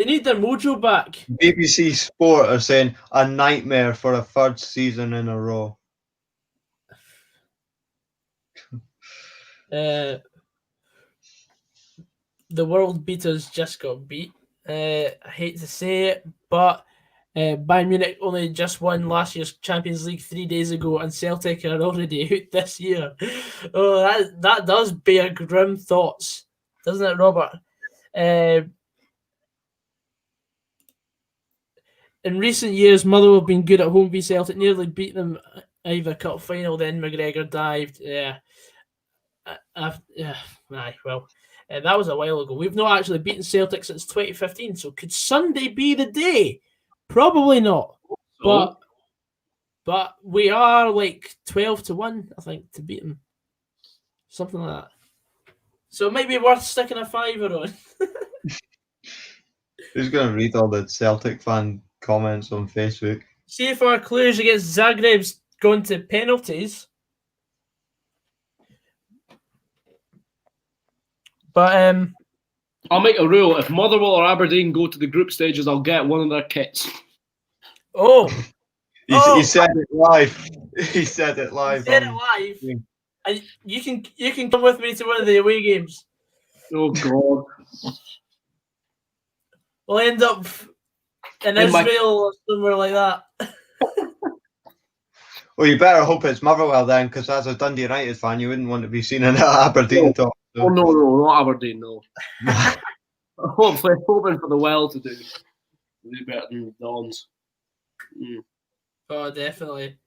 need their mojo back. BBC Sport are saying a nightmare for a third season in a row. The world beaters just got beat. I hate to say it, but Bayern Munich only just won last year's Champions League 3 days ago, and Celtic are already out this year. Oh, that does bear grim thoughts, doesn't it, Robert? In recent years, Motherwell have been good at home v Celtic, nearly beat them either cup final, then McGregor dived. That was a while ago. We've not actually beaten Celtic since 2015, so could Sunday be the day? Probably not. But we are like 12-1, I think, to beat them. Something like that. So it might be worth sticking a fiver on. Who's going to read all the Celtic fan comments on Facebook? See if our clues against Zagreb's gone to penalties. But I'll make a rule. If Motherwell or Aberdeen go to the group stages, I'll get one of their kits. Oh. He said it live. He said it live. He said it live. Yeah. And you can come with me to one of the away games. Oh God. We'll end up in Israel or somewhere like that. Well, you better hope it's Motherwell then, because as a Dundee United fan, you wouldn't want to be seen in Aberdeen talk. So. Oh no, not Aberdeen, no. Hopefully, hoping for the well to do better than the Dons. Oh, definitely.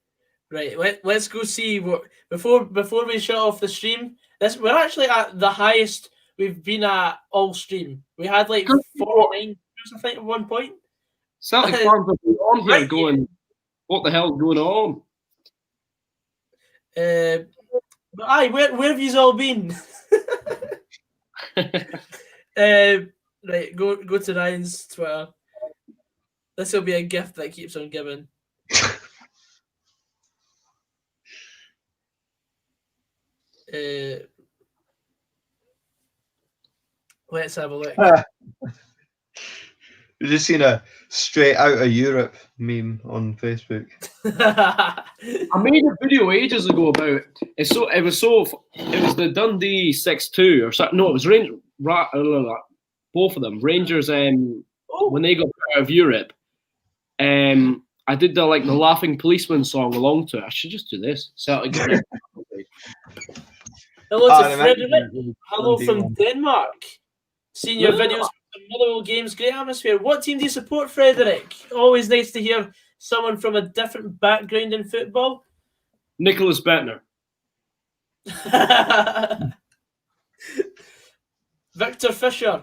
Right, let's go see what before we shut off the stream. We're actually at the highest we've been at all stream. We had like 49 I think at one point. Celtic fans have been on here going, what the hell is going on? But where have you all been? Right, go to Ryan's Twitter. This will be a gift that keeps on giving. Let's have a look. We've just seen a straight out of Europe meme on Facebook. I made a video ages ago about it. It was the Dundee 6-2 or something. No, it was Rangers. Both of them. Rangers. When they got out of Europe, I did the Laughing Policeman song along to it. I should just do this. Celtic. Hello to Frederick. Hello from Denmark. Seeing your videos from the Motherwell games, great atmosphere. What team do you support, Frederick? Always nice to hear someone from a different background in football. Nicholas Bettner. Victor Fisher.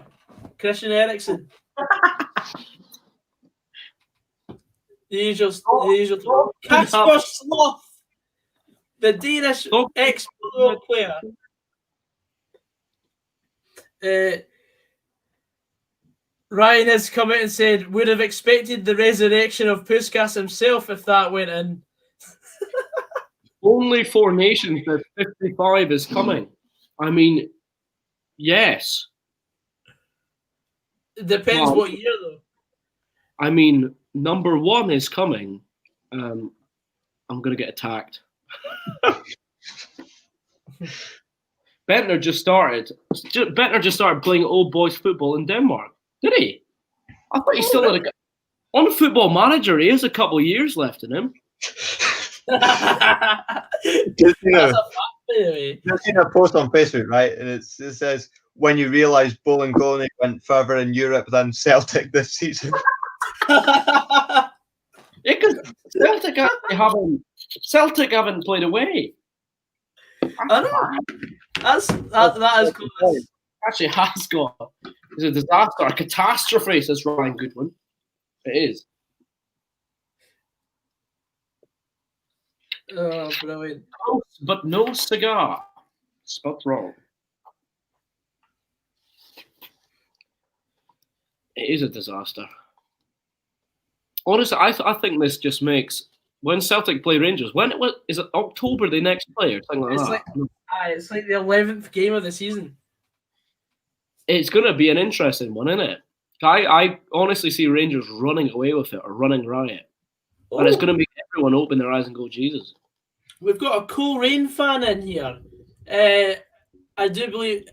Christian Eriksen. The usual. Kasper Sloth. The Danish ex-Motherwell player. Ryan has come out and said, would have expected the resurrection of Puskas himself if that went in. Only 4 nations that 55 is coming. I mean, yes. It depends what year, though. I mean, number 1 is coming. I'm going to get attacked. Bentner just started playing old boys football in Denmark. Did he? I thought he still had on Football Manager. He has a couple of years left in him. Just, That's a fact, by the way. I've seen a post on Facebook, right? And it says, when you realise Bolingoli went further in Europe than Celtic this season. Because Celtic haven't played away. I know. That is cool. Actually has got. It's a disaster, a catastrophe, says Ryan Goodwin. It is. Oh, brilliant. But no cigar. Spelled wrong. It is a disaster. Honestly, I think this just makes when Celtic play Rangers. Is it October they next play or something like that? It's like the 11th game of the season. It's going to be an interesting one, isn't it? I honestly see Rangers running away with it or running riot. Oh. And it's going to make everyone open their eyes and go, Jesus. We've got a Cool Rain fan in here. I do believe,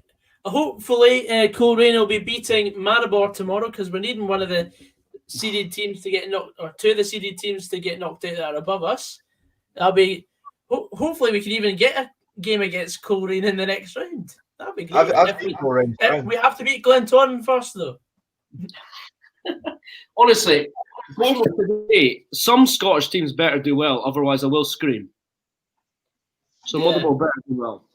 hopefully, Cool Rain will be beating Maribor tomorrow because we're needing one of the seeded teams to get knocked, or two of the seeded teams to get knocked out that are above us. That'll be, hopefully, we can even get a game against Cool Rain in the next round. That'd be great. We have to beat Glentoran first, though. Honestly, today, some Scottish teams better do well, otherwise I will scream. So Motherwell better do well.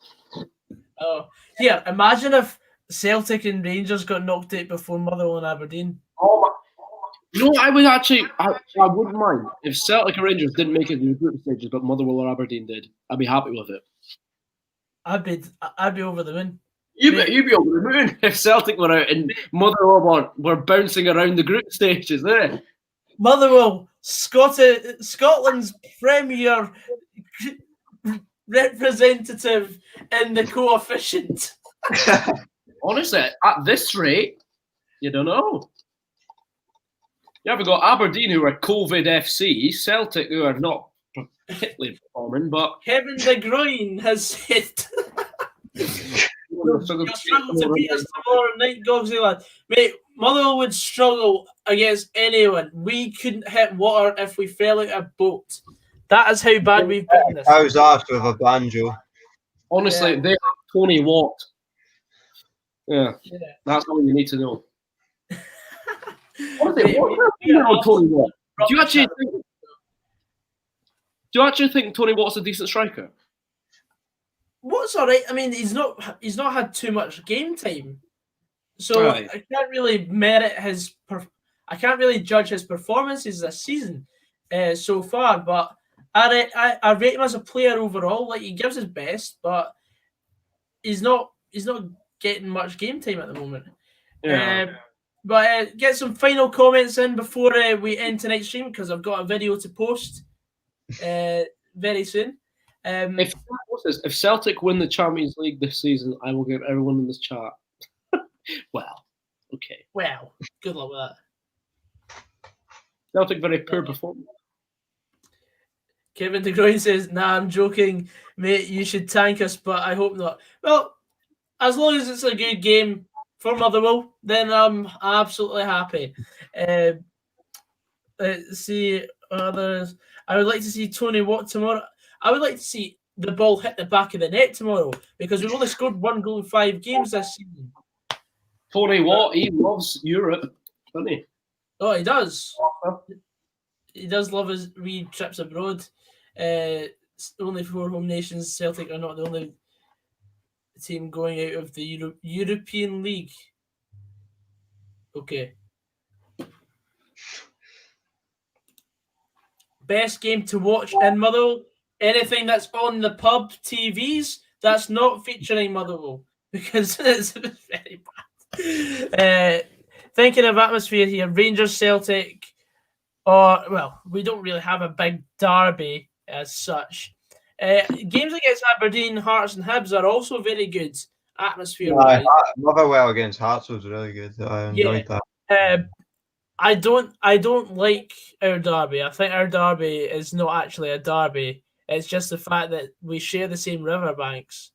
Oh, here, imagine if Celtic and Rangers got knocked out before Motherwell and Aberdeen. Oh, no, I wouldn't mind if Celtic and Rangers didn't make it in the group stages, but Motherwell or Aberdeen did. I'd be happy with it. I'd be over the moon. You'd be over the moon if Celtic were out and Motherwell were bouncing around the group stages, eh? Motherwell, Scotland's premier representative in the coefficient. Honestly, at this rate, you don't know. You have got Aberdeen, who are COVID FC, Celtic, who are not particularly performing, but Kevin De Bruyne has said you'll struggle to beat us tomorrow night, Gogsy lad. Mate, Motherwell would struggle against anyone. We couldn't hit water if we fell out a boat. That is how bad we've been this. I was asked with a banjo. Honestly, they have Tony Watt. Yeah, that's all you need to know. Honestly, Tony Watt? Do you actually think Tony Watt's a decent striker? Watt's all right. I mean, he's not had too much game time, so right. I can't really I can't really judge his performances this season so far. But I rate him as a player overall. Like, he gives his best, but he's not getting much game time at the moment. Yeah. But get some final comments in before we end tonight's stream, because I've got a video to post very soon. If Celtic win the Champions League this season, I will give everyone in this chat. Well, okay. Well, good luck with that. Celtic, very poor performance. Kevin De Bruyne says, "Nah, I'm joking, mate. You should tank us, but I hope not." Well, as long as it's a good game for Motherwell, then I'm absolutely happy. Let's see others. I would like to see Tony Watt tomorrow. I would like to see the ball hit the back of the net tomorrow, because we've only scored 1 goal in 5 games this season. Tony Watt, he loves Europe, doesn't he? Oh, he does. He does love his wee trips abroad. Only 4 home nations. Celtic are not the only team going out of the European League. Okay. Best game to watch in Motherwell? Anything that's on the pub TVs that's not featuring Motherwell, because it's very bad. Thinking of atmosphere here, Rangers, Celtic, we don't really have a big derby as such. Games against Aberdeen, Hearts and Hibs are also very good atmosphere-wise. Motherwell against Hearts was really good. I enjoyed that. I don't like our derby. I think our derby is not actually a derby. It's just the fact that we share the same riverbanks.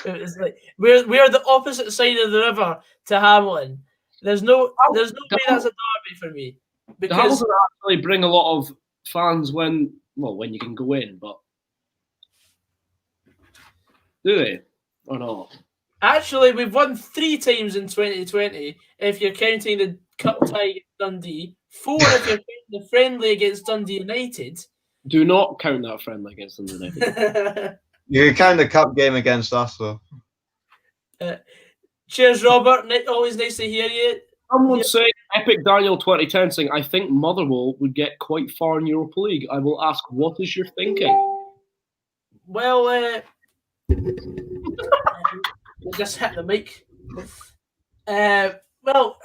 It's like we're the opposite side of the river to Hamilton. There's no way that's a derby for me. Because Hamilton actually bring a lot of fans when Well, when you can go in, but do they or not? Actually, we've won 3 times in 2020 if you're counting the cup tie against Dundee. 4 if you're counting the friendly against Dundee United. Do not count that friendly against Dundee United. You can count the cup game against us, though. Cheers, Robert. Always nice to hear you. Someone say Epic Daniel 2010 saying, I think Motherwell would get quite far in Europa League. I will ask, what is your thinking? Well, just hit the mic. Well,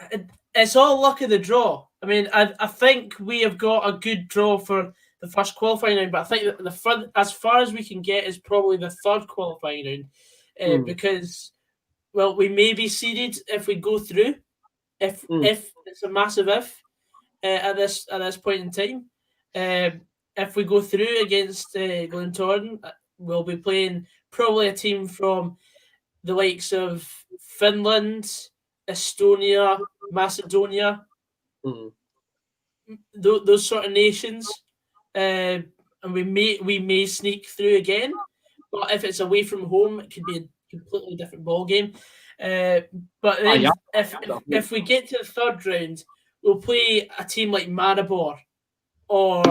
it's all luck of the draw. I mean, I think we have got a good draw for the first qualifying round, but I think that as far as we can get is probably the third qualifying round, because, well, we may be seeded if we go through. If it's a massive if at this point in time, if we go through against Glentoran, we'll be playing probably a team from the likes of Finland, Estonia, Macedonia, those sort of nations, and we may sneak through again. But if it's away from home, it could be a completely different ball game. But then if we get to the third round, we'll play a team like Maribor, or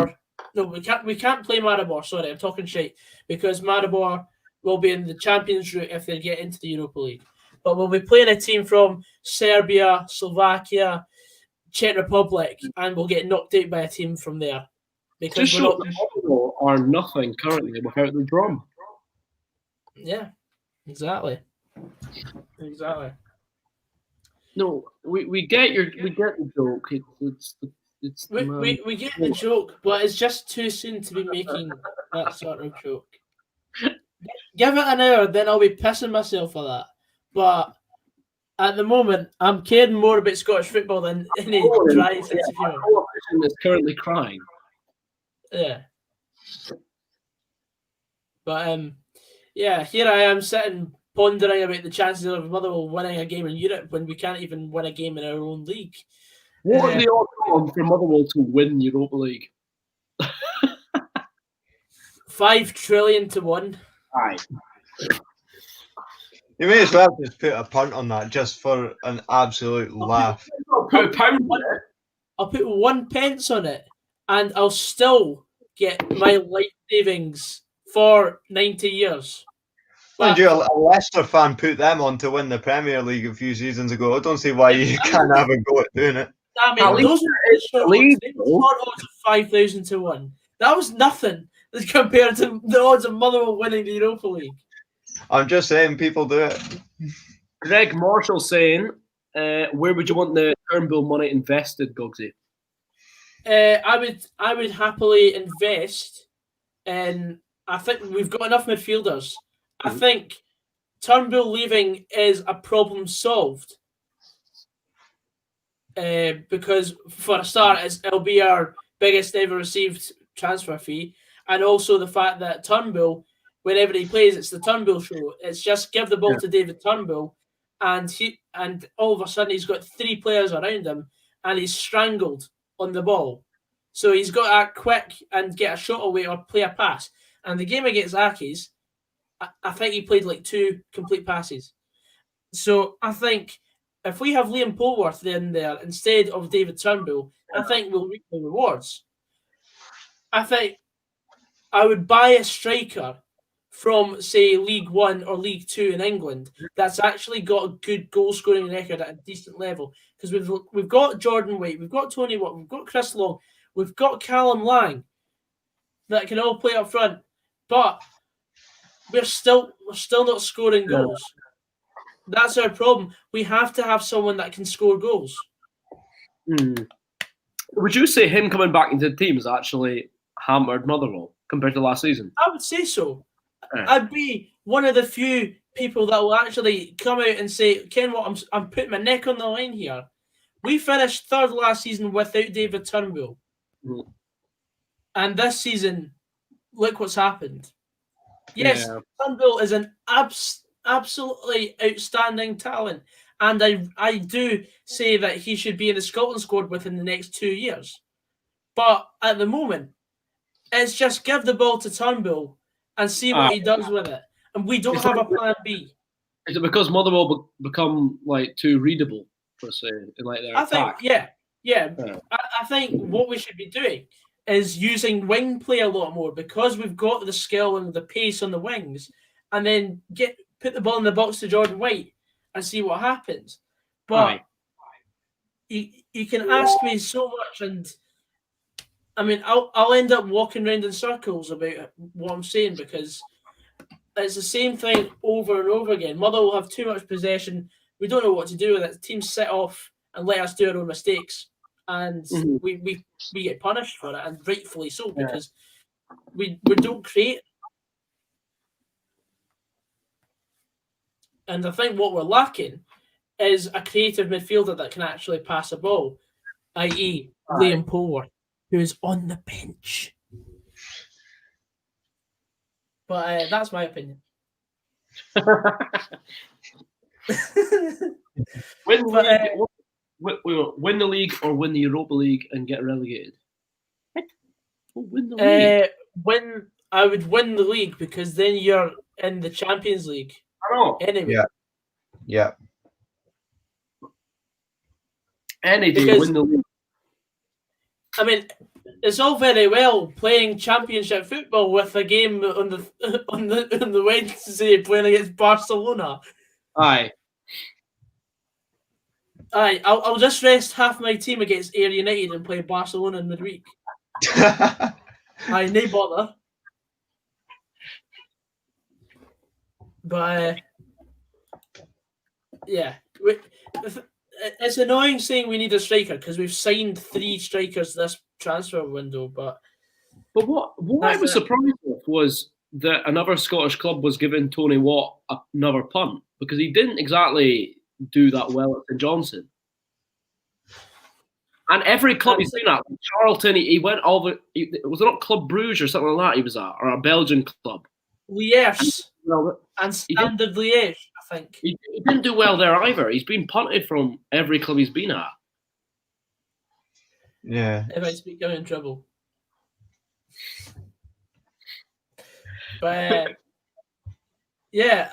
no, we can't play Maribor. Sorry, I'm talking shit, because Maribor will be in the Champions route if they get into the Europa League. But we'll be playing a team from Serbia, Slovakia, Czech Republic, and we'll get knocked out by a team from there. Because Motherwell are nothing currently without the drum. Yeah, exactly. No, we get the joke. We get the joke, but it's just too soon to be making that sort of joke. Give it an hour, then I'll be pissing myself for that. But at the moment, I'm caring more about Scottish football than any dry sense of humour. Is currently crying. Yeah. But yeah, here I am sitting pondering about the chances of Motherwell winning a game in Europe when we can't even win a game in our own league. What are the odds for Motherwell to win Europa League? 5 trillion to 1. Aye. You may as well just put a punt on that just for an absolute laugh. Put a pound on it. I'll put 1 pence on it, and I'll still get my life savings for 90 years. Mind you, a Leicester fan put them on to win the Premier League a few seasons ago. I don't see why you can't have a go at doing it. I mean, those odds of 5,000 to 1. That was nothing compared to the odds of Motherwell winning the Europa League. I'm just saying, people do it. Greg Marshall saying, where would you want the Turnbull money invested, Gogsy? I would happily invest in. I think we've got enough midfielders. I think Turnbull leaving is a problem solved. Because for a start, it'll be our biggest ever received transfer fee, and also the fact that Turnbull, whenever he plays, it's the Turnbull show. It's just give the ball to David Turnbull, and all of a sudden he's got 3 players around him, and he's strangled on the ball. So he's got to act quick and get a shot away or play a pass. And the game against Aki's, I think he played like 2 complete passes. So I think if we have Liam Polworth in there instead of David Turnbull, I think we'll reap the rewards. I think I would buy a striker from, say, League One or League Two in England that's actually got a good goal scoring record at a decent level. Because we've got Jordan Waite, we've got Tony Watt, we've got Chris Long, we've got Callum Lang that can all play up front, but we're still not scoring goals. That's our problem. We have to have someone that can score goals. Would you say him coming back into the team has actually hammered Motherwell compared to last season? I would say so. I'd be one of the few people that will actually come out and say, Ken, what I'm putting my neck on the line here. We finished 3rd last season without David Turnbull. And this season, look what's happened. Yes, Turnbull is an absolutely outstanding talent. And I do say that he should be in the Scotland squad within the next 2 years. But at the moment, It's just give the ball to Turnbull and see what he does with it. And we don't have a plan B. Is it because Motherwell become like too readable, per se, in like their attack? Yeah. I think what we should be doing is using wing play a lot more because we've got the skill and the pace on the wings, and then put the ball in the box to Jordan White and see what happens. But you can ask me so much, and I mean, I'll end up walking around in circles about what I'm saying because it's the same thing over and over again. Mother will have too much possession. We don't know what to do with it. Teams sit off and let us do our own mistakes, and we get punished for it, and rightfully so because we don't create. And I think what we're lacking is a creative midfielder that can actually pass a ball, i.e. Liam Polworth, who is on the bench. But that's my opinion. Win the league or win the Europa League and get relegated? Win the league. I would win the league because then you're in the Champions League. I know. Anyway. Yeah. Any day, win the league. I mean, it's all very well playing Championship football with a game on the Wednesday playing against Barcelona. Aye. I'll just rest half my team against Ayr United and play Barcelona in midweek. No bother. But it's annoying saying we need a striker because we've signed 3 strikers this transfer window. But what I was surprised with was that another Scottish club was giving Tony Watt another punt because he didn't exactly do that well at St Johnstone. And every club he's been at, Charlton, he went over. Was it not Club Bruges or something like that? He was at, or a Belgian club. Liège and Standard Liège, I think. He didn't do well there either. He's been punted from every club he's been at. Yeah. It might be in trouble. But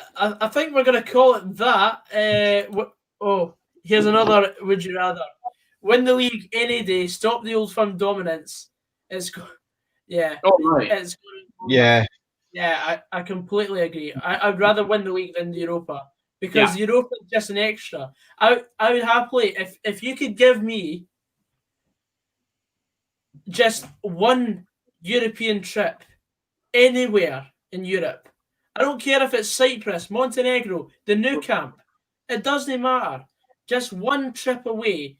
I think we're going to call it that. Here's another would you rather. Win the league any day, stop the Old Firm dominance. It's I completely agree. I'd rather win the league than the Europa because Europa is just an extra. I would happily if you could give me just one European trip anywhere in Europe. I don't care if it's Cyprus, Montenegro, the Nou Camp. It doesn't matter. Just one trip away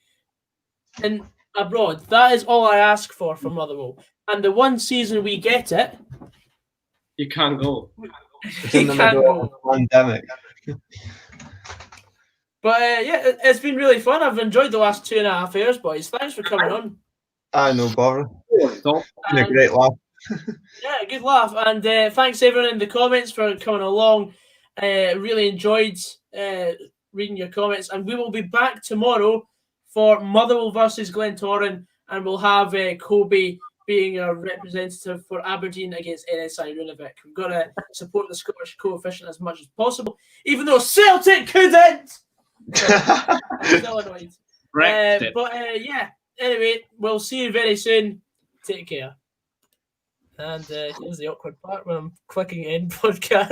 and abroad. That is all I ask for from Motherwell. And the one season we get it, you can't go. It's in the middle of the pandemic. But it's been really fun. I've enjoyed the last 2.5 years, boys. Thanks for coming on. No bother. It's been a great laugh. Good laugh. And thanks everyone in the comments for coming along. Really enjoyed reading your comments. And we will be back tomorrow for Motherwell versus Glentoran. And we'll have Kobe being a representative for Aberdeen against NSI Runavik. We've got to support the Scottish coefficient as much as possible, even though Celtic couldn't. I'm still annoyed. Anyway, we'll see you very soon. Take care. And here's the awkward part when I'm clicking end podcast.